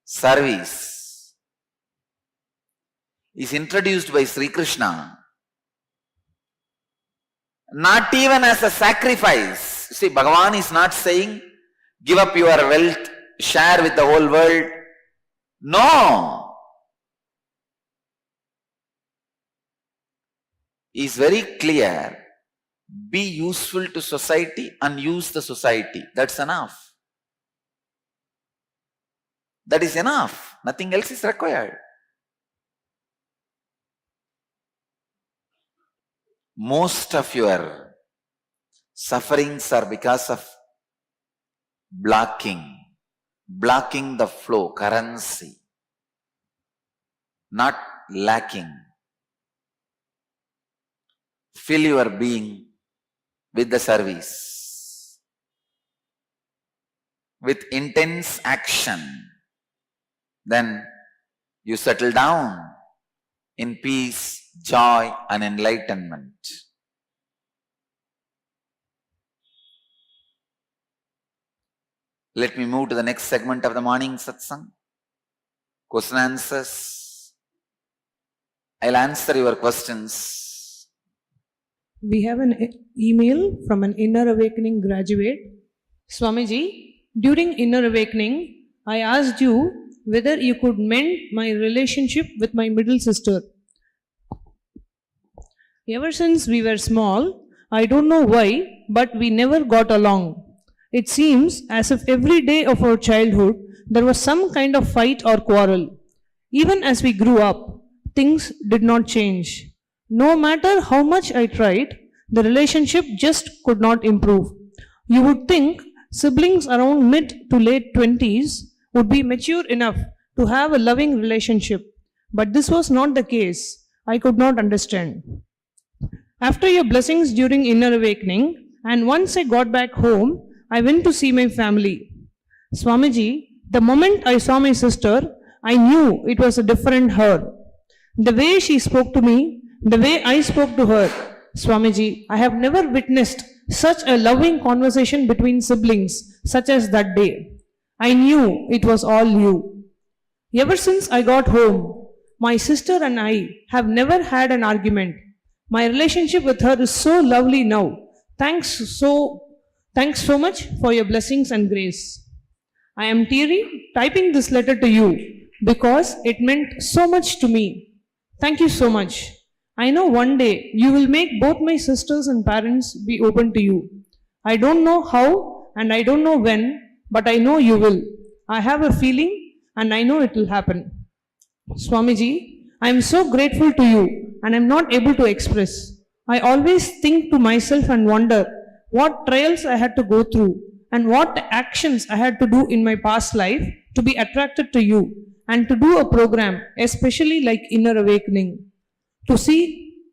service, is introduced by Sri Krishna Not even as a sacrifice. See, Bhagavan is not saying, give up your wealth, share with the whole world. No. He is very clear. Be useful to society and use the society. That's enough. That is enough. Nothing else is required. Most of your sufferings are because of blocking the flow, currency, not lacking. Fill your being with the service, with intense action. Then you settle down in peace, joy and enlightenment. Let me move to the next segment of the morning satsang. Question answers. I'll answer your questions. We have an email from an Inner Awakening graduate. Swamiji, during Inner Awakening, I asked you whether you could mend my relationship with my middle sister. Ever since we were small, I don't know why, but we never got along. It seems as if every day of our childhood, there was some kind of fight or quarrel. Even as we grew up, things did not change. No matter how much I tried, the relationship just could not improve. You would think siblings around mid to late 20s would be mature enough to have a loving relationship, but this was not the case. I could not understand. After your blessings during Inner Awakening, and once I got back home, I went to see my family. Swamiji, the moment I saw my sister, I knew it was a different her. The way she spoke to me, the way I spoke to her, Swamiji, I have never witnessed such a loving conversation between siblings such as that day. I knew it was all you. Ever since I got home, my sister and I have never had an argument. My relationship with her is so lovely now. Thanks so much for your blessings and grace. I am teary typing this letter to you because it meant so much to me. Thank you so much. I know one day you will make both my sisters and parents be open to you. I don't know how and I don't know when, but I know you will. I have a feeling and I know it will happen. Swamiji, I am so grateful to you and I am not able to express. I always think to myself and wonder what trials I had to go through and what actions I had to do in my past life to be attracted to you and to do a program, especially like Inner Awakening. To see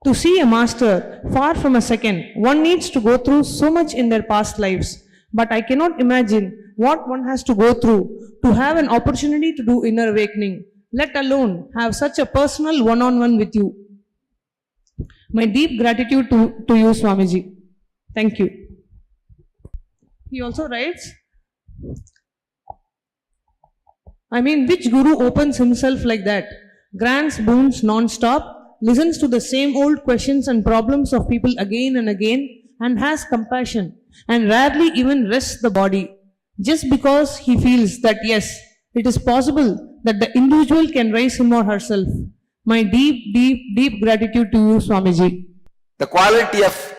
a master far from a second, one needs to go through so much in their past lives. But I cannot imagine what one has to go through to have an opportunity to do Inner Awakening, let alone have such a personal one-on-one with you. My deep gratitude to you, Swamiji. Thank you. He also writes, which guru opens himself like that, grants boons non-stop, listens to the same old questions and problems of people again and again, and has compassion, and rarely even rests the body, just because he feels that yes, it is possible that the individual can raise him or herself. My deep, deep, deep gratitude to you, Swamiji. The quality of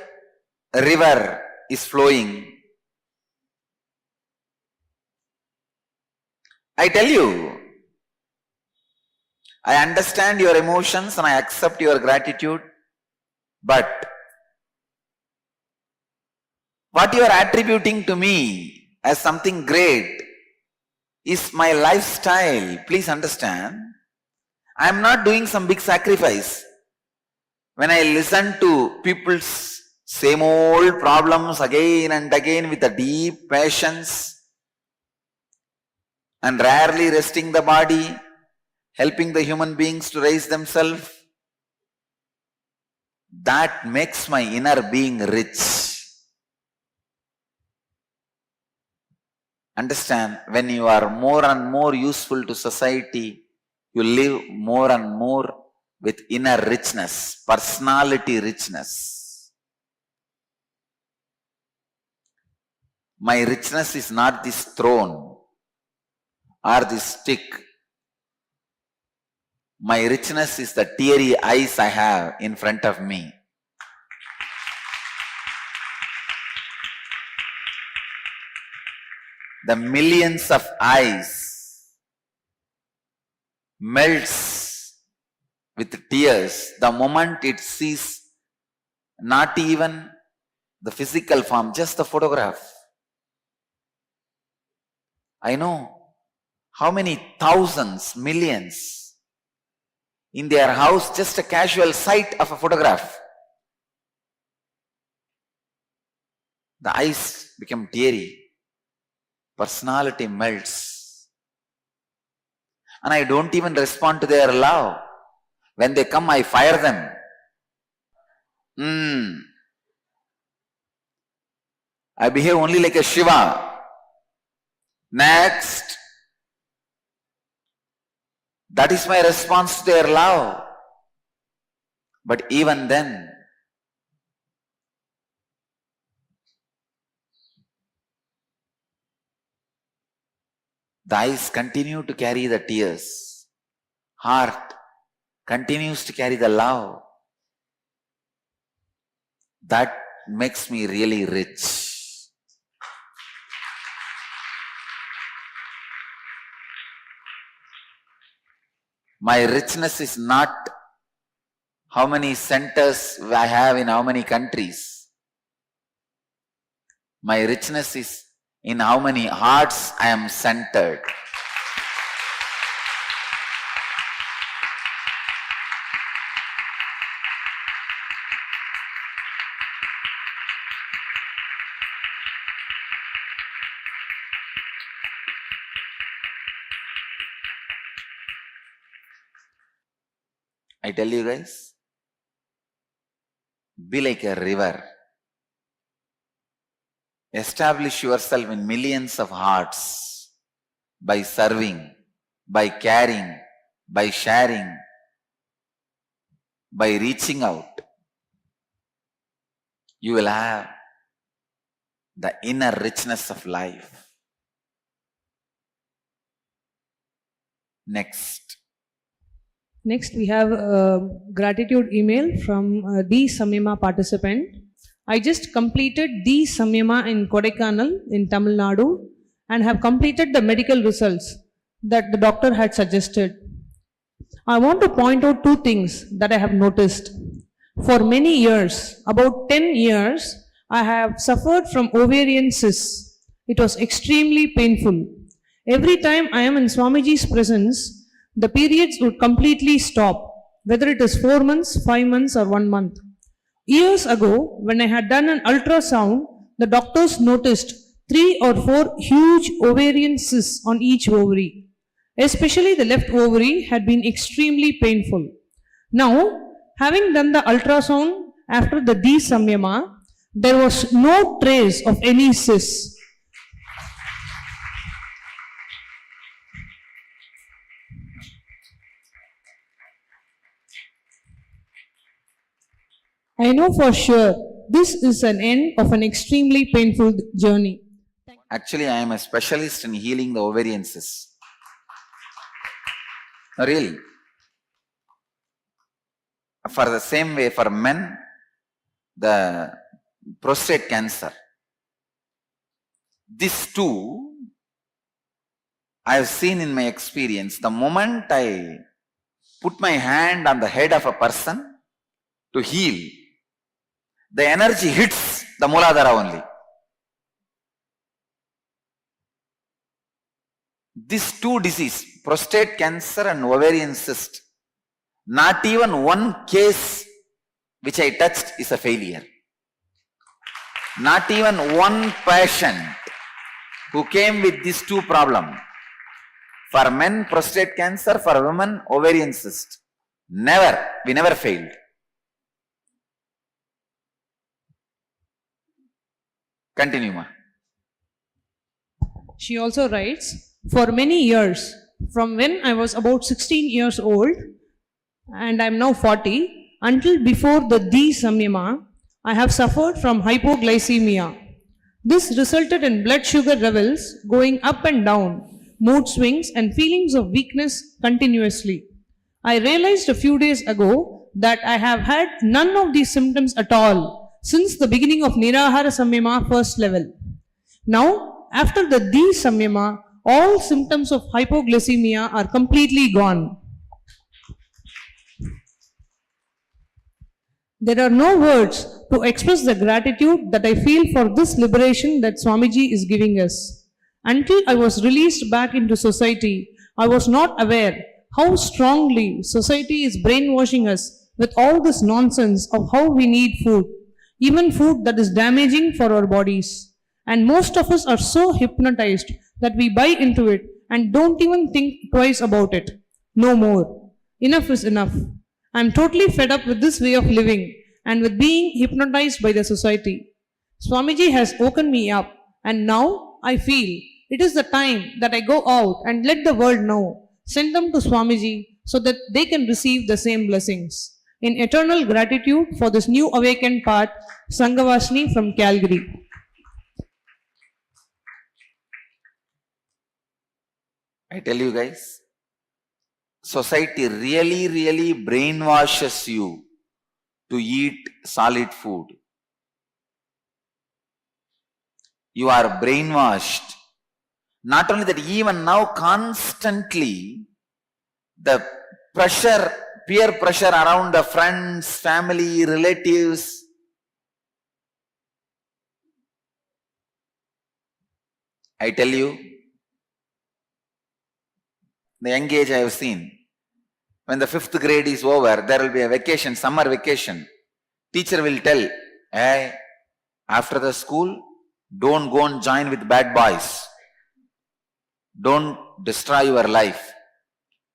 a river is flowing. I tell you, I understand your emotions and I accept your gratitude, but what you are attributing to me as something great is my lifestyle. Please understand, I am not doing some big sacrifice. When I listen to people's same old problems again and again with a deep patience and rarely resting the body, helping the human beings to raise themselves, that makes my inner being rich. Understand, when you are more and more useful to society, you live more and more with inner richness, personality richness. My richness is not this throne or this stick. My richness is the teary eyes I have in front of me. The millions of eyes melts with tears the moment it sees not even the physical form, just the photograph. I know how many thousands, millions in their house, just a casual sight of a photograph. The eyes become teary. Personality melts. And I don't even respond to their love. When they come, I fire them. I behave only like a Shiva. Next. That is my response to their love. But even then, the eyes continue to carry the tears. Heart continues to carry the love. That makes me really rich. My richness is not how many centers I have in how many countries. My richness is in how many hearts I am centered. I tell you guys, be like a river. Establish yourself in millions of hearts by serving, by caring, by sharing, by reaching out. You will have the inner richness of life. Next, we have a gratitude email from the Samyama participant. I just completed the Samyama in Kodaikanal in Tamil Nadu and have completed the medical results that the doctor had suggested. I want to point out two things that I have noticed. For many years, about 10 years, I have suffered from ovarian cysts. It was extremely painful. Every time I am in Swamiji's presence, the periods would completely stop, whether it is 4 months, 5 months or 1 month. Years ago, when I had done an ultrasound, the doctors noticed 3 or 4 huge ovarian cysts on each ovary. Especially the left ovary had been extremely painful. Now, having done the ultrasound after the D-Samyama, there was no trace of any cysts. I know for sure this is an end of an extremely painful journey. actually I am a specialist in healing the ovarian cysts. Really. For the same way, for men, the prostate cancer. These two, I have seen in my experience, the moment I put my hand on the head of a person to heal, the energy hits the Mooladhara only. These two diseases, prostate cancer and ovarian cyst, not even one case which I touched is a failure. Not even one patient who came with these two problems. For men, prostate cancer, for women, ovarian cyst. Never, we never failed. Continue, ma. She also writes, for many years, from when I was about 16 years old, and I am now 40, until before the D-Samyama, I have suffered from hypoglycemia. This resulted in blood sugar levels going up and down, mood swings, and feelings of weakness continuously. I realized a few days ago that I have had none of these symptoms at all since the beginning of Nirahara Samyama first level. Now, after the D Samyama, all symptoms of hypoglycemia are completely gone. There are no words to express the gratitude that I feel for this liberation that Swamiji is giving us. Until I was released back into society, I was not aware how strongly society is brainwashing us with all this nonsense of how we need food, even food that is damaging for our bodies. And most of us are so hypnotized that we buy into it and don't even think twice about it. No more. Enough is enough. I'm totally fed up with this way of living and with being hypnotized by the society. Swamiji has woken me up, and now I feel it is the time that I go out and let the world know. Send them to Swamiji so that they can receive the same blessings. In eternal gratitude for this new awakened path, Sanghavashni from Calgary. I tell you guys, society really brainwashes you to eat solid food. You are brainwashed. Not only that, even now constantly the pressure, peer pressure around the friends, family, relatives. I tell you, the young age I have seen, when the 5th grade is over, there will be a vacation, summer vacation. Teacher will tell, hey, after the school, don't go and join with bad boys. Don't destroy your life.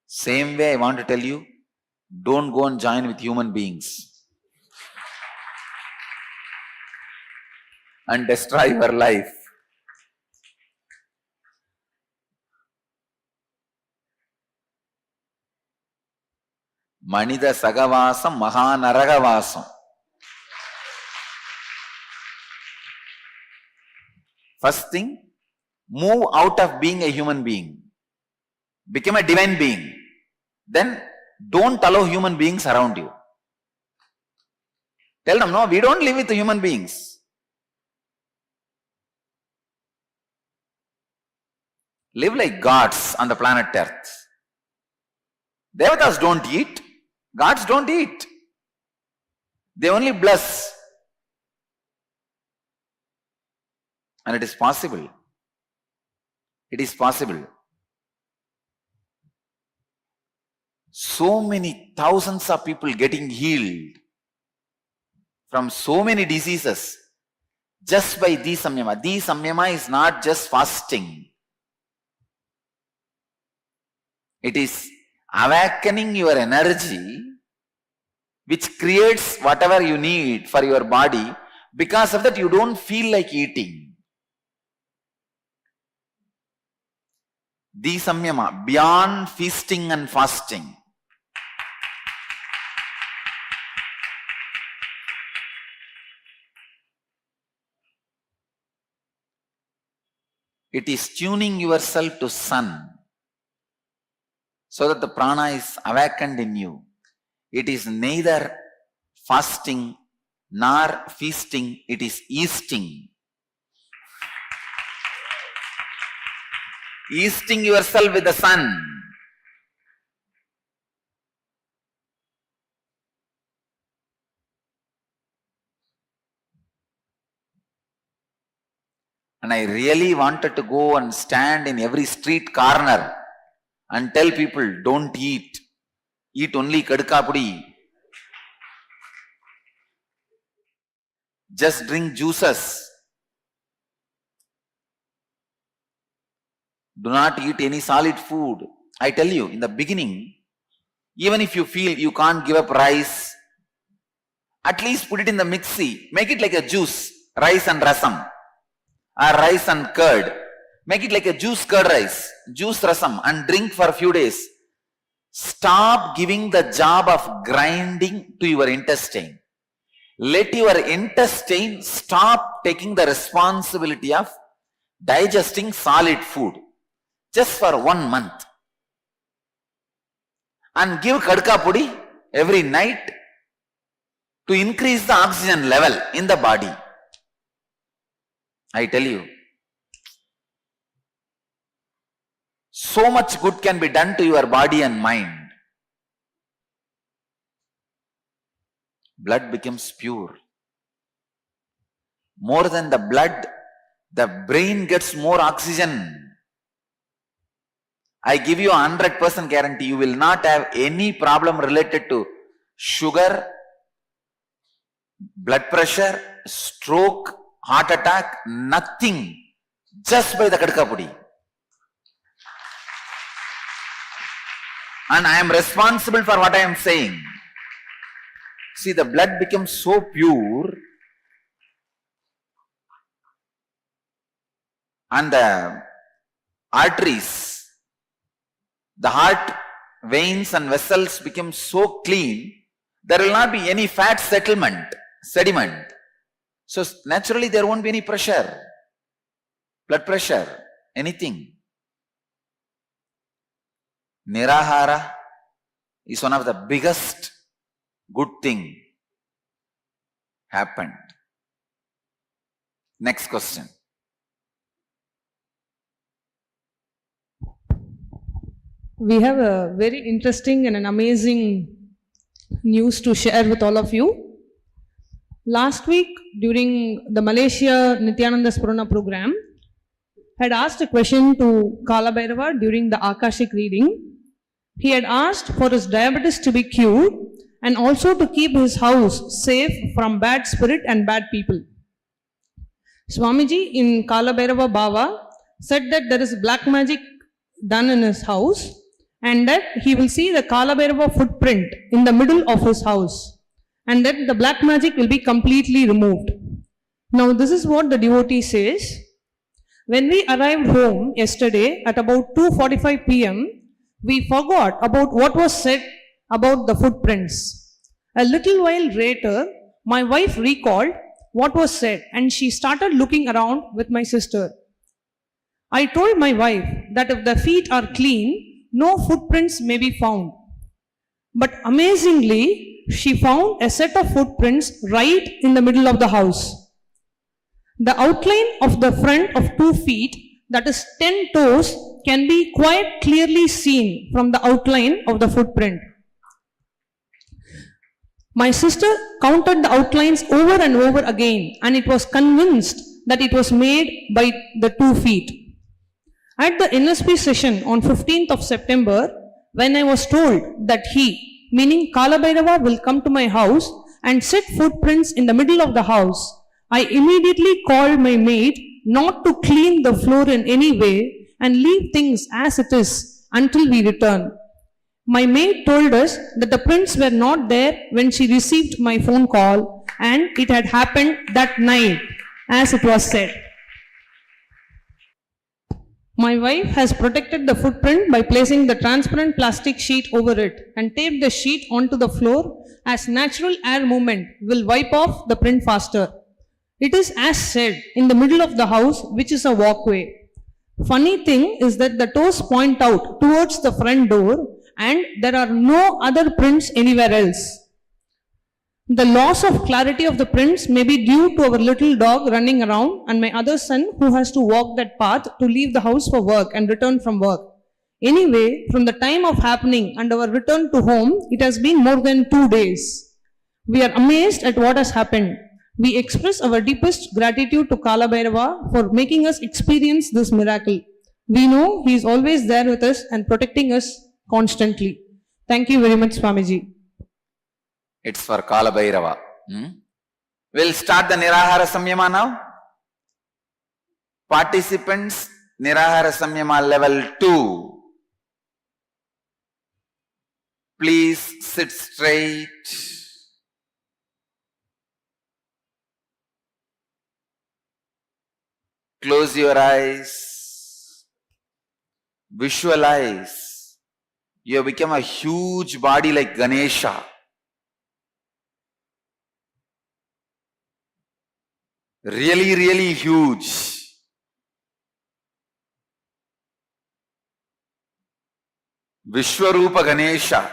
Same way I want to tell you, don't go and join with human beings and destroy your life. Manida Sagavasam Mahanaragavasam. First thing, move out of being a human being. Become a divine being. Then don't allow human beings around you. Tell them, no, we don't live with human beings. Live like gods on the planet Earth. Devatas don't eat. Gods don't eat. They only bless. And it is possible. It is possible. So many thousands of people getting healed from so many diseases just by Di Samyama. Di Samyama is not just fasting. It is awakening your energy, which creates whatever you need for your body. Because of that, you don't feel like eating. Di Samyama, beyond feasting and fasting. It is tuning yourself to sun, so that the prana is awakened in you. It is neither fasting nor feasting, it is easting. Easting yourself with the sun. And I really wanted to go and stand in every street corner and tell people, don't eat. Eat only kadukapudi. Just drink juices. Do not eat any solid food. I tell you, in the beginning, even if you feel you can't give up rice, at least put it in the mixie. Make it like a juice, rice and rasam. Or rice and curd. Make it like a juice curd rice, juice rasam, and drink for a few days. Stop giving the job of grinding to your intestine. Let your intestine stop taking the responsibility of digesting solid food just for 1 month. And give kadka pudi every night to increase the oxygen level in the body. I tell you, so much good can be done to your body and mind. Blood becomes pure. More than the blood, the brain gets more oxygen. I give you 100% guarantee you will not have any problem related to sugar, blood pressure, stroke, heart attack, nothing. Just by the kadka pudi. And I am responsible for what I am saying. See, the blood becomes so pure and the arteries, the heart, veins and vessels become so clean, there will not be any fat sediment. So naturally there won't be any pressure, blood pressure, anything. Nirahara is one of the biggest good thing happened. Next question. We have a very interesting and an amazing news to share with all of you. Last week, during the Malaysia Nithyananda Spurana program, had asked a question to Kala Bhairava during the Akashic reading. He had asked for his diabetes to be cured and also to keep his house safe from bad spirit and bad people. Swamiji in Kala Bhairava Bhava said that there is black magic done in his house and that he will see the Kala Bhairava footprint in the middle of his house and that the black magic will be completely removed. Now this is what the devotee says. When we arrived home yesterday at about 2:45 p.m., we forgot about what was said about the footprints. A little while later, my wife recalled what was said and she started looking around with my sister. I told my wife that if the feet are clean, no footprints may be found. But amazingly, she found a set of footprints right in the middle of the house. The outline of the front of 2 feet, that is 10 toes, can be quite clearly seen from the outline of the footprint. My sister counted the outlines over and over again and it was convinced that it was made by the 2 feet. At the NSP session on 15th of September, when I was told that he, meaning Kala Bhairava, will come to my house and set footprints in the middle of the house, I immediately called my maid not to clean the floor in any way and leave things as it is until we return. My maid told us that the prints were not there when she received my phone call and it had happened that night, as it was said. My wife has protected the footprint by placing the transparent plastic sheet over it and taped the sheet onto the floor as natural air movement will wipe off the print faster. It is as said in the middle of the house, which is a walkway. Funny thing is that the toes point out towards the front door and there are no other prints anywhere else. The loss of clarity of the prints may be due to our little dog running around and my other son who has to walk that path to leave the house for work and return from work. Anyway, from the time of happening and our return to home, it has been more than 2 days. We are amazed at what has happened. We express our deepest gratitude to Kala Bhairava for making us experience this miracle. We know he is always there with us and protecting us constantly. Thank you very much, Swamiji. It's for Kala Bhairava. We'll start the Nirahara Samyama now. Participants, Nirahara Samyama level 2. Please sit straight. Close your eyes. Visualize. You have become a huge body like Ganesha. really, really huge. Vishwarupa Ganesha.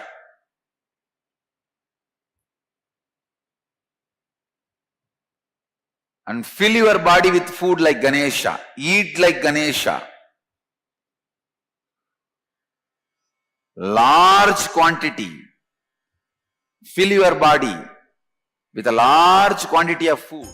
And fill your body with food like Ganesha. Eat like Ganesha. Large quantity. Fill your body with a large quantity of food.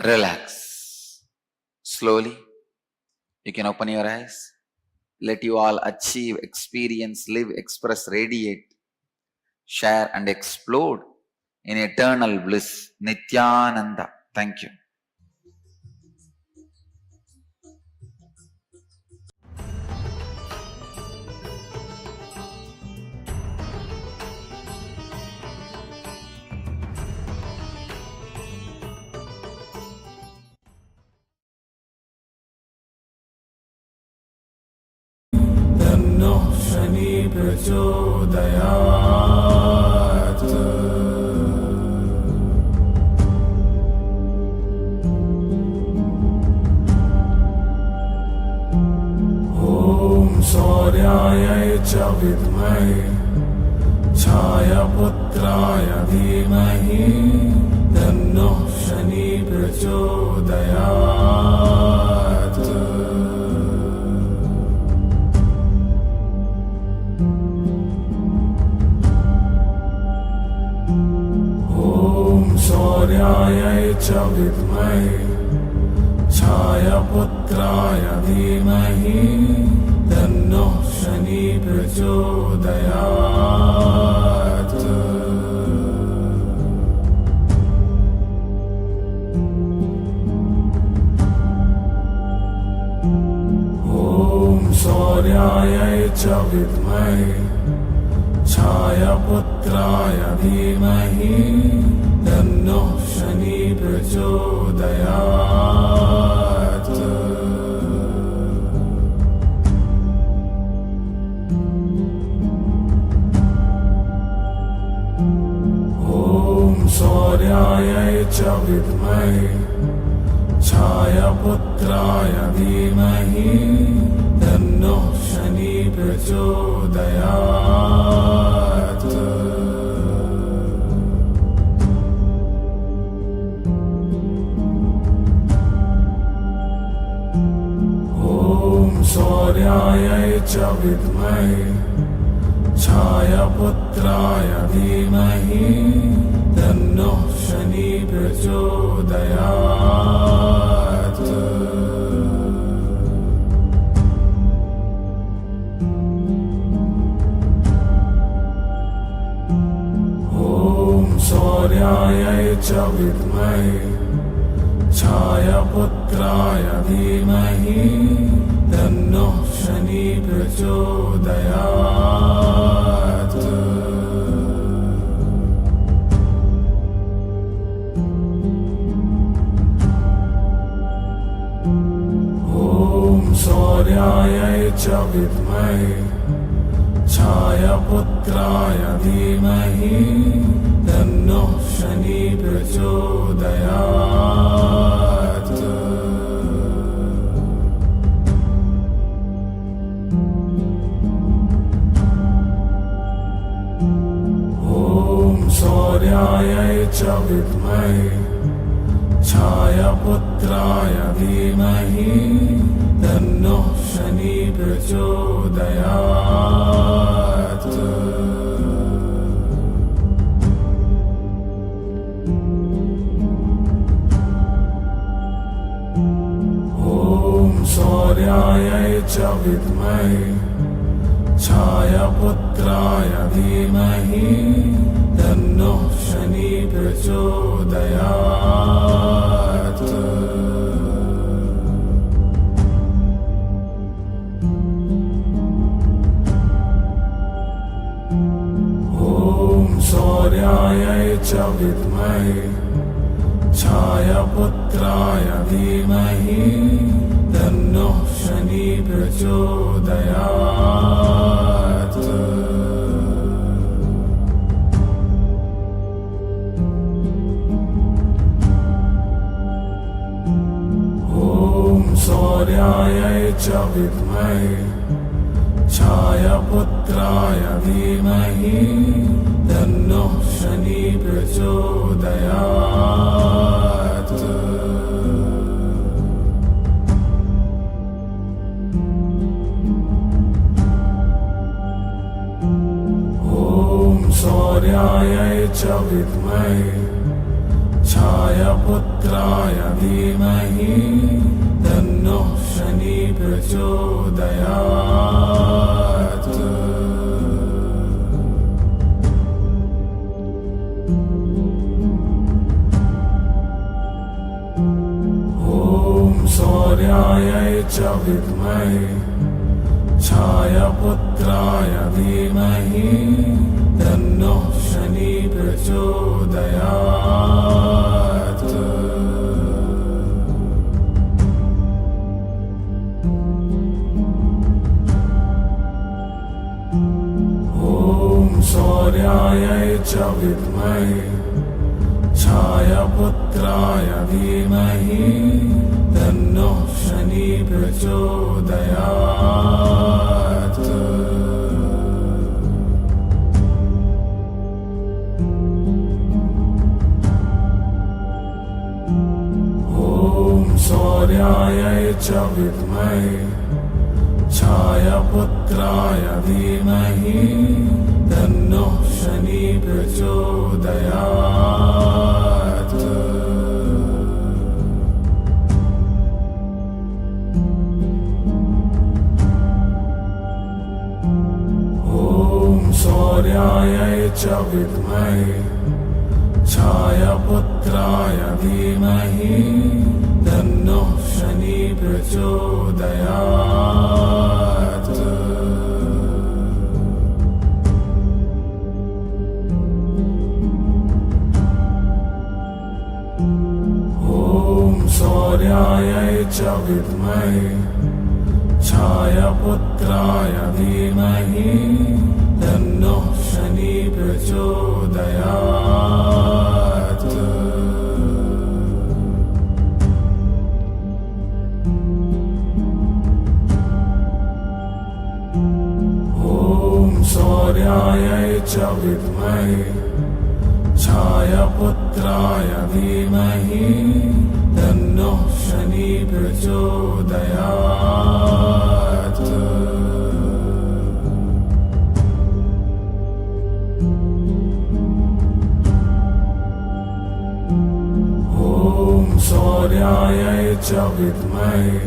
Relax. Slowly, you can open your eyes. Let you all achieve, experience, live, express, radiate, share and explode in eternal bliss. Nithyananda. Thank you. Shani प्रचोदयात् ॐ सूर्याय च विद्महे छायापुत्राय धीमहि तन्नो शनि प्रचोदयात् सूर्याय च विद्महे छायापुत्राय धीमहि तन्नो शनि प्रचोदयात् ॐ सूर्याय च विद्महे छायापुत्राय धीमहि तन्नो शनि प्रचोदयात् ॐ सूर्याय च विद्महे छायापुत्राय धीमहि तन्नः शनि प्रचोदयात् सूर्याय च विद्महे छायापुत्राय धीमहि तन्नः शनि प्रचोदयात् सूर्याय च विद्महे छायापुत्राय धीमहि तन्नः शनि प्रचोदयात् सूर्याय च विद्महे छायापुत्राय धीमहि तन्नः शनि प्रचोदयात् सूर्याय च विद्महे छायापुत्राय धीमहि तन्नः शनि प्रचोदयात् सूर्याय च विद्महे छायापुत्राय धीमहि तन्नः शनि प्रचोदयात् सूर्याय च विद्महे छायापुत्राय धीमहि तन्नः शनि प्रचोदयात् सूर्याय च विद्महे छायापुत्राय धीमहि तन्नः शनि प्रचोदयात् सूर्याय च विद्महे छायापुत्राय धीमहि तन्नः शनि प्रचोदयात् सूर्याय च विद्महे छायापुत्राय धीमहि तन्नः शनि प्रचोदयात् सूर्याय च विद्महे छायापुत्राय धीमहि तन्नः शनि प्रचोदयात् सूर्याय च विद्महे छायापुत्राय धीमहि तन्नः शनि प्रचोदयात् सूर्याय च विद्महे छायापुत्राय धीमहि तन्नः शनि प्रचोदयात् सूर्याय च विद्महे छायापुत्राय धीमहि तन्नः शनि प्रचोदयात् च विद्महे छायापुत्राय धीमहि तन्नः शनि प्रचोदयात्। ॐ सूर्याय च विद्महे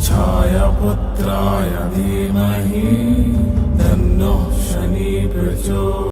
छायापुत्राय धीमहि तन्नः शनि प्रचोदयात्।